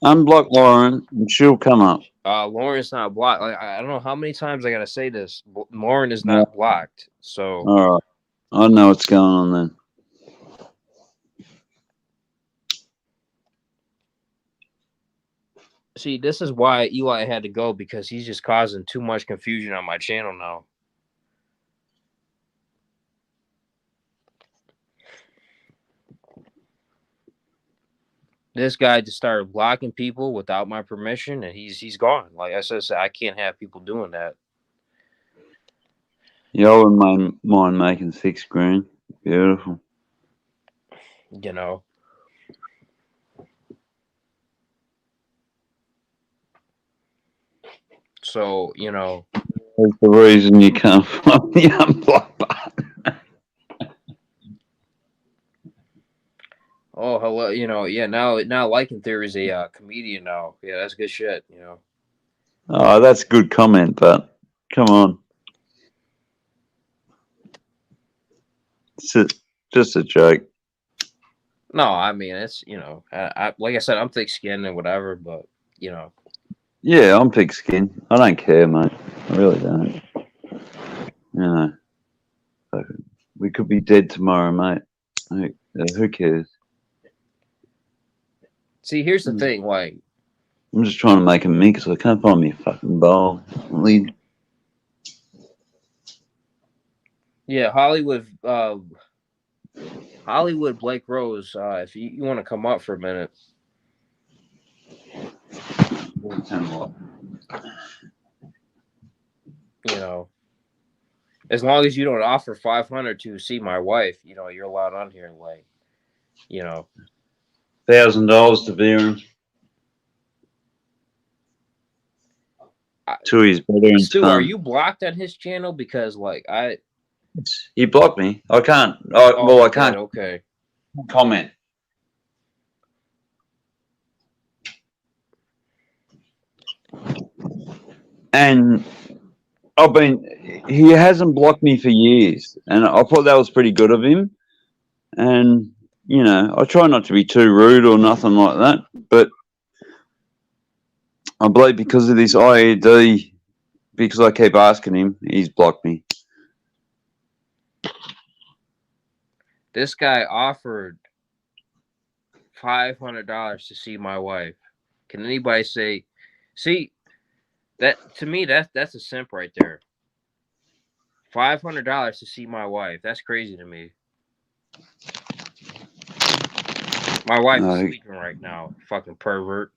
Unblock Lauren, and she'll come up. Lauren's not blocked. Like I don't know how many times I gotta say this. Lauren is Yeah. not blocked. So All right. I know what's going on then. see, this is why Eli had to go because he's just causing too much confusion on my channel now. This guy just started blocking people without my permission, and he's gone. Like I said, I can't have people doing that. Yeah, I wouldn't mind making 6 grand. Beautiful. You know. So That's the reason you can't find the unblock button. oh hello, yeah. Now Liking Theory is a comedian now. Yeah, that's good shit. Oh, that's a good comment, but come on. It's just a joke. No, I mean it's I like I said, I'm thick skinned and whatever, but Yeah, I'm thick skin. I don't care, mate. I really don't. We could be dead tomorrow, mate. Who cares? see, here's the thing, like I'm just trying to make a mix. I can't find me a fucking bowl. yeah, Hollywood Blake Rose. If you want to come up for a minute, as long as you don't offer 500 to see my wife, you're allowed on here. Like, $1,000 to Viren. To his brother and Stu, son. are you blocked on his channel? Because He blocked me. I can't. I can't okay. comment. And he hasn't blocked me for years, and I thought that was pretty good of him. And I try not to be too rude or nothing like that, but I believe because of this IED, because I keep asking him, he's blocked me. This guy offered $500 to see my wife. Can anybody see that to me? That's a simp right there. $500 to see my wife. That's crazy to me. My wife is sleeping right now. Fucking pervert.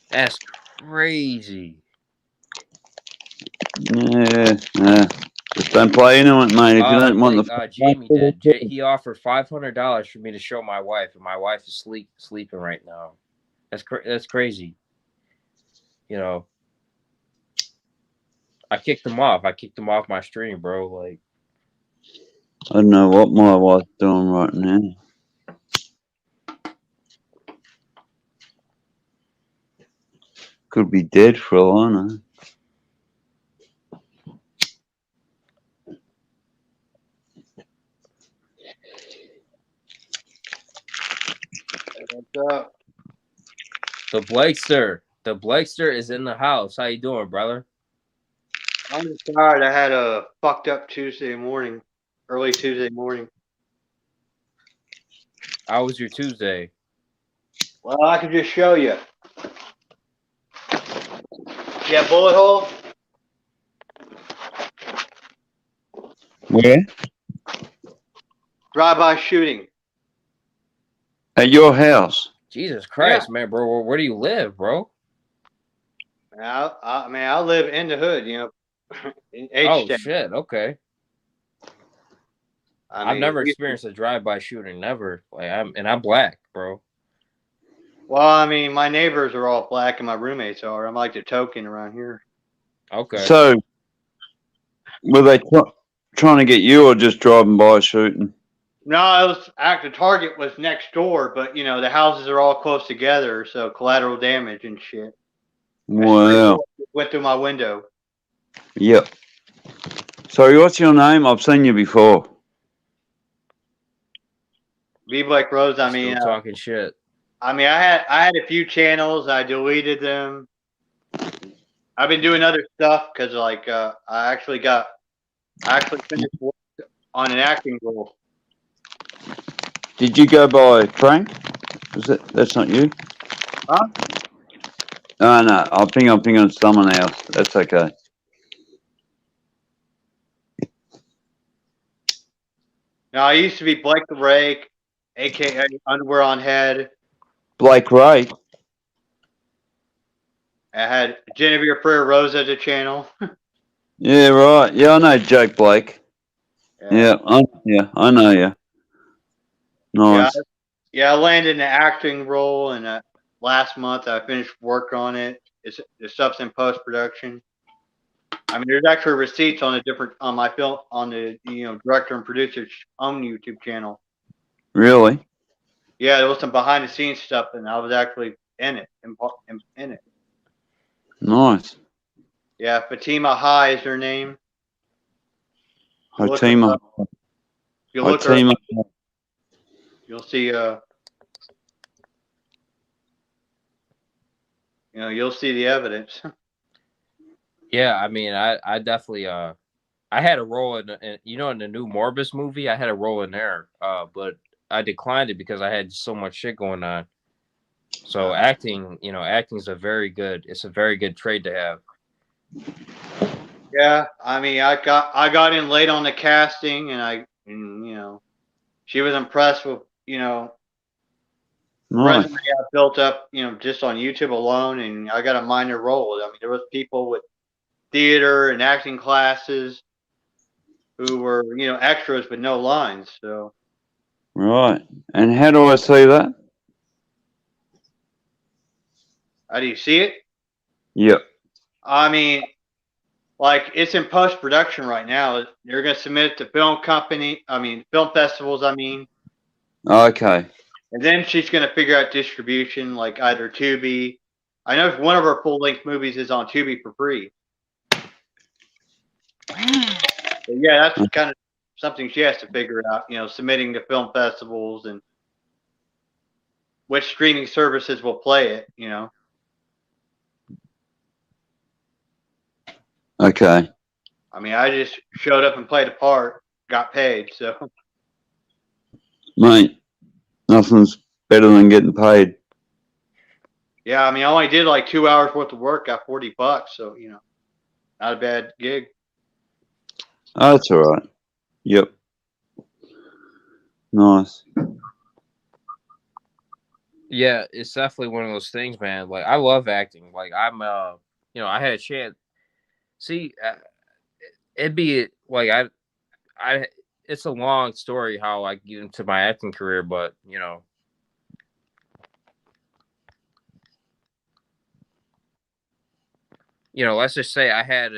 That's crazy. Yeah. Just don't play into it, mate. If you don't want the Jamie did. He offered $500 for me to show my wife, and my wife is sleeping right now. That's crazy. I kicked him off. I kicked him off my stream, bro. Like, I don't know what my wife's doing right now. Could be dead for all I know. What's up? the Blakester is in the house. How you doing, brother? I'm just tired. I had a fucked up early Tuesday morning. How was your Tuesday? Well, I could just show you. Yeah, bullet hole. Where? Drive-by shooting. At your house? Jesus Christ, man, bro. Where do you live, bro? I live in the hood, in H-Town. Shit, okay. I've never experienced a drive-by shooting, never. Like I'm black, bro. Well, my neighbors are all black and my roommates are. I'm like the token around here. Okay. So, were they trying to get you or just driving by shooting? No, the target was next door, but the houses are all close together, so collateral damage and shit. Wow. Went through my window. Yep. Sorry, what's your name? I've seen you before. Be Blake Rose. Still talking shit. I mean, I had a few channels. I deleted them. I've been doing other stuff because like I actually finished work on an acting role. Did you go by Frank? Was it? That's not you. Huh? Oh no, I'm thinking of someone else. That's okay. Now I used to be Blake the Rake, aka Underwear on Head. Blake Ray. I had Genevieve Freer Rose as a channel. Yeah, right. Yeah, I know Jake Blake. Yeah. Yeah, I know you. Yeah, Nice. yeah. I landed an acting role, and last month I finished work on it. It's the stuff's in post production. I mean, there's actually receipts on on my film on the director and producer's own YouTube channel. Really? Yeah, there was some behind the scenes stuff, and I was actually in it. In it. Nice. Yeah, Fatima High is her name. You look her Hotima. up. If you look her up, Hotima. you'll see. You'll see the evidence. Yeah, I mean, I definitely I had a role in the new Morbus movie. I had a role in there, but I declined it because I had so much shit going on. So acting's a very good. It's a very good trade to have. Yeah, I mean, I got in late on the casting, she was impressed with the Nice. resume I built up, just on YouTube alone, and I got a minor role. I mean, there was people with theater and acting classes who were extras with no lines. So Right. And how do I see that? how do you see it? Yep. I mean, like it's in post production right now. They're going to submit it to film festivals. I mean, Okay. and then she's going to figure out distribution, like either Tubi. I know one of her full length movies is on Tubi for free. But yeah, that's kind of something she has to figure out. Submitting to film festivals and which streaming services will play it. Okay. I mean, I just showed up and played a part, got paid. So Mate, nothing's better than getting paid. yeah, I mean, I only did like 2 hours worth of work, got $40. So not a bad gig. Oh, that's all right. Yep. Nice. Yeah, it's definitely one of those things, man. Like I love acting. Like I'm, I had a chance. See, it'd be like I. It's a long story how I get into my acting career, but let's just say I had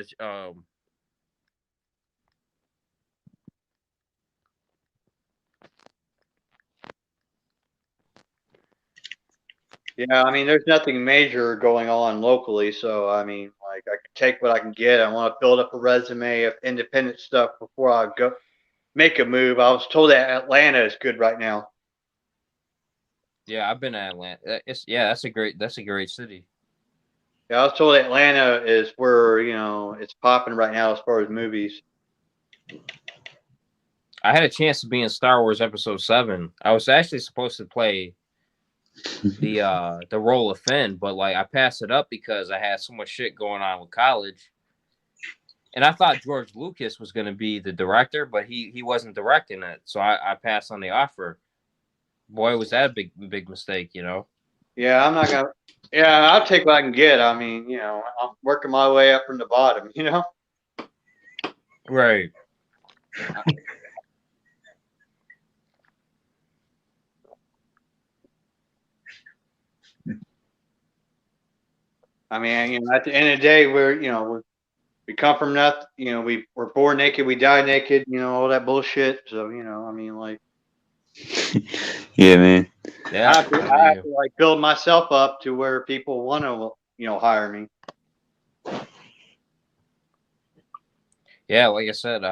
Yeah, I mean, there's nothing major going on locally, so I mean, like I can take what I can get. I want to build up a resume of independent stuff before I go make a move. I was told that Atlanta is good right now. Yeah, I've been at Atlanta. That's a great city. Yeah, I was told Atlanta is where it's popping right now as far as movies. I had a chance to be in Star Wars Episode 7. I was actually supposed to play the role of Finn, but like I passed it up because I had so much shit going on with college. And I thought George Lucas was going to be the director, but he wasn't directing it, so I passed on the offer. Boy, was that a big mistake, Yeah, I'm not gonna. Yeah, I'll take what I can get. I mean, I'm working my way up from the bottom. Right. I mean, at the end of the day, we come from nothing. We're born naked, we die naked. All that bullshit. So I mean, like Yeah, man. Yeah, I I have mean, to like build myself up to where people want to hire me. yeah, like I said,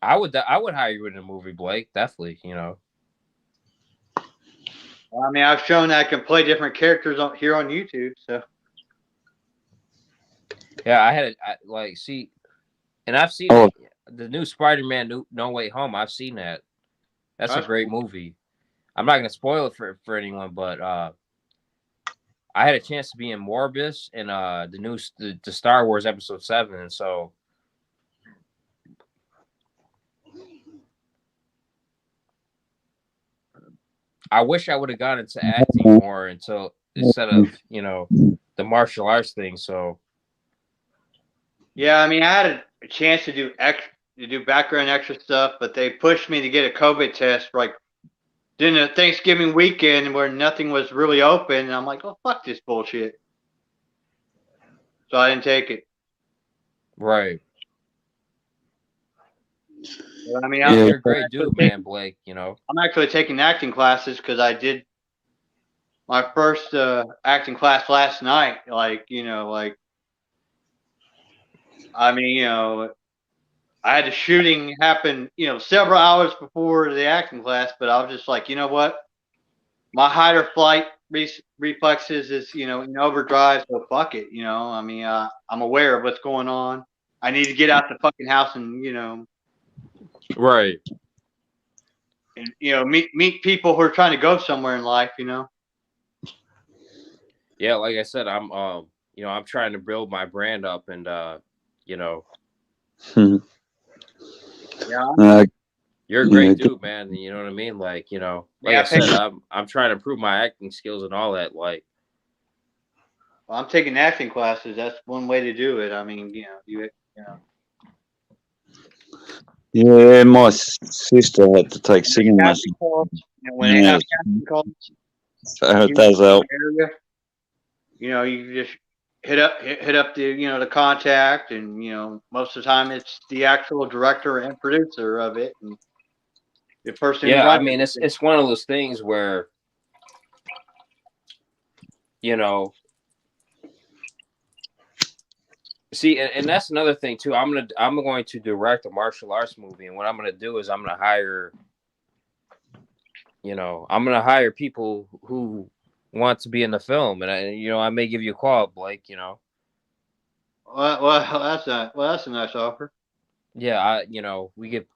I would hire you in a movie, Blake. Definitely, you know. I mean, I've shown that I can play different characters here on YouTube. So Yeah, like see, and I've seen Oh, the new Spider-Man No Way Home. I've seen that. That's a that's great cool. movie. I'm not gonna spoil it for anyone, but I had a chance to be in Morbius and the Star Wars Episode 7, and so I wish I would have gone into acting more instead of the martial arts thing. So Yeah, I mean, I had a chance to do background extra stuff, but they pushed me to get a COVID test like during the Thanksgiving weekend where nothing was really open, and I'm like, oh fuck this bullshit. So I didn't take it. right, But, I mean, yeah, yeah. you're a great dude, man, Blake. You know, I'm actually taking acting classes because I did my first acting class last night. Like I mean, I had the shooting happen, several hours before the acting class, but I was just like, you know what? My higher flight reflexes is, in overdrive, so fuck it. I mean, I'm aware of what's going on. I need to get out the fucking house and, right. and meet people who are trying to go somewhere in life. Yeah, like I said, I'm trying to build my brand up, and you know, Yeah, you're a Yeah. great dude, man. You know what I mean? Like, like yeah. I said, I'm trying to improve my acting skills and all that. Like, I'm taking acting classes. That's one way to do it. I mean, Yeah, my sister had to take singing casting lessons. calls. When they Yeah, have casting calls, so it in does your help. area, you just hit up the contact, and most of the time it's the actual director and producer of it, and the person who yeah, I runs mean, it. it's one of those things where you know, see, and that's another thing too. I'm going to direct a martial arts movie, and what I'm gonna do is I'm gonna hire people who want to be in the film, and I may give you a call, Blake. That's a nice offer. Yeah, we get,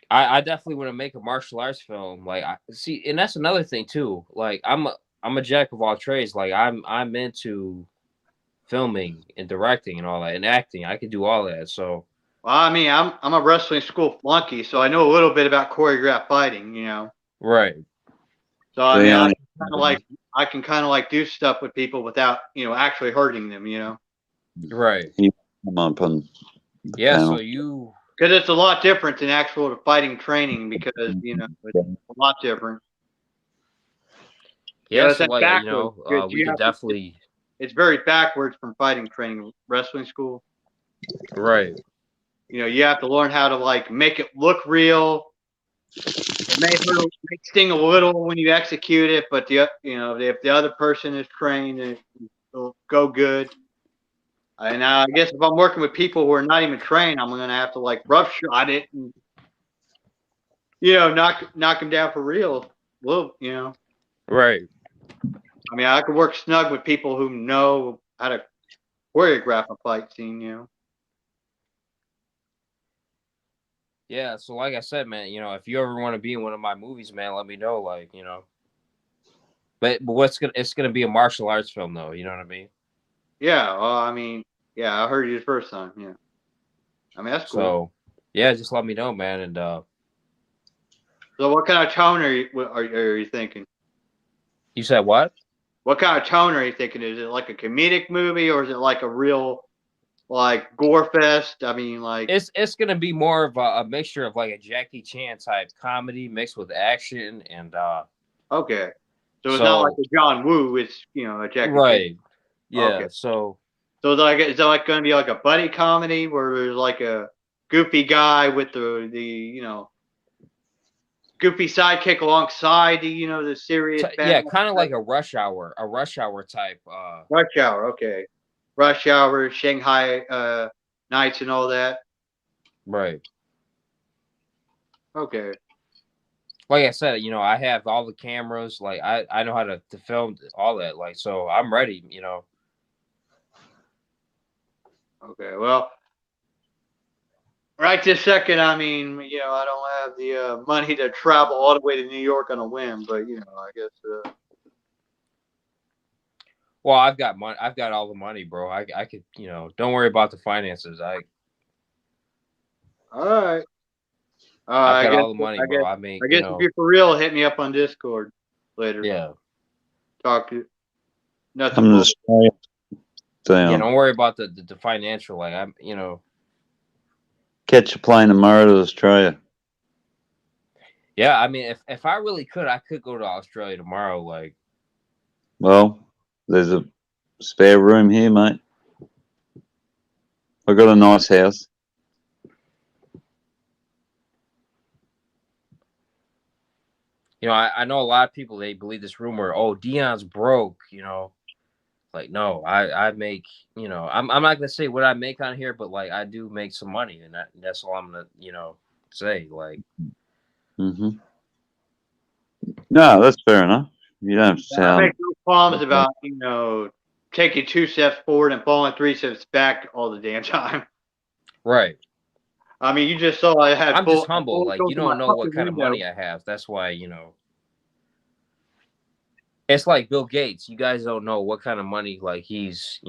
I definitely want to make a martial arts film. Like, I see, and that's another thing too. Like, I'm a jack of all trades. Like, I'm into filming and directing and all that, and acting. I can do all that. So, Well, I mean, I'm a wrestling school flunky, so I know a little bit about choreographed fighting. right, So I The mean, only I can kind of like do stuff with people without actually hurting them. right, you come up on the yeah. So panel. Because it's a lot different than actual fighting training because it's a lot different. yeah. It's So, that like, backwards because we you could have to. definitely, It's very backwards from fighting training, wrestling school. right, You have to learn how to like make it look real. It may sting a little when you execute it, but if the other person is trained, it'll go good. And I guess if I'm working with people who are not even trained, I'm gonna have to like roughshod it and knock them down for real. Well. right. I mean, I could work snug with people who know how to choreograph a fight scene. Yeah. So, like I said, man, if you ever want to be in one of my movies, man, let me know. Like, but it's gonna be a martial arts film, though. You know what I mean? Yeah, well, I mean, yeah, I heard you the first time. Yeah, I mean that's cool. So, yeah, just let me know, man. And So, what kind of tone are you thinking? you said what? What kind of tone are you thinking? Is it like a comedic movie, or is it like a real like gore fest? I mean, like It's gonna be more of a mixture of like a Jackie Chan type comedy mixed with action, and okay, so it's not like so a John Woo. It's a Jackie Chan. right, Okay, yeah. So so is that like going to be like a buddy comedy where there's like a goofy guy with the goofy sidekick alongside the serious bad yeah, kind of like a Rush Hour type. Rush Hour, okay. Rush Hour, Shanghai Nights, and all that. Right. Okay. Like I said, I have all the cameras. Like I know how to film all that. Like, so I'm ready. Okay. Well, right this second, I mean, I don't have the money to travel all the way to New York on a whim, but I guess. Well, I've got money. I've got all the money, bro. I could, don't worry about the finances. All right. I've I got guess. all the money, I bro. guess. I make, I guess if you're for real, hit me up on Discord later. yeah, Talk to nothing Come to but. Australia. yeah. Damn. Don't worry about the financial. Like I'm, Catch a plane tomorrow to Australia. yeah. I mean, if I really could, I could go to Australia tomorrow. Like, Well, there's a spare room here, mate. I got a nice house. I know a lot of people, they believe this rumor. Oh, Dion's broke. Like, no, I make, I'm not gonna say what I make on here, but like I do make some money, and that's all I'm gonna, say. Like, Hmm. No, that's fair enough. You don't have to I sound. make no qualms about taking 2 steps forward and falling 3 steps back all the damn time. right. I mean, you just saw I had I'm just full humble. full Like, tilt you to my don't know what fucking kind of window. money I have. That's why, it's like Bill Gates. You guys don't know what kind of money like he's,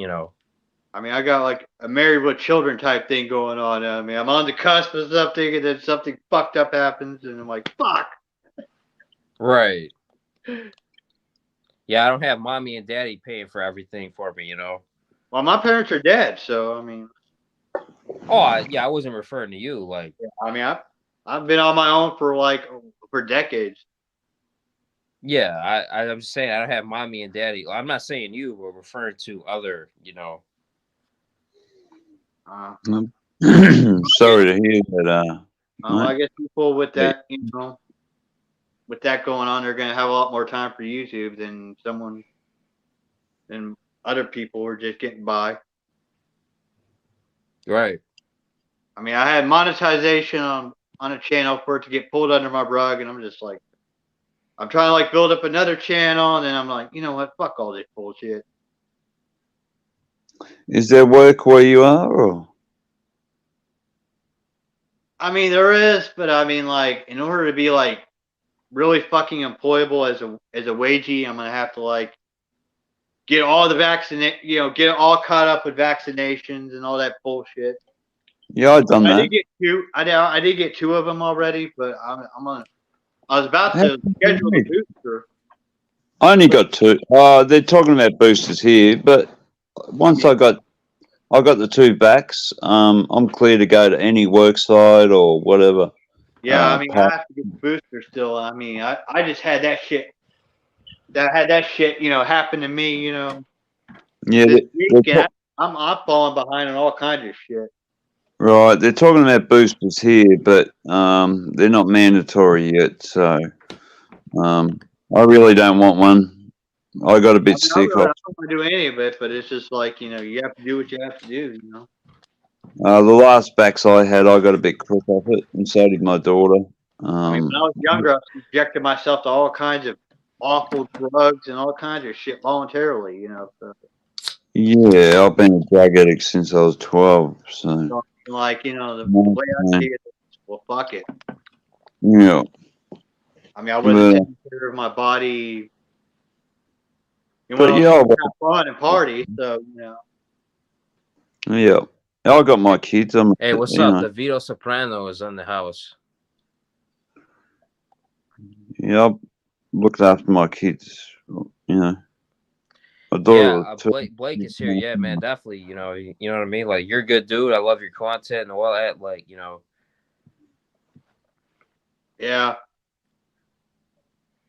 I mean, I got like a married with children type thing going on. I mean, I'm on the cusp of something, and then something fucked up happens, and I'm like, fuck. right. Yeah, I don't have mommy and daddy paying for everything for me. Well, my parents are dead, so I mean, Oh, yeah, I wasn't referring to you. Like, I mean, I've been on my own for decades. yeah, I'm just saying I don't have mommy and daddy. I'm not saying you, but referring to other, Uh, Sorry to hear that. I Mate. guess people with But that, with that going on, they're gonna have a lot more time for YouTube than other people who are just getting by. right. I mean, I had monetization on a channel for it to get pulled under my rug, and I'm just like, I'm trying to like build up another channel, and then I'm like, you know what? Fuck all this bullshit. is there work where you are, or I mean, there is, but I mean, like, in order to be like really fucking employable as a wagey, I'm gonna have to like get all the get all caught up with vaccinations and all that bullshit. yeah, I've done I that. did get two. I did get two of them already, but I'm gonna. I was about How to many do schedule you the need? booster, I only but got two. They're talking about boosters here, but I once mean, I got the two backs. I'm clear to go to any work site or whatever. yeah, I mean, Park. I have to get the booster still. I mean, I just had that shit. That had that shit, happen to me, Yeah, this week, and I'm falling behind on all kinds of shit. right. They're talking about boosters here, but they're not mandatory yet. So I really don't want one. I got a I bit mean, I sick. really I don't want to do any of it, but it's just like you have to do what you have to do. The last backs I had, I got a bit crook off it, and so did my daughter. I mean, when I was younger, I was subjecting myself to all kinds of awful drugs and all kinds of shit voluntarily. So, Yeah, I've been a drug addict since I was 12. So, like the way I see it, well, fuck it. yeah, I mean, I wasn't but, taking care of my body. When but I was yeah, trying to have fun and party, so yeah, I got my kids. Hey, what's up? The Vito Soprano is in the house. Yeah, I've looked after my kids. My daughter Yeah, was two. Blake is here. Yeah, man, definitely. You know what I mean. Like, you're a good dude. I love your content and all that. Like, yeah.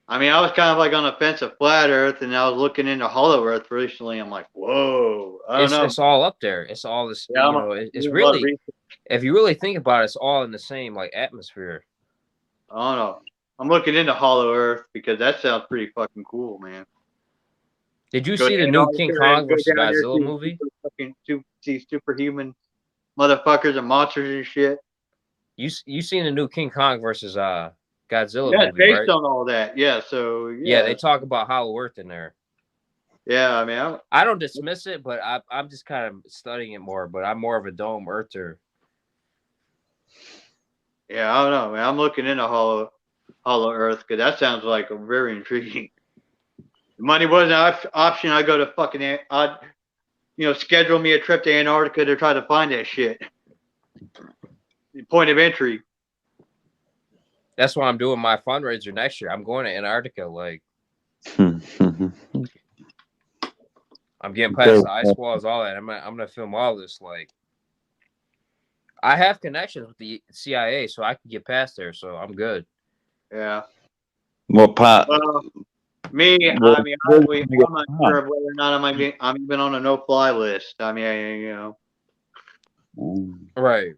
I mean, I was kind of like on the fence of flat Earth, and I was looking into Hollow Earth recently. I'm like, whoa, I don't know. it's all up there. It's all this. Yeah, It's doing a lot of really, research. if you really think about it, it's all in the same like atmosphere. I don't know. I'm looking into Hollow Earth because that sounds pretty fucking cool, man. Did you Go see the down new there King and Kong go versus down there Godzilla movie? see superhuman motherfuckers and monsters and shit. You seen the new King Kong versus Godzilla Yeah, it's movie, based right? on all that. Yeah, so Yeah, yeah, they talk about Hollow Earth in there. yeah. I mean, I don't dismiss it, but I'm just kind of studying it more. But I'm more of a dome earther. yeah, I don't know, man. I'm looking into Hollow Earth because that sounds like a very intriguing. If money wasn't an option, I go to fucking. I'd schedule me a trip to Antarctica to try to find that shit. The point of entry. That's why I'm doing my fundraiser next year. I'm going to Antarctica. Like I'm getting past the ice walls, all that. I'm gonna film all this. Like I have connections with the CIA, so I can get past there. So I'm good. Yeah. What part? Well, me, I mean, I'm not sure of whether or not I'm even on a no-fly list. I mean, Right.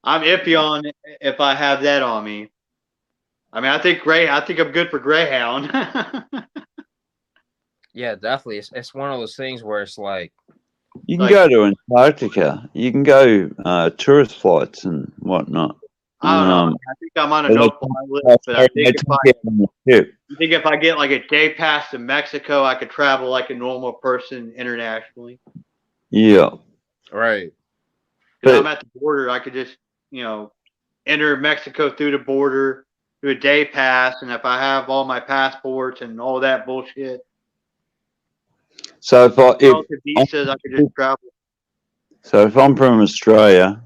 I'm iffy on if I have that on me. I mean, I think I'm good for Greyhound. Yeah, definitely. It's one of those things where it's like, You can Like, go to Antarctica. You can go tourist flights and whatnot. I don't know. I think I'm on a They no-fly list, but I think take you on the ship. if I get like a day pass to Mexico, I could travel like a normal person internationally. Yeah, right. Because I'm but at the border, I could just enter Mexico through the border, do a day pass, and if I have all my passports and all that bullshit, so relative visas, I could just travel. if I'm from Australia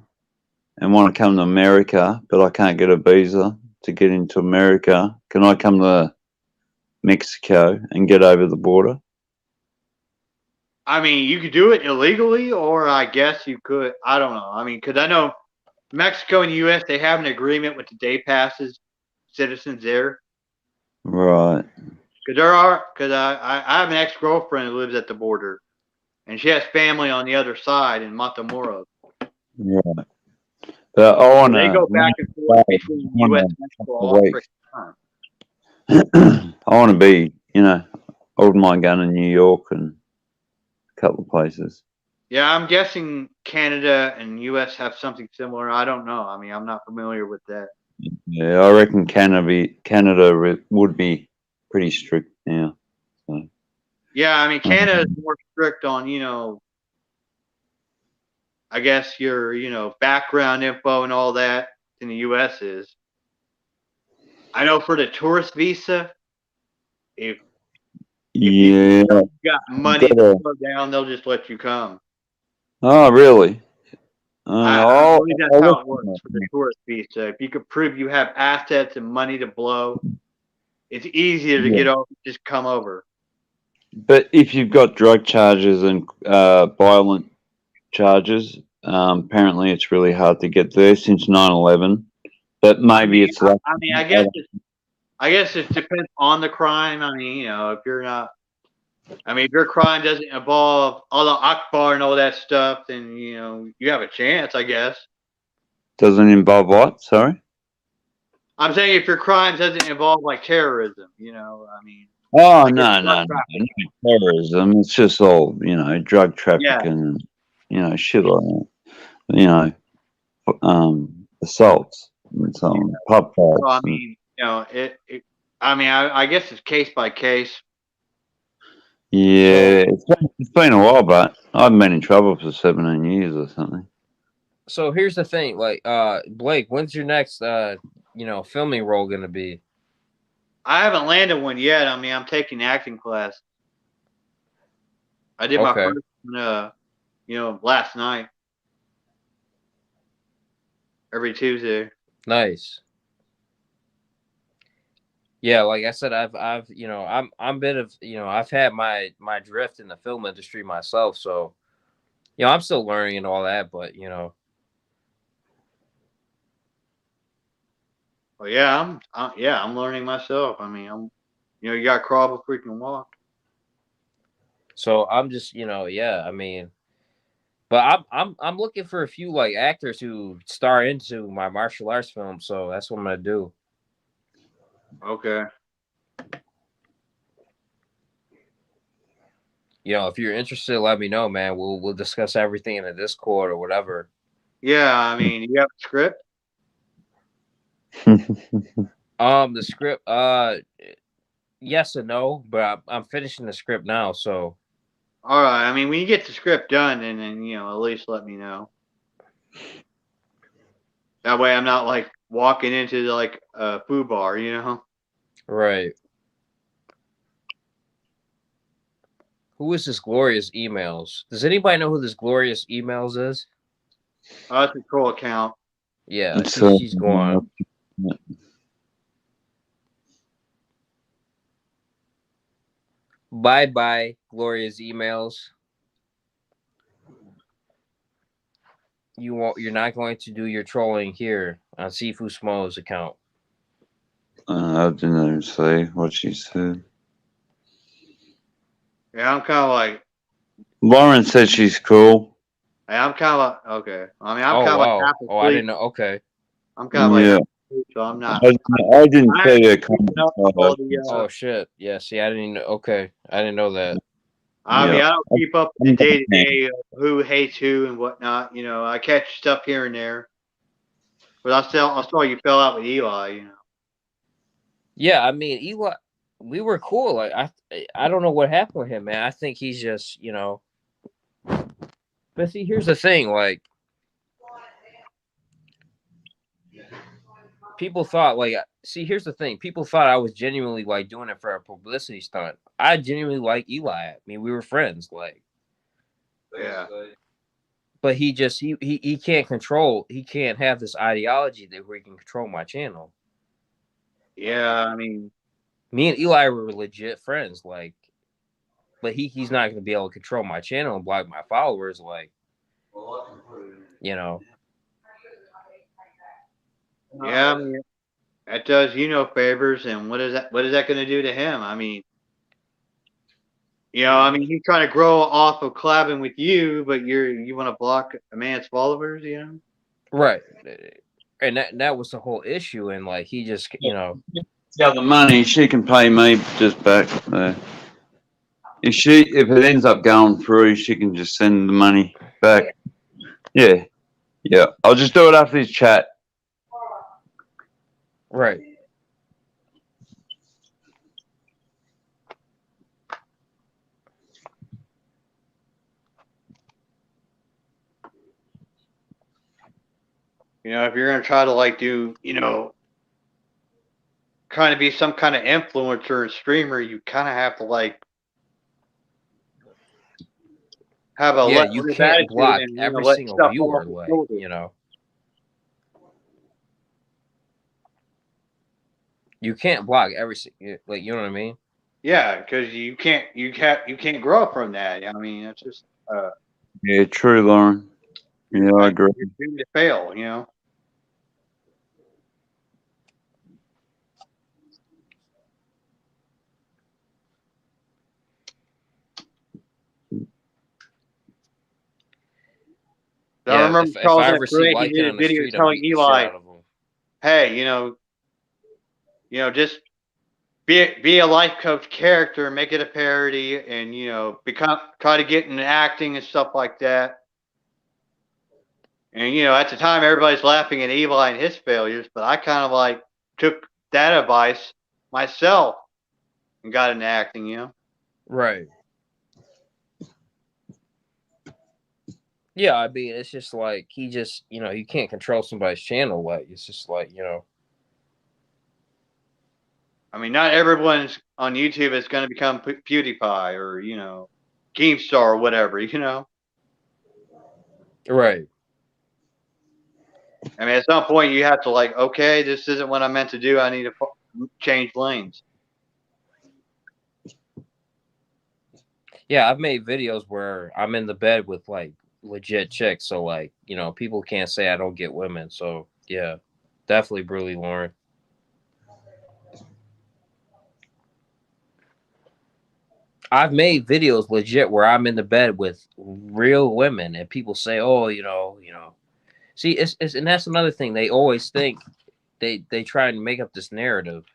and want to come to America, but I can't get a visa to get into America, can I come to Mexico and get over the border? I mean, you could do it illegally, or I guess you could. I don't know. I mean, because I know Mexico and the U.S. they have an agreement with the day passes citizens there. Right. Because I have an ex girlfriend who lives at the border, and she has family on the other side in Matamoros. Right. But I want So they go back and forth between the U.S. and Mexico all the time. I want to be, holding my gun in New York and a couple of places. Yeah, I'm guessing Canada and U.S. have something similar. I don't know. I mean, I'm not familiar with that. Yeah, I reckon Canada would be pretty strict now. So, Yeah, I mean, Canada is more strict on, I guess your, background info and all that than the U.S. is. I know for the tourist visa, if yeah. you got money to slow down, they'll just let you come. Oh, really? I believe that's I'll how look it works for the tourist visa. If you could prove you have assets and money to blow, it's easier to yeah. get over, just come over. But if you've got drug charges and violent charges, apparently it's really hard to get there since 9/11. But maybe it's like. I mean, I guess it depends on the crime. I mean, if you're not, I mean, if your crime doesn't involve Allah Akbar and all that stuff, then you have a chance, I guess. Doesn't involve what? Sorry. I'm saying if your crime doesn't involve like terrorism, I mean, Oh, like no, drug no, trafficking. no, terrorism. It's just all, drug Yeah, trafficking and, shit like that. Assaults and so on, pub so I fights. mean, I mean, I guess it's case by case. Yeah, it's been a while, but I haven't been in trouble for 17 years or something. So here's the thing, like Blake, when's your next filming role gonna be? I haven't landed one yet. I mean, I'm taking acting class. I did my Okay. first one, last night, every Tuesday. Nice. Yeah, like I said, I've I'm a bit of I've had my drift in the film industry myself, so I'm still learning and all that, but Well, yeah, I'm learning myself. I mean, you got to crawl before you can walk. so I'm just yeah, I mean, but I'm looking for a few like actors who star into my martial arts film, so that's what I'm gonna do. Okay. If you're interested, let me know, man. We'll discuss everything in the Discord or whatever. Yeah, I mean, you have a script. The script, yes and no, but I'm finishing the script now, so All right. I mean, when you get the script done, and then at least let me know. That way, I'm not like walking into like a food bar. right. Who is this glorious emails? Does anybody know who this glorious emails is? Oh, that's a cool account. Yeah, So, she's gone. Bye bye, glorious emails. You're not going to do your trolling here on Sifu Smos account. I didn't even see what she said. Yeah, I'm kind of like. Lauren said she's cool. Hey, I'm kind of like okay. I mean, I'm Oh kind of like wow. half Oh, I asleep. didn't know. Okay. I'm kind of like Yeah, half asleep, so I'm not. I didn't I'm see her keeping comment. up with all the. Oh shit. Yeah. See, I didn't know. Okay, I didn't know that. I Yeah, mean, I don't keep up with the I'm day to day of who hates who and whatnot. I catch stuff here and there, but I saw you fell out with Eli. Yeah, I mean, Eli, we were cool. Like I don't know what happened with him, man. I think he's just, But see, here's the thing. Like people thought, see, here's the thing. People thought I was genuinely like doing it for a publicity stunt. I genuinely like Eli. I mean, we were friends. Like, Yeah, but he just he can't control. He can't have this ideology that where he can control my channel. yeah. I mean, Me and Eli were legit friends. Like, but he's not going to be able to control my channel and block my followers. Like, you know. yeah. I mean, that does favors, and what is that? What is that going to do to him? I mean, he's trying to grow off of collabing with you, but you want to block a man's followers. Right. And that was the whole issue. And like he just, got the money. She can pay me just back there. If it ends up going through, she can just send the money back. Yeah, yeah. I'll just do it after this chat. right. If you're going to try to like do, kind of be some kind of influencer and streamer, you kind of have to like have a Yeah, let you live can't attitude block and every let single stuff fall off viewer, your like, shoulders. You can't block like, you know what I mean? Yeah, because you can't grow from that. I mean, it's just Yeah, true, Lauren. Yeah, I agree. you're doomed to fail. I Yeah, remember if I Charles F. ever see Drake, he Lycan did a on the video street, I'm telling beating the shit Eli, out of him. "Hey, just be a life coach character, make it a parody, and become try to get into acting and stuff like that." And at the time, everybody's laughing at Eli and his failures, but I kind of like took that advice myself and got into acting. Right. Yeah, I mean, it's just like he just, you can't control somebody's channel. Like, it's just like, I mean, not everyone's on YouTube is going to become PewDiePie or Keemstar or whatever. right. I mean, at some point you have to like, okay, this isn't what I meant to do. I need to change lanes. Yeah, I've made videos where I'm in the bed with like legit chicks, so like, people can't say I don't get women. So yeah, definitely Brutally Lauren. I've made videos legit where I'm in the bed with real women, and people say, "Oh, See, it's and that's another thing. They always think they try and make up this narrative.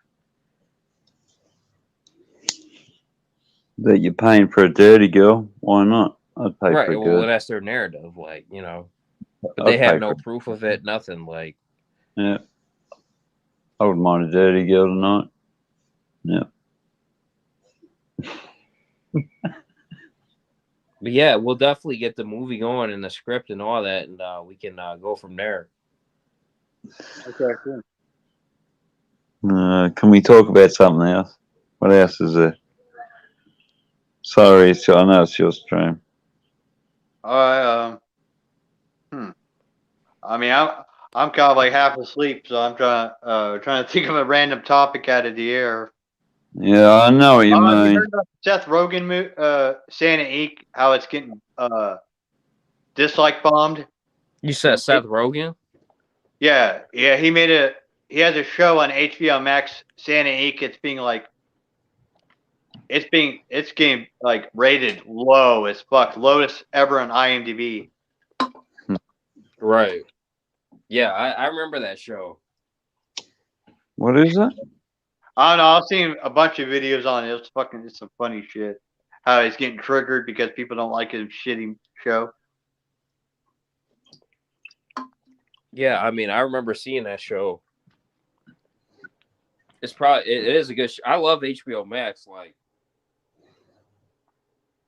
That you're paying for a dirty girl. Why not? I'd pay for Right. a Well, girl. that's their narrative. Like, But they I'd have pay no for proof of it, nothing. Like, Yeah, I wouldn't mind a dirty girl tonight. Yeah. but yeah, we'll definitely get the movie going and the script and all that, and we can go from there. Okay, cool. Can we talk about something else? What else is there? Sorry, I know it's your stream. I I mean, I'm kind of like half asleep, so I'm trying to think of a random topic out of the air. Yeah, I know what you Have you mean. heard about Seth Rogen Santa Inc. How it's getting dislike bombed? You said Seth Rogen? Yeah, he has a show on HBO Max, Santa Inc. It's getting like rated low as fuck, lowest ever on IMDb. Right. Yeah, I remember that show. What is it? I don't know. I've seen a bunch of videos on it. It's some funny shit. How he's getting triggered because people don't like his shitty show. Yeah, I mean, I remember seeing that show. It's probably it is a good show. I love HBO Max. Like,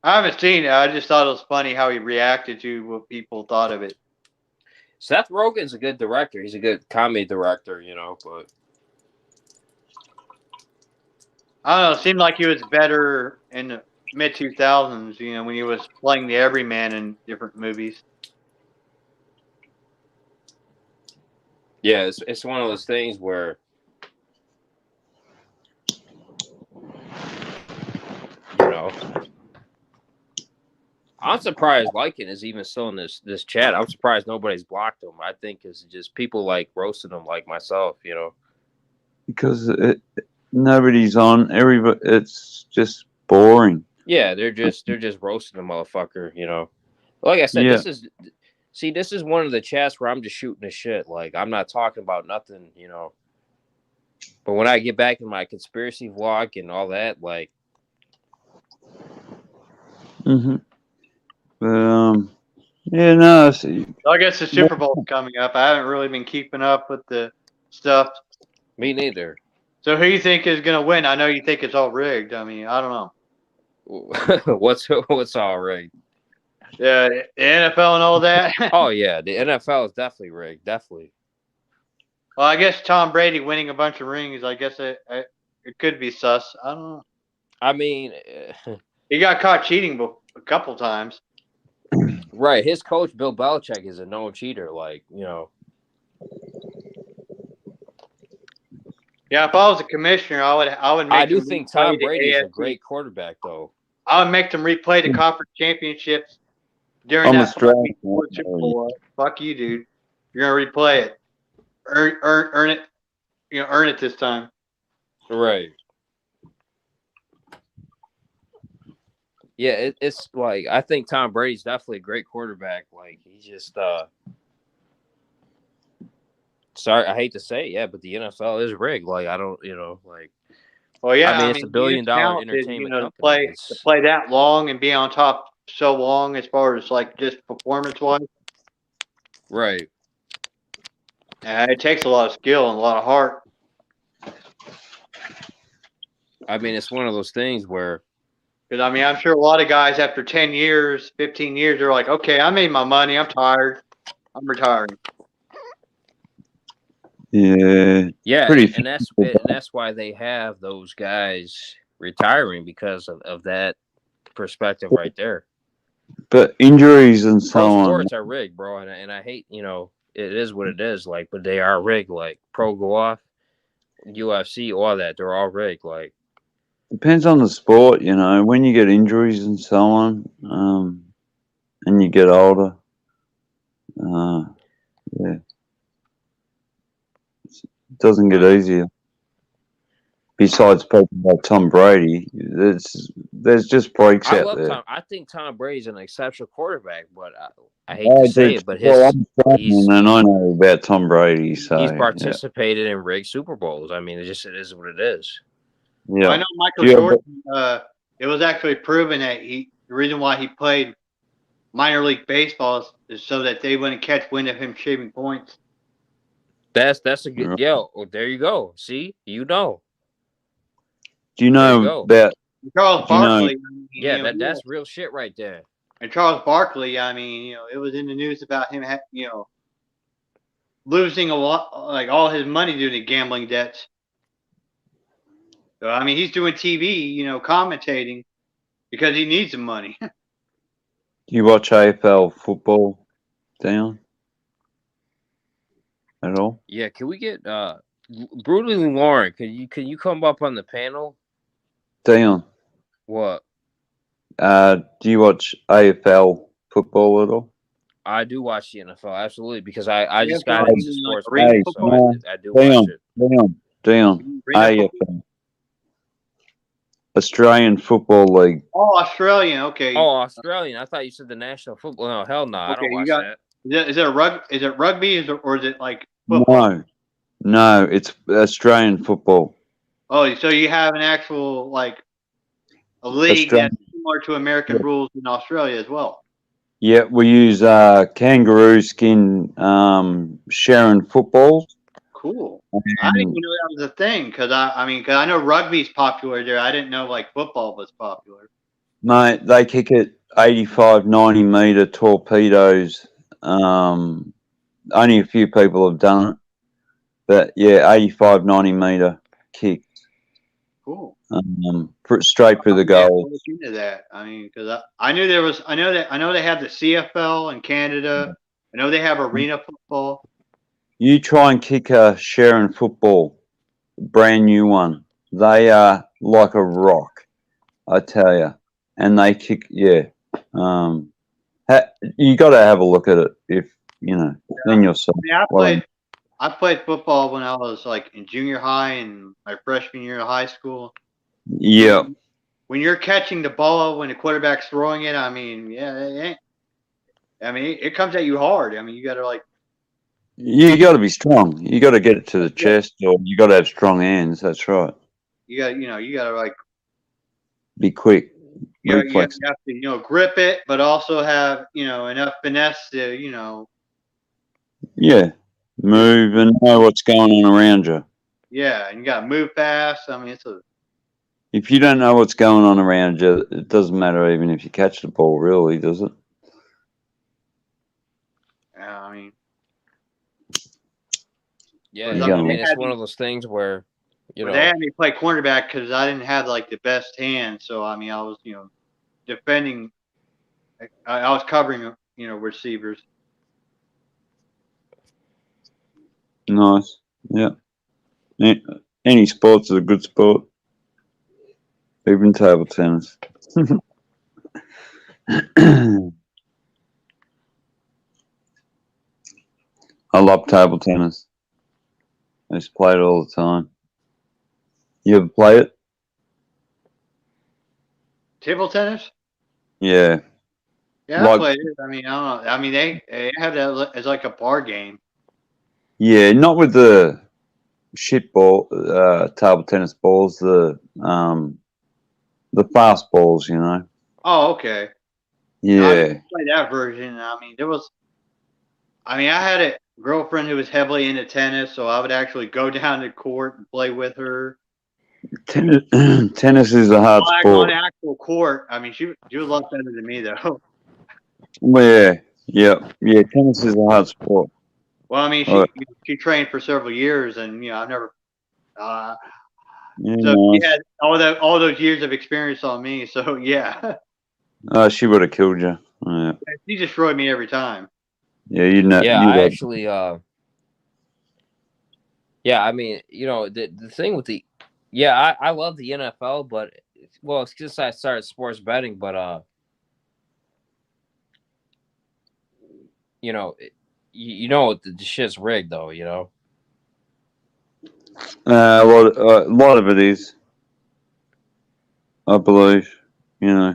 I haven't seen it. I just thought it was funny how he reacted to what people thought of it. Seth Rogen's a good director. He's a good comedy director, you know. But I don't know. It seemed like he was better in the mid 2000s. You know, when he was playing the everyman in different movies. yeah, it's one of those things where you know. I'm surprised Lycan is even still in this chat. I'm surprised nobody's blocked him. I think it's just people like roasting him, like myself, you know. Because nobody's on. Everybody, it's just boring. Yeah, they're just roasting the motherfucker, you know. Like I said, Yeah. this is one of the chats where I'm just shooting the shit. Like I'm not talking about nothing, you know. But when I get back in my conspiracy vlog and all that, like, Yeah, no. See, I guess the Super Bowl's coming up. I haven't really been keeping up with the stuff. me neither. So who you think is gonna win? I know you think it's all rigged. I mean, I don't know. What's all right? Yeah, the NFL and all that. Oh yeah, the NFL is definitely rigged, definitely. Well, I guess Tom Brady winning a bunch of rings. I guess it could be sus. I don't know. I mean, He got caught cheating a couple times. right? His coach Bill Belichick is a known cheater. Like, you know. Yeah, if I was a commissioner, I would make. I do think Tom Brady is a great quarterback, though. I would make them replay the conference championships during that Super Bowl. Fuck you, dude. You're gonna replay it. Earn it. You know, earn it this time. Right. Yeah, it's like I think Tom Brady's definitely a great quarterback. Like he's just sorry, I hate to say it, yeah, but the NFL is rigged. Like I don't, you know, like. Well, yeah, I mean, it's $1 billion entertainment company. To play that long and be on top so long, as far as like just performance wise, right? It takes a lot of skill and a lot of heart. I mean, it's one of those things where. Because I mean, I'm sure a lot of guys after 10 years, 15 years, they're like, okay, I made my money. I'm tired. I'm retiring. Yeah. Yeah, and that's why they have those guys retiring because of that perspective right there. But injuries and so on. Sports are rigged, bro, and I hate, you know, it is what it is, like, but they are rigged. Like pro golf, UFC, all that, they're all rigged. Like depends on the sport, you know. When you get injuries and so on, and you get older, yeah. It doesn't get easier. Besides people like Tom Brady, there's just breaks out there. I think Tom Brady's an exceptional quarterback, but I hate to say it, but and I know about Tom Brady, so he's participated in rigged Super Bowls. I mean, it is what it is. Yeah, I know Michael Jordan. It was actually proven that the reason why he played minor league baseball is so that they wouldn't catch wind of him shaving points. That's a good Right. yo. Oh, there you go. See, you know. Do you There you know go. about? Charles Do you know? Barkley, I mean, Yeah, you know, that's real shit right there. and Charles Barkley, I mean, you know, it was in the news about him, you know, losing a lot, like all his money due to gambling debts. So I mean, he's doing TV, you know, commentating because he needs the money. Do you watch AFL football, Dion, at all? Yeah, can we get brutally Lauren? Can you come up on the panel? Dion, What? do you watch AFL football at all? I do watch the NFL, absolutely, because I just got AFL, you into mean like sports arena betting, so football? No, I do watch it. Dion, Arena football? AFL, Australian Football League. Oh, Australian. Okay, Oh, Australian. I thought you said the National Football. No, hell no, I okay. don't You watch got that. is it a Is it rugby? Or is it like football? No, it's Australian football. Oh, so you have an actual like a league that's Australian. similar to American rules in Australia as well. Yeah, we use kangaroo skin Sharon footballs. Cool. I didn't And even know that was a thing because I mean, cause I know rugby's popular there. I didn't know like football was popular. mate, they kick it 85, 90 metre torpedoes. Only a few people have done it. But yeah, 85, 90 metre kick. Cool. Straight for the Yeah, goal. I'll look into that. I mean, because I knew there was. I know they have the CFL in Canada. I know they have arena football. You try and kick a Sharon football, brand new one. They are like a rock, I tell you. And they kick, yeah. You got to have a look at it if you know. Then you'll see. I mean, Well, I played football when I was like in junior high and my freshman year of high school. yeah, When you're catching the ball when the quarterback's throwing it, I mean, yeah, I mean, it comes at you hard. I mean, you got to like, you got to be strong. You got to get it to the yeah, chest, or you got to have strong hands. That's right. you got to like, Be quick, you reflex. have to, you know, grip it, but also have, you know, enough finesse to, you know, Yeah, move and know what's going on around you. yeah, and you got to move fast. I mean, it's a, If you don't know what's going on around you, it doesn't matter even if you catch the ball, really, does it? I mean, Yeah, You I I mean, got mean they it's had one me, of those things where they had me play cornerback because I didn't have like the best hand. So I mean, I was, you know, defending. I was covering, you know, receivers. nice. Yeah. Any sports is a good sport, even table tennis. I love table tennis. I used to play it all the time. You ever play it? Table tennis. Yeah. Yeah, I Like, played it. I mean, I don't know. I mean, they have that as like a bar game. yeah, not with the shit ball, table tennis balls, the fast balls, you know. Oh, okay. No, I Yeah. played that version. I mean, there was. I mean, I had a girlfriend who was heavily into tennis, so I would actually go down to court and play with her. Tennis, tennis is a hard On sport. actual court, I mean, she was a lot better than me though. Yeah, yeah. Tennis is a hard sport. Well, I mean, All right. she trained for several years, and you know, I've never. Uh, Yeah, so she nice. had all those years of experience on me. So yeah, She would have killed you. Yeah, she destroyed me every time. yeah. You know, yeah, you I would. actually yeah, I mean, the thing with the yeah, I love the NFL, but well, it's just I started sports betting, but you know, you know the shit's rigged though, you know. A lot of it is, I believe. You know,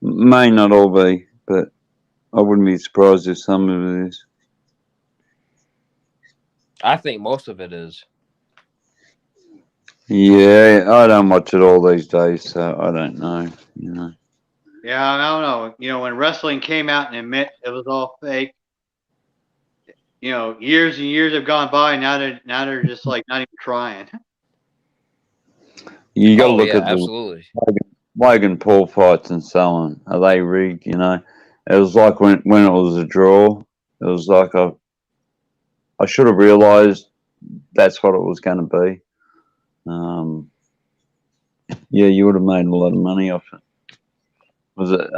may not all be, but I wouldn't be surprised if some of it is. I think most of it is. Yeah, I don't watch it all these days, so I don't know. You know. Yeah, I don't know. You know, when wrestling came out and admit it was all fake, you know, years and years have gone by. Now they're just like not even trying. You got to Oh look yeah, at the absolutely. Logan Paul fights and so on. Are they rigged? You know, it was like when it was a draw. It was like I should have realised that's what it was going to be. Yeah, you would have made a lot of money off it. Was it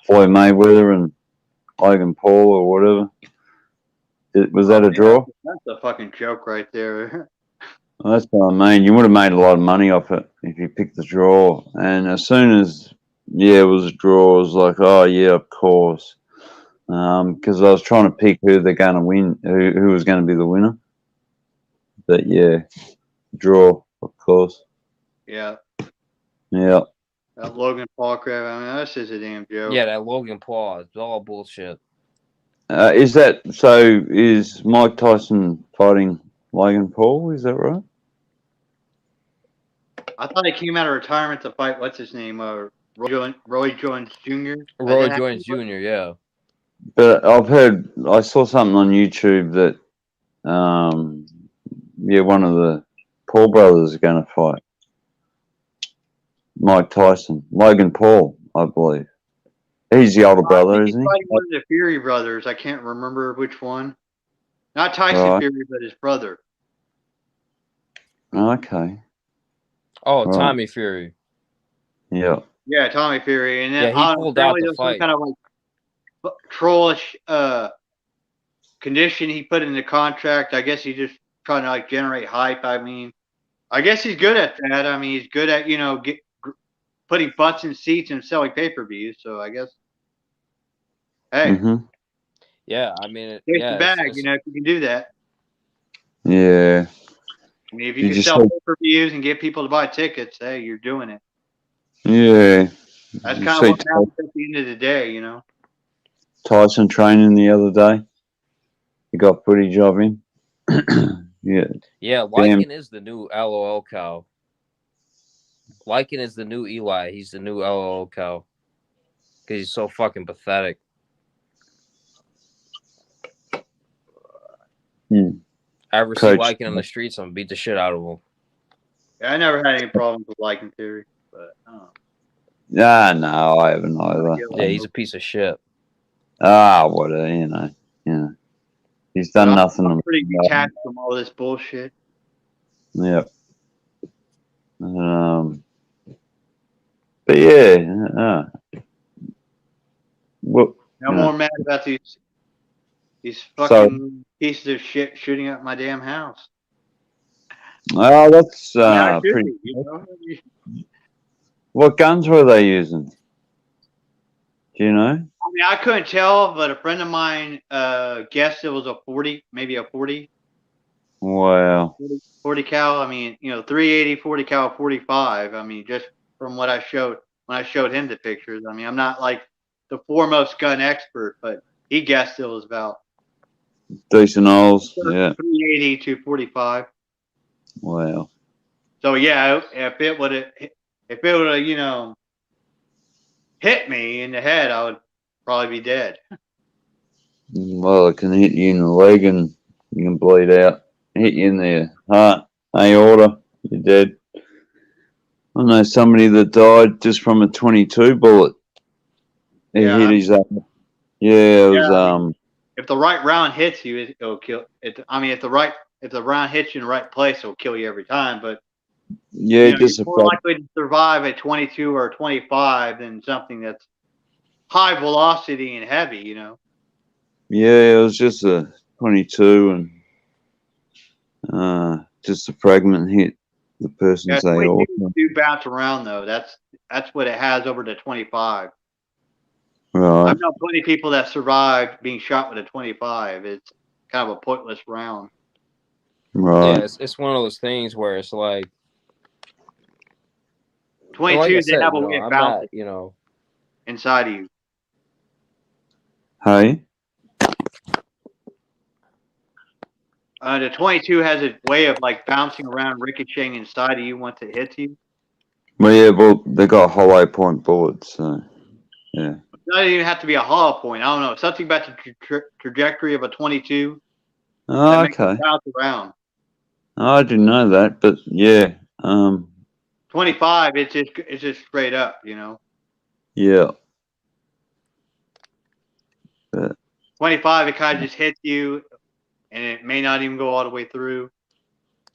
Floyd Mayweather and Logan Paul or whatever? Was that Oh a yeah, draw? that's a fucking joke right there. Well, that's what I mean. You would have made a lot of money off it if you picked the draw. And as soon as, yeah, it was a draw, it was like, oh, yeah, of course. Because I was trying to pick who they're going to win, who was going to be the winner. But yeah, draw, of course. Yeah, Yeah. that Logan Paul crap. I mean, that's just a damn joke. Yeah, that Logan Paul is all bullshit. Is that so? Is Mike Tyson fighting Logan Paul? Is that right? I thought he came out of retirement to fight what's his name, Roy Jones Jr. Is Roy that how Jones it was? Jr. Yeah. But I saw something on YouTube that, yeah, one of the Paul brothers is going to fight Mike Tyson, Logan Paul, I believe. He's the older I think brother, he's isn't fighting he? one of the Fury brothers. I can't remember which one. Not Tyson Right. Fury, but his brother. Okay. Oh, Right. Tommy Fury. Yeah. Yeah, Tommy Fury. And then Yeah, he pulled out apparently the there was some fight. kind of like trollish condition he put in the contract. I guess he's just trying to like generate hype. I mean, I guess he's good at that. I mean, he's good at putting butts in seats and selling pay-per-views. So I guess, hey, Mm-hmm. Yeah, I mean, take the yeah, bag. You know, if you can do that. Yeah. I mean, if you Did can you sell say? pay-per-views and get people to buy tickets, hey, you're doing it. Yeah. That's You kind of see what matters at the end of the day, you know. Tyson training the other day. He got footage of him. Yeah. yeah. Damn. Lycan is the new LOL cow. Lycan is the new Eli. He's the new LOL cow because he's so fucking pathetic. I ever see Coach. Lycan on the streets, I'm gonna beat the shit out of him. Yeah, I never had any problems with liking theory, but Ah, no, I haven't either. Yeah, he's a piece of shit. Whatever, you know. He's but done nothing. I'm pretty detached from all this bullshit. Yeah. But yeah, well, I'm you know, more mad about these fucking pieces of shit shooting up my damn house. that's I mean, I should pretty. be, you know. What guns were they using? Do you know? I mean, I couldn't tell, but a friend of mine guessed it was a 40, maybe a 40, Wow. 40 cal. I mean, you know, 380, 40 cal, 45. I mean, just from what I showed when I showed him the pictures. I mean, I'm not like the foremost gun expert, but he guessed it was about Decent holes. Yeah. 380 to 45. Wow. So yeah, if it would have, you know, hit me in the head, I would probably be dead. Well, it can hit you in the leg and you can bleed out. Hit you in the heart, aorta, you're dead. I know somebody that died just from a 22 bullet. He hit his yeah, it was If the right round hits you, it'll kill. I mean, if the round hits you in the right place, it'll kill you every time. But yeah, you're just more likely to survive a 22 or a 25 than something that's high velocity and heavy. You know. yeah, it was just a 22 and just a fragment hit the person's Yeah, aorta. 22 do bounce around though. That's what it has over the 25. Right, I've known plenty of people that survived being shot with a 25. It's kind of a pointless round. right. Yeah, it's one of those things where it's like 22, I they said, have you a know, way of I'm bouncing not, you know, inside of you. Hey, The 22 has a way of like bouncing around, ricocheting inside of you once it hits you. Well, yeah, well, they got hollow point bullets, so yeah. It doesn't even have to be a hollow point. I don't know. Something about the trajectory of a 22 that Oh, makes it okay. bounce around. I didn't know that, but yeah, 25, it's just straight up, you know. yeah. But 25, it kind of just hits you, and it may not even go all the way through.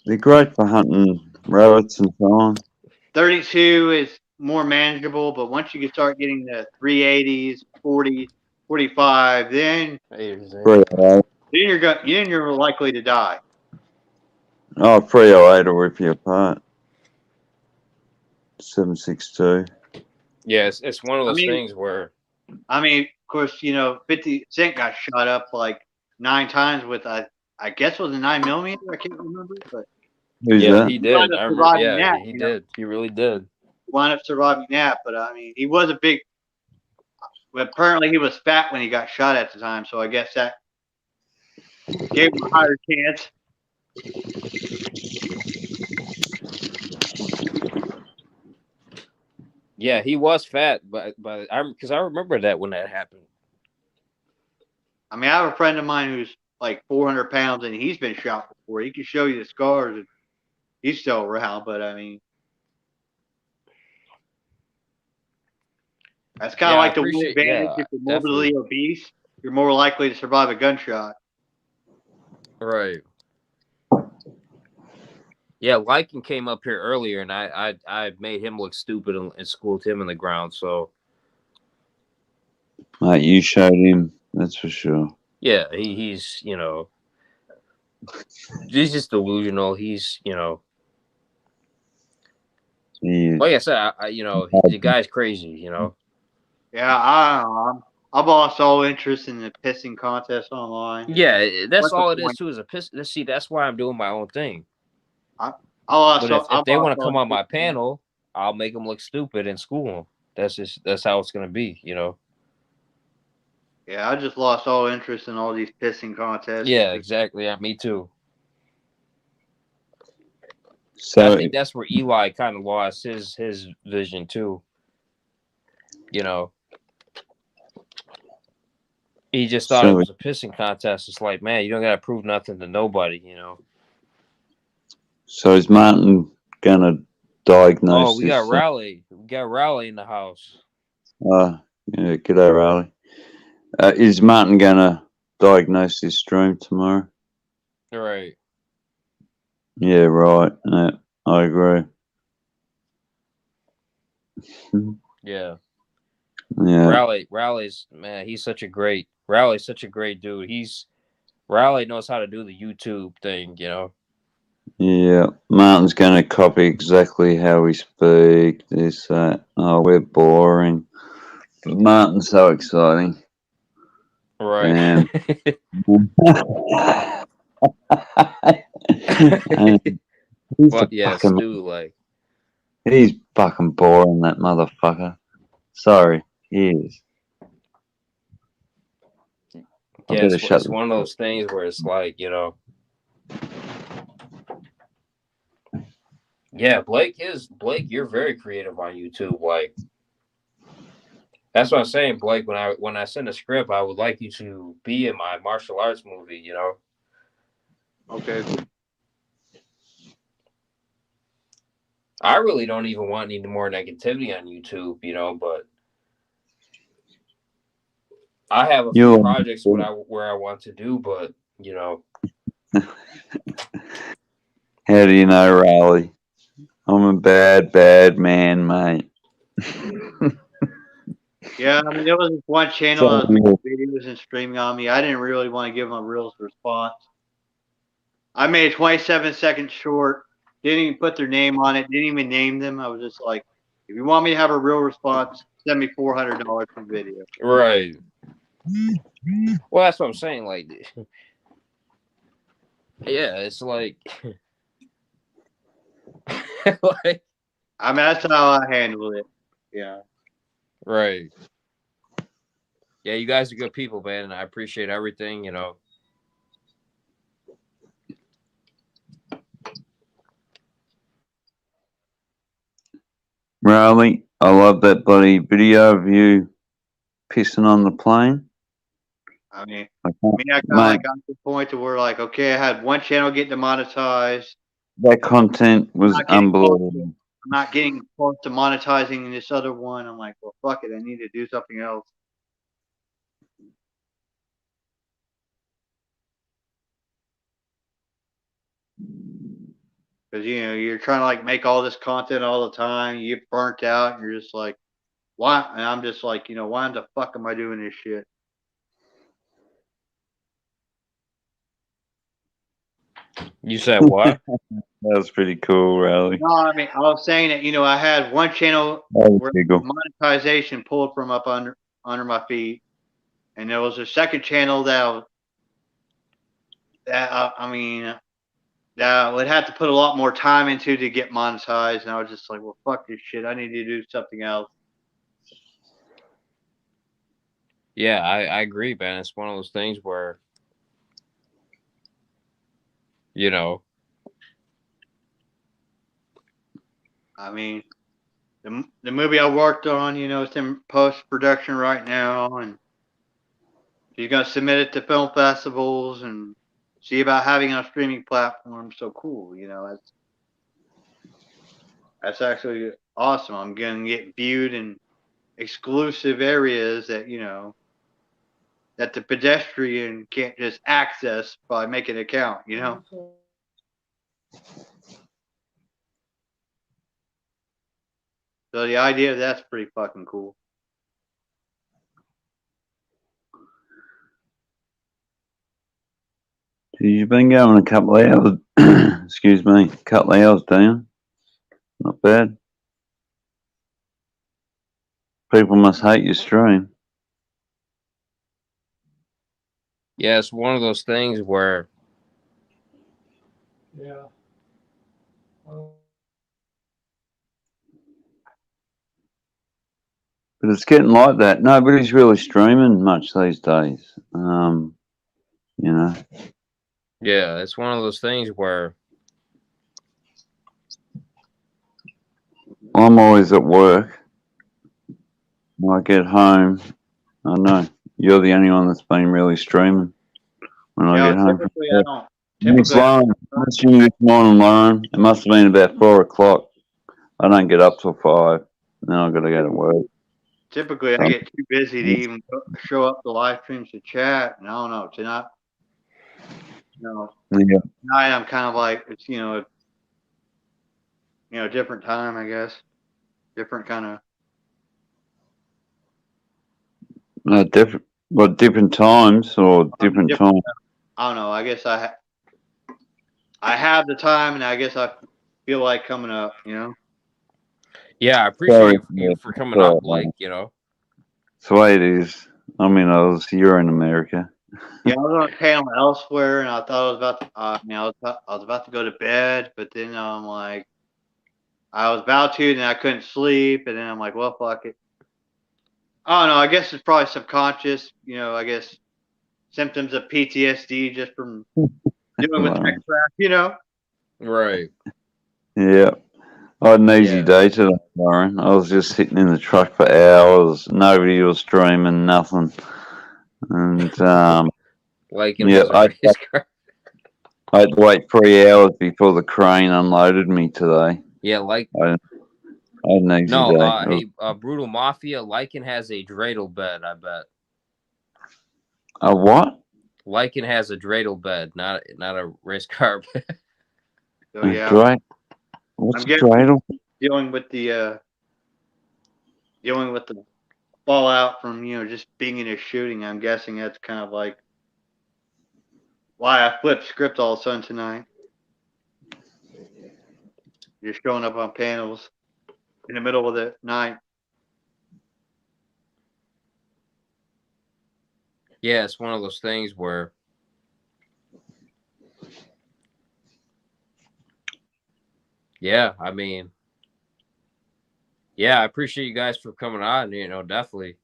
they're great for hunting rabbits and so on. 32 is more manageable, but once you can start getting the 380s, 40s, 45, then Three oh eight. then you're likely to die. Oh, 308 will rip you apart. 762. Yeah, it's one of I those mean, things where of course, 50 Cent got shot up like 9 times with I guess it was a 9 millimeter. I can't remember, but Who's yeah, that? he he wound did. up I remember. surviving Yeah, that. he did. He really did. Wound up surviving that. But I mean, he was a big. But apparently, he was fat when he got shot at the time, so I guess that gave him a higher chance. Yeah, he was fat, but I remember that when that happened. I mean, I have a friend of mine who's like 400 pounds, and he's been shot before. He can show you the scars, and he's still around. But I mean, that's kind of Yeah, I like the one appreciate. advantage. Yeah, If you're morbidly definitely. obese, you're more likely to survive a gunshot. Right. Yeah, Lycan came up here earlier, and I made him look stupid and schooled him in the ground. So Mate, you showed him, that's for sure. yeah, he's he's just delusional. He's He is. like I said, the guy's crazy. Yeah, I don't know. I've lost all interest in the pissing contest online. Yeah, that's What's the all it is point? too. Is a piss. See, that's why I'm doing my own thing. I, I lost But all, if I've they lost want to all come on my interest in it. panel, I'll make them look stupid in school. That's how it's gonna be. Yeah, I just lost all interest in all these pissing contests. Yeah, exactly. Yeah, me too. And I So, think that's where Eli kind of lost his vision too. You know, he just thought it so, was a pissing contest. It's like, man, you don't gotta prove nothing to nobody. so is Martin gonna Oh, diagnose we got this? Raleigh. We got Raleigh in the house. Yeah, g'day, Riley. Is Martin gonna diagnose this stream tomorrow? All right. Yeah, right. Yeah, I agree. Yeah. Yeah, Raleig's man, Raleig's such a great dude. Raleigh knows how to do the YouTube thing. yeah. Martin's gonna copy exactly how we speak. This, that. Oh, we're boring. But Martin's so exciting. Right. And, and he's Well, a yeah, fucking, Stu, like, he's fucking boring, that motherfucker. Sorry, he is. I yeah, better shut it's the. one of those things where it's like, yeah, Blake, you're very creative on YouTube. Like, that's what I'm saying, Blake. When I send a script, I would like you to be in my martial arts movie. Okay. I really don't even want any more negativity on YouTube, but I have a few You. projects where I want to do, but How do you know, Riley? I'm a bad, bad man, mate. Yeah, I mean, there was this one channel So, that was making videos and streaming on me. I didn't really want to give them a real response. I made a 27-second short. Didn't even put their name on it. Didn't even name them. I was just like, if you want me to have a real response, send me $400 per video. right. Well, that's what I'm saying. Like, yeah, it's like, like, I mean, that's how I handle it. Yeah. right. Yeah, you guys are good people, man, and I appreciate everything. Riley, I love that bloody video of you pissing on the plane. I mean, I I can't, mean, I kind of mate, like got to the point to where like, okay, I had one channel get demonetized. that content I'm was not getting close to, unbelievable. I'm not getting close to monetizing this other one. I'm like, well, fuck it, I need to do something else. Because you're trying to like make all this content all the time. You get burnt out, and you're just like, why? And I'm just like, why the fuck am I doing this shit? You said what? That was pretty cool, Riley. No, I mean, I was saying that I had one channel That was where pretty cool. monetization pulled from up under my feet, and there was a second channel that I mean that I would have to put a lot more time into to get monetized, and I was just like, well, fuck this shit. I need to do something else. Yeah, I agree, man. It's one of those things where, you know, I mean, the movie I worked on, it's in post production right now, and she's gonna submit it to film festivals and see about having it on streaming platforms. So cool, that's actually awesome. I'm gonna get viewed in exclusive areas that the pedestrian can't just access by making an account. So the idea of that's pretty fucking cool. You've been going a couple of hours, excuse me, a couple of hours down. Not bad. People must hate your stream. yeah, it's one of those things where, Yeah. But it's getting like that. Nobody's really streaming much these days. You know. yeah, it's one of those things where, I'm always at work. When I get home, I know you're the only one that's been really streaming when I get home. Typically I don't. Miss Typically, Lauren, missed you this morning, Lauren. It must have been about 4 o'clock. I don't get up till 5. Then I've got to go to work. typically I get too busy to even show up to live streams to chat. And I don't know. Tonight, Yeah. tonight I'm kind of like it's different time, I guess. Different kind of. Different times or different different, times? I don't know. I guess I have the time, and I guess I feel like coming up. yeah, I appreciate Sorry, you for coming sorry, up. Like, you know, It's the way it is. I mean, you're in America. Yeah, I was on a panel elsewhere, and I thought I was about to. I was about to go to bed, but then I'm like, I was about to, and I couldn't sleep, and then I'm like, well, fuck it. I don't know. I guess it's probably subconscious. I guess symptoms of PTSD just from dealing with Lauren. tech. right? Yeah. I had an easy Yeah, day today, Lauren. I was just sitting in the truck for hours. Nobody was streaming, nothing. And like it yeah, was a race car. I had to wait 3 hours before the crane unloaded me today. Yeah, like I had an easy no, day. hey, Brutal Mafia. Lycan has a dreidel bed. I bet A what? Lycan has a dreidel bed, not a race car bed. So yeah, What's I'm a getting dreidel? dealing with the fallout from just being in a shooting. I'm guessing that's kind of like why I flipped script all of a sudden tonight. Just showing up on panels in the middle of the night. Yeah, it's one of those things where, yeah, I mean, yeah, I appreciate you guys for coming on. Definitely.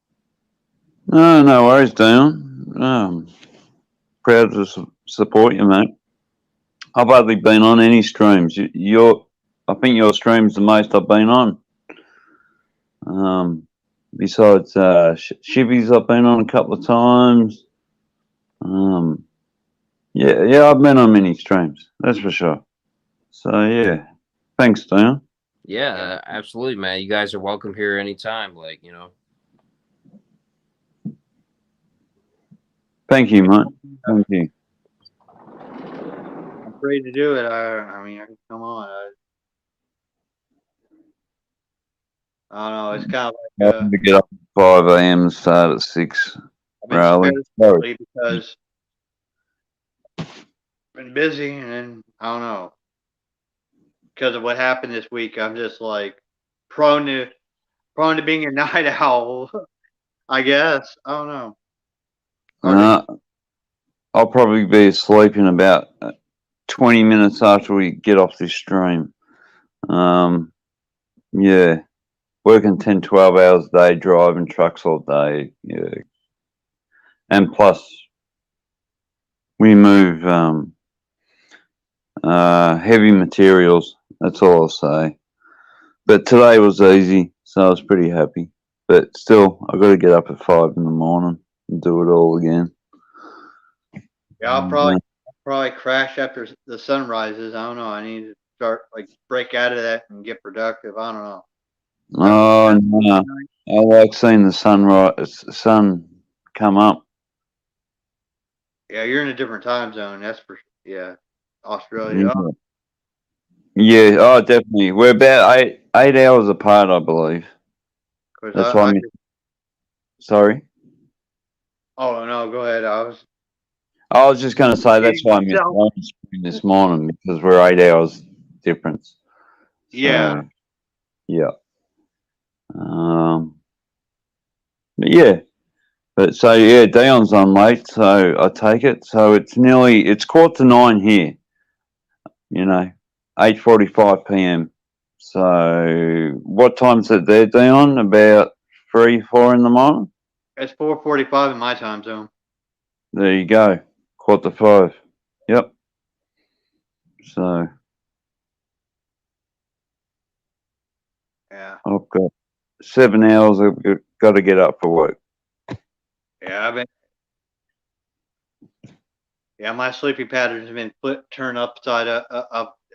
No worries, Dan. Proud to support you, mate. I've hardly been on any streams. I think your stream's the most I've been on. Besides Shivvy's, I've been on a couple of times. Yeah, I've been on many streams, that's for sure. So yeah, thanks, Dion. Yeah, absolutely, man. You guys are welcome here anytime. Like, you know. Thank you, mate. Thank you. I'm free to do it. I mean, I can come on. I don't know. It's kind of I like have to get up at 5 a.m. and start at 6. I've been Rally. spared lately because I've been busy, and then I don't know, because of what happened this week. I'm just like prone to being a night owl. I guess I don't know. I'll probably be asleep in about 20 minutes after we get off this stream. Yeah, working 10, 12 hours a day, driving trucks all day. Yeah, and plus we move heavy materials. That's all I'll say. But today was easy, so I was pretty happy. But still, I've got to get up at 5 in the morning and do it all again. Yeah, I'll probably crash after the sun rises. I don't know. I need to start like break out of that and get productive. I don't know. Oh no, I like seeing the sun come up. Yeah, you're in a different time zone. That's for Australia. Yeah, oh definitely. We're about eight hours apart, I believe. That's why I'm sorry. Oh no, go ahead. I was just going to say that's why I missed one stream this morning because we're 8 hours difference. So, yeah. Yeah. But yeah. But so yeah, Dion's on late, so I take it. So it's 9:15 here. You know, 8:45 p.m. So what time's it there, Dion? About 3, 4 in the morning. It's 4:45 in my time zone. There you go. 4:45. Yep. So Yeah. I've got 7 hours. I've got to get up for work. Yeah, my sleeping patterns have been turned upside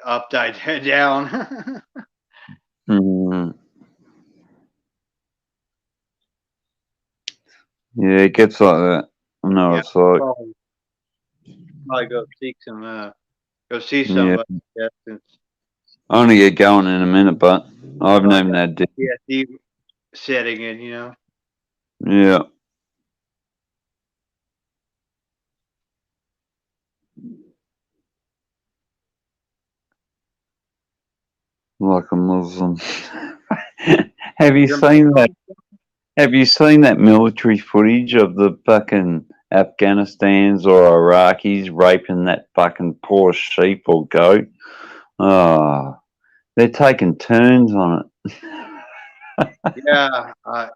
upside down. Yeah, it gets like that. I know it's like. Probably go see somebody. Yeah. I only get going in a minute, but I haven't even had dinner. PTSD setting in, you know. Yeah. Like a Muslim. Have you seen that? Have you seen that military footage of the fucking Afghanistans or Iraqis raping that fucking poor sheep or goat? Oh, they're taking turns on it. Yeah, I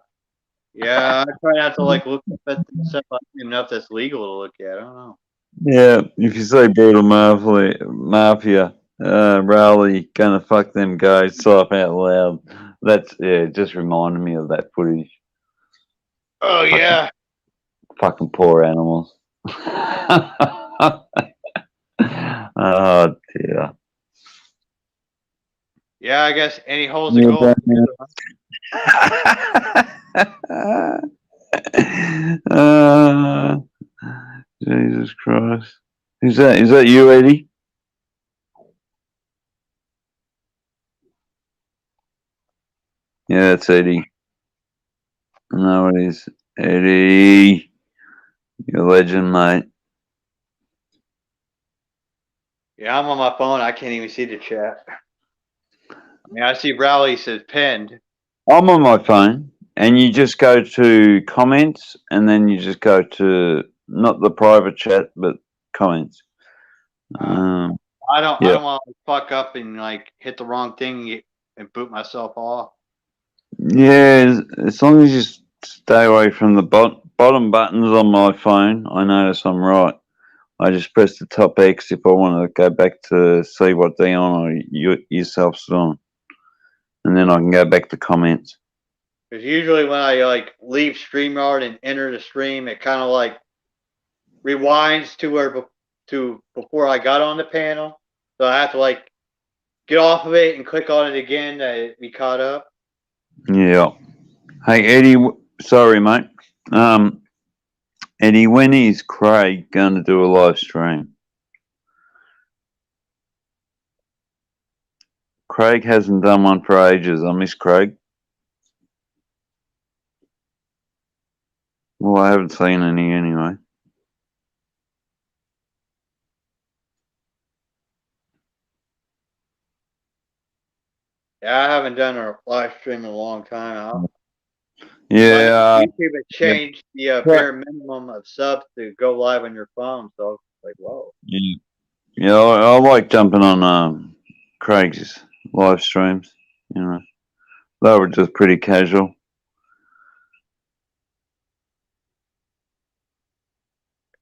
try not to like look at stuff enough that's legal to look at. I don't know. Yeah, if you say brutal mafia, Rowley gonna fuck them guys up out loud. That's just reminded me of that footage. Oh yeah. Fucking poor animals. Oh dear. Yeah, I guess any holes to go. Jesus Christ. Is that you, Eddie? Yeah, that's Eddie. No, it is. Eddie. You're a legend, mate. Yeah, I'm on my phone. I can't even see the chat. I mean, I see Rowley says pinned. I'm on my phone, and you just go to comments, and then you just go to not the private chat, but comments. I don't want to fuck up and like hit the wrong thing and boot myself off. Yeah, as long as you stay away from the bottom buttons on my phone, I notice I'm right. I just press the top X if I want to go back to see what Dion or yourself's on. And then I can go back to comments. Because usually when I like leave StreamYard and enter the stream, it kind of like rewinds to before I got on the panel. So I have to like get off of it and click on it again to be caught up. Yeah. Hey, Eddie. Sorry, mate. Eddie, when is Craig going to do a live stream? Craig hasn't done one for ages. I miss Craig. Well, I haven't seen any anyway. Yeah, I haven't done a live stream in a long time. Yeah. YouTube has changed the bare minimum of subs to go live on your phone. So it's like, whoa. Yeah. Yeah, I like jumping on Craig's live streams. You know, they were just pretty casual.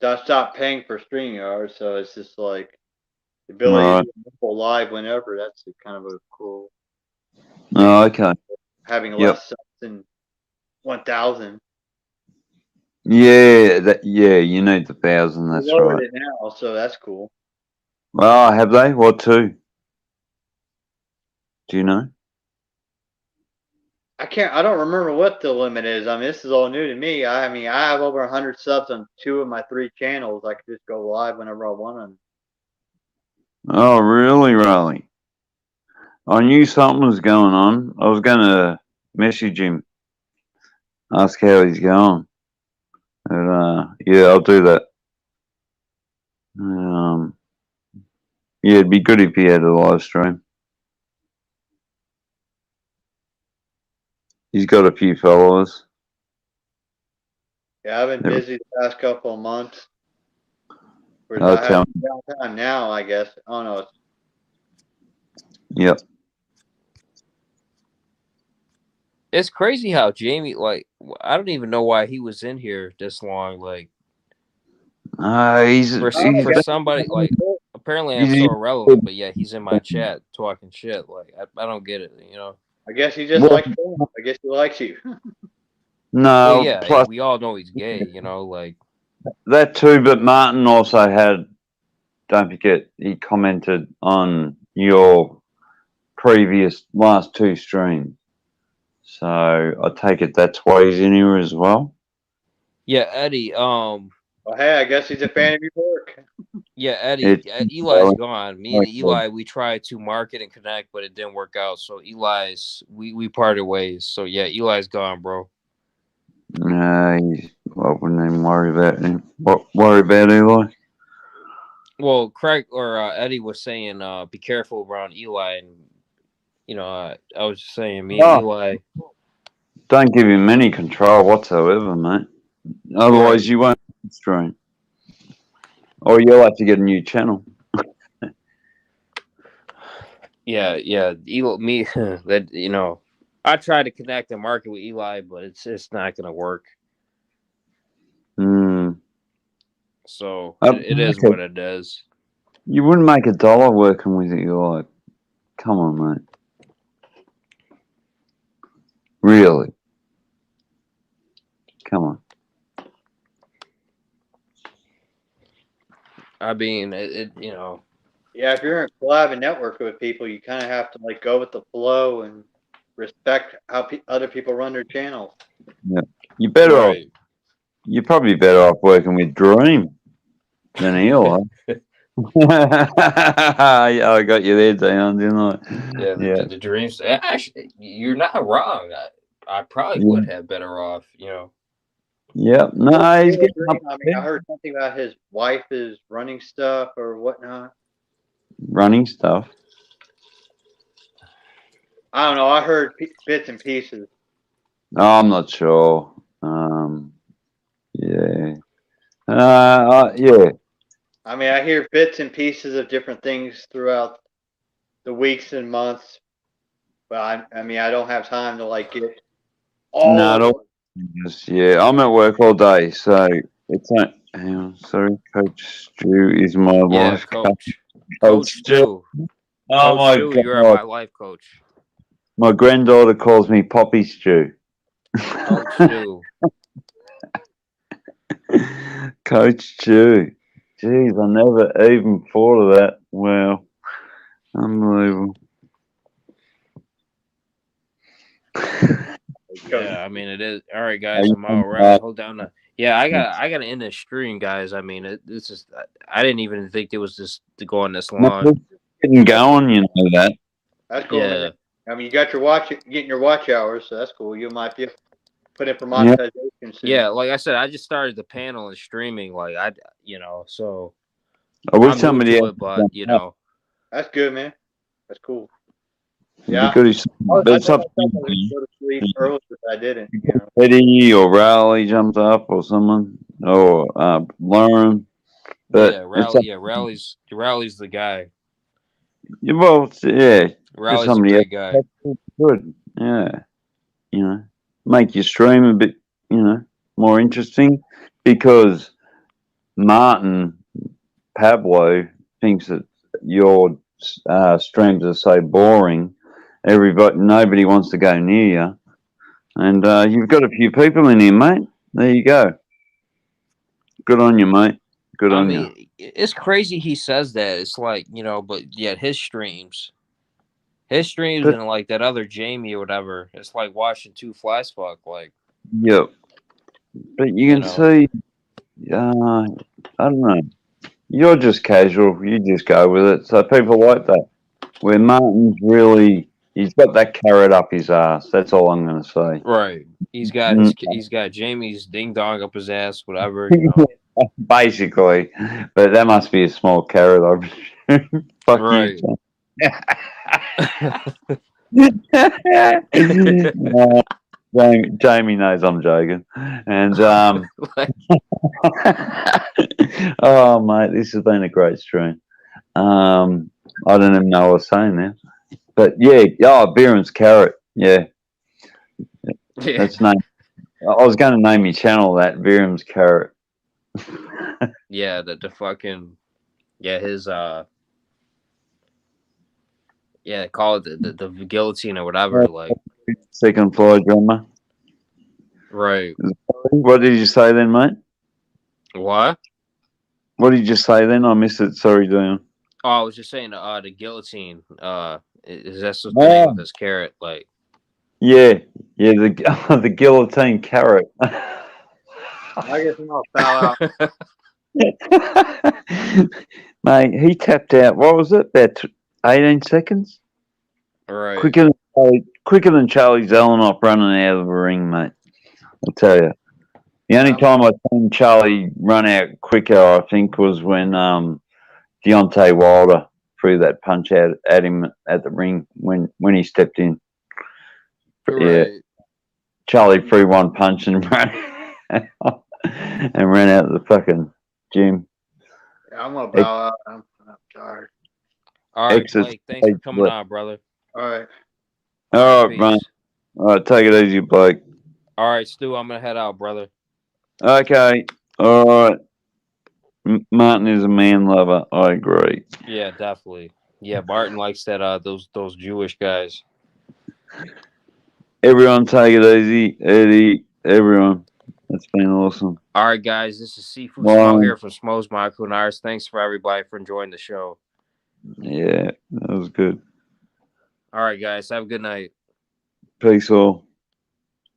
I stopped paying for StreamYard, so it's just like the ability Right. to do people live whenever. That's kind of a cool. Oh, okay. Having Yep. less subs than 1,000. Yeah, you need the 1,000. They That's lowered right. it now, so that's cool. Oh, have they? What two? Do you know? I don't remember what the limit is. I mean, this is all new to me. I mean, I have over 100 subs on 2 of my 3 channels. I could just go live whenever I want them. Oh, really, Riley? I knew something was going on. I was going to message him, ask how he's going. But, yeah, I'll do that. Yeah, it'd be good if he had a live stream. He's got a few followers. Yeah, I've been busy the past couple of months. Whereas I'll I tell have him. downtime now, I guess. Oh no. Yep. It's crazy how Jamie, like, I don't even know why he was in here this long. Like, He's for somebody, like, apparently I'm so irrelevant, but yeah, he's in my chat talking shit. Like, I don't get it, you know? I guess he just likes fun. I guess he likes you. No, Well, yeah, plus we all know he's gay, you know? Like, that too, but Martin also had, don't forget, he commented on your previous last 2 streams. So I take it that's why he's in here as well. yeah, Eddie, Well, hey, I guess he's a fan of your work. yeah, Eddie, Eli's gone. Me and Eli, we tried to market and connect, but it didn't work out. So we parted ways. So yeah, Eli's gone, bro. I wouldn't even worry about him. Worry about Eli? Well, Craig or Eddie was saying, be careful around Eli, and you know, I was just saying, me and Eli. Don't give him any control whatsoever, mate. Otherwise, you won't stream, or you'll have to get a new channel. Yeah, Eli, me, that you know, I tried to connect and market with Eli, but it's not gonna work. So it is what it is. You wouldn't make $1 working with Eli. Come on, mate. Really? Come on. I mean, it you know. Yeah, if you're in a collab and network with people, you kind of have to like go with the flow and respect how other people run their channels. Yeah, you're better off. You're probably better off working with Dream than Eli. Yeah, I got you there, Dion, didn't I? Yeah, the dreams. Actually, you're not wrong. I probably would have better off, you know. Yep. No, he's getting up. I mean, I heard something about his wife is running stuff or whatnot. Running stuff. I don't know. I heard bits and pieces. Oh, I'm not sure. Yeah. Yeah. I mean, I hear bits and pieces of different things throughout the weeks and months, but I mean, I don't have time to like get all. No, yeah, I'm at work all day, so it's not. Hang on, sorry, Coach Stu is my life coach. Coach Stu. Oh Coach my Stu, God. you're my life coach. My granddaughter calls me Poppy Stew. Coach Stu. Coach Chew. Jeez, I never even thought of that. Wow. Unbelievable. Yeah, I mean it is. All right, guys, I'm all right. Hold down. Yeah, I got to end this stream, guys. I mean, this is. I didn't even think it was just to go on this No, long. getting going, you know that. That's cool, Yeah, man. I mean, you got your getting your watch hours, so that's cool. You might be put in for Yeah. monetization soon. yeah. Like I said, I just started the panel and streaming. Like so I wish I'm new somebody to else it, but had done that. That's good, man. That's cool. It'd be Yeah, good if I there's told something myself I was going to go to sleep early, but I didn't. You know. Eddie or Rowley jumped up or someone or Lauren. But yeah, it's up. Rowley's the guy. Well, yeah, just Rowley's a somebody else. great guy. That's good. Yeah, you know, make your stream a bit, more interesting because Martin Pablo thinks that your streams are so boring. Nobody wants to go near you, and you've got a few people in here, mate. There you go. Good on you, mate. Good I on you. mean, it's crazy he says that. It's like, but yet his streams But and like that other Jamie or whatever, it's like watching two flies fuck. Like, yeah, but you you can know, see. I don't know. You're just casual. You just go with it. So people like that. Where Martin's really, he's got that carrot up his ass. That's all I'm going to say. right? Mm, He's got Jamie's ding dong up his ass, whatever. Basically, but that must be a small carrot. Fuck you. Right. Jamie knows I'm joking, and Like, oh mate, this has been a great stream. I don't even know what I was saying there, but yeah, Beeran's carrot, yeah, yeah, that's name. I was going to name your channel that Beeran's carrot. yeah, the fucking his call it the guillotine or whatever. Like, Second floor drummer. right? What did you say then, mate? What? What did you say then? I missed it. Sorry, Dan. Oh, I was just saying, the guillotine. Is that the name of his carrot? Like, Yeah, the the guillotine carrot. I guess I'm gonna foul out. Mate, he tapped out. What was it? About 18 seconds. right? Quicker than Charlie Zelenoff running out of the ring, mate. I'll tell you. The only time I seen Charlie run out quicker, I think, was when Deontay Wilder threw that punch out at him at the ring when he stepped in. Right. Yeah, Charlie threw one punch and ran and ran out of the fucking gym. Yeah, I'm gonna bow out. I'm tired. All right, Exit Blake. Thanks for coming split. on, brother. All right. All right, man. Peace. All right, take it easy, Blake. All right, Stu. I'm gonna head out, brother. Okay. All right. Martin is a man lover. I agree. Yeah, definitely. Yeah, Martin likes that. Those Jewish guys. Everyone, take it easy. Eddie, everyone. That's been awesome. All right, guys. This is Seafood Wow. Smo here from Smos Kunars. Thanks for everybody for enjoying the show. Yeah, that was good. All right, guys. Have a good night. Peace all.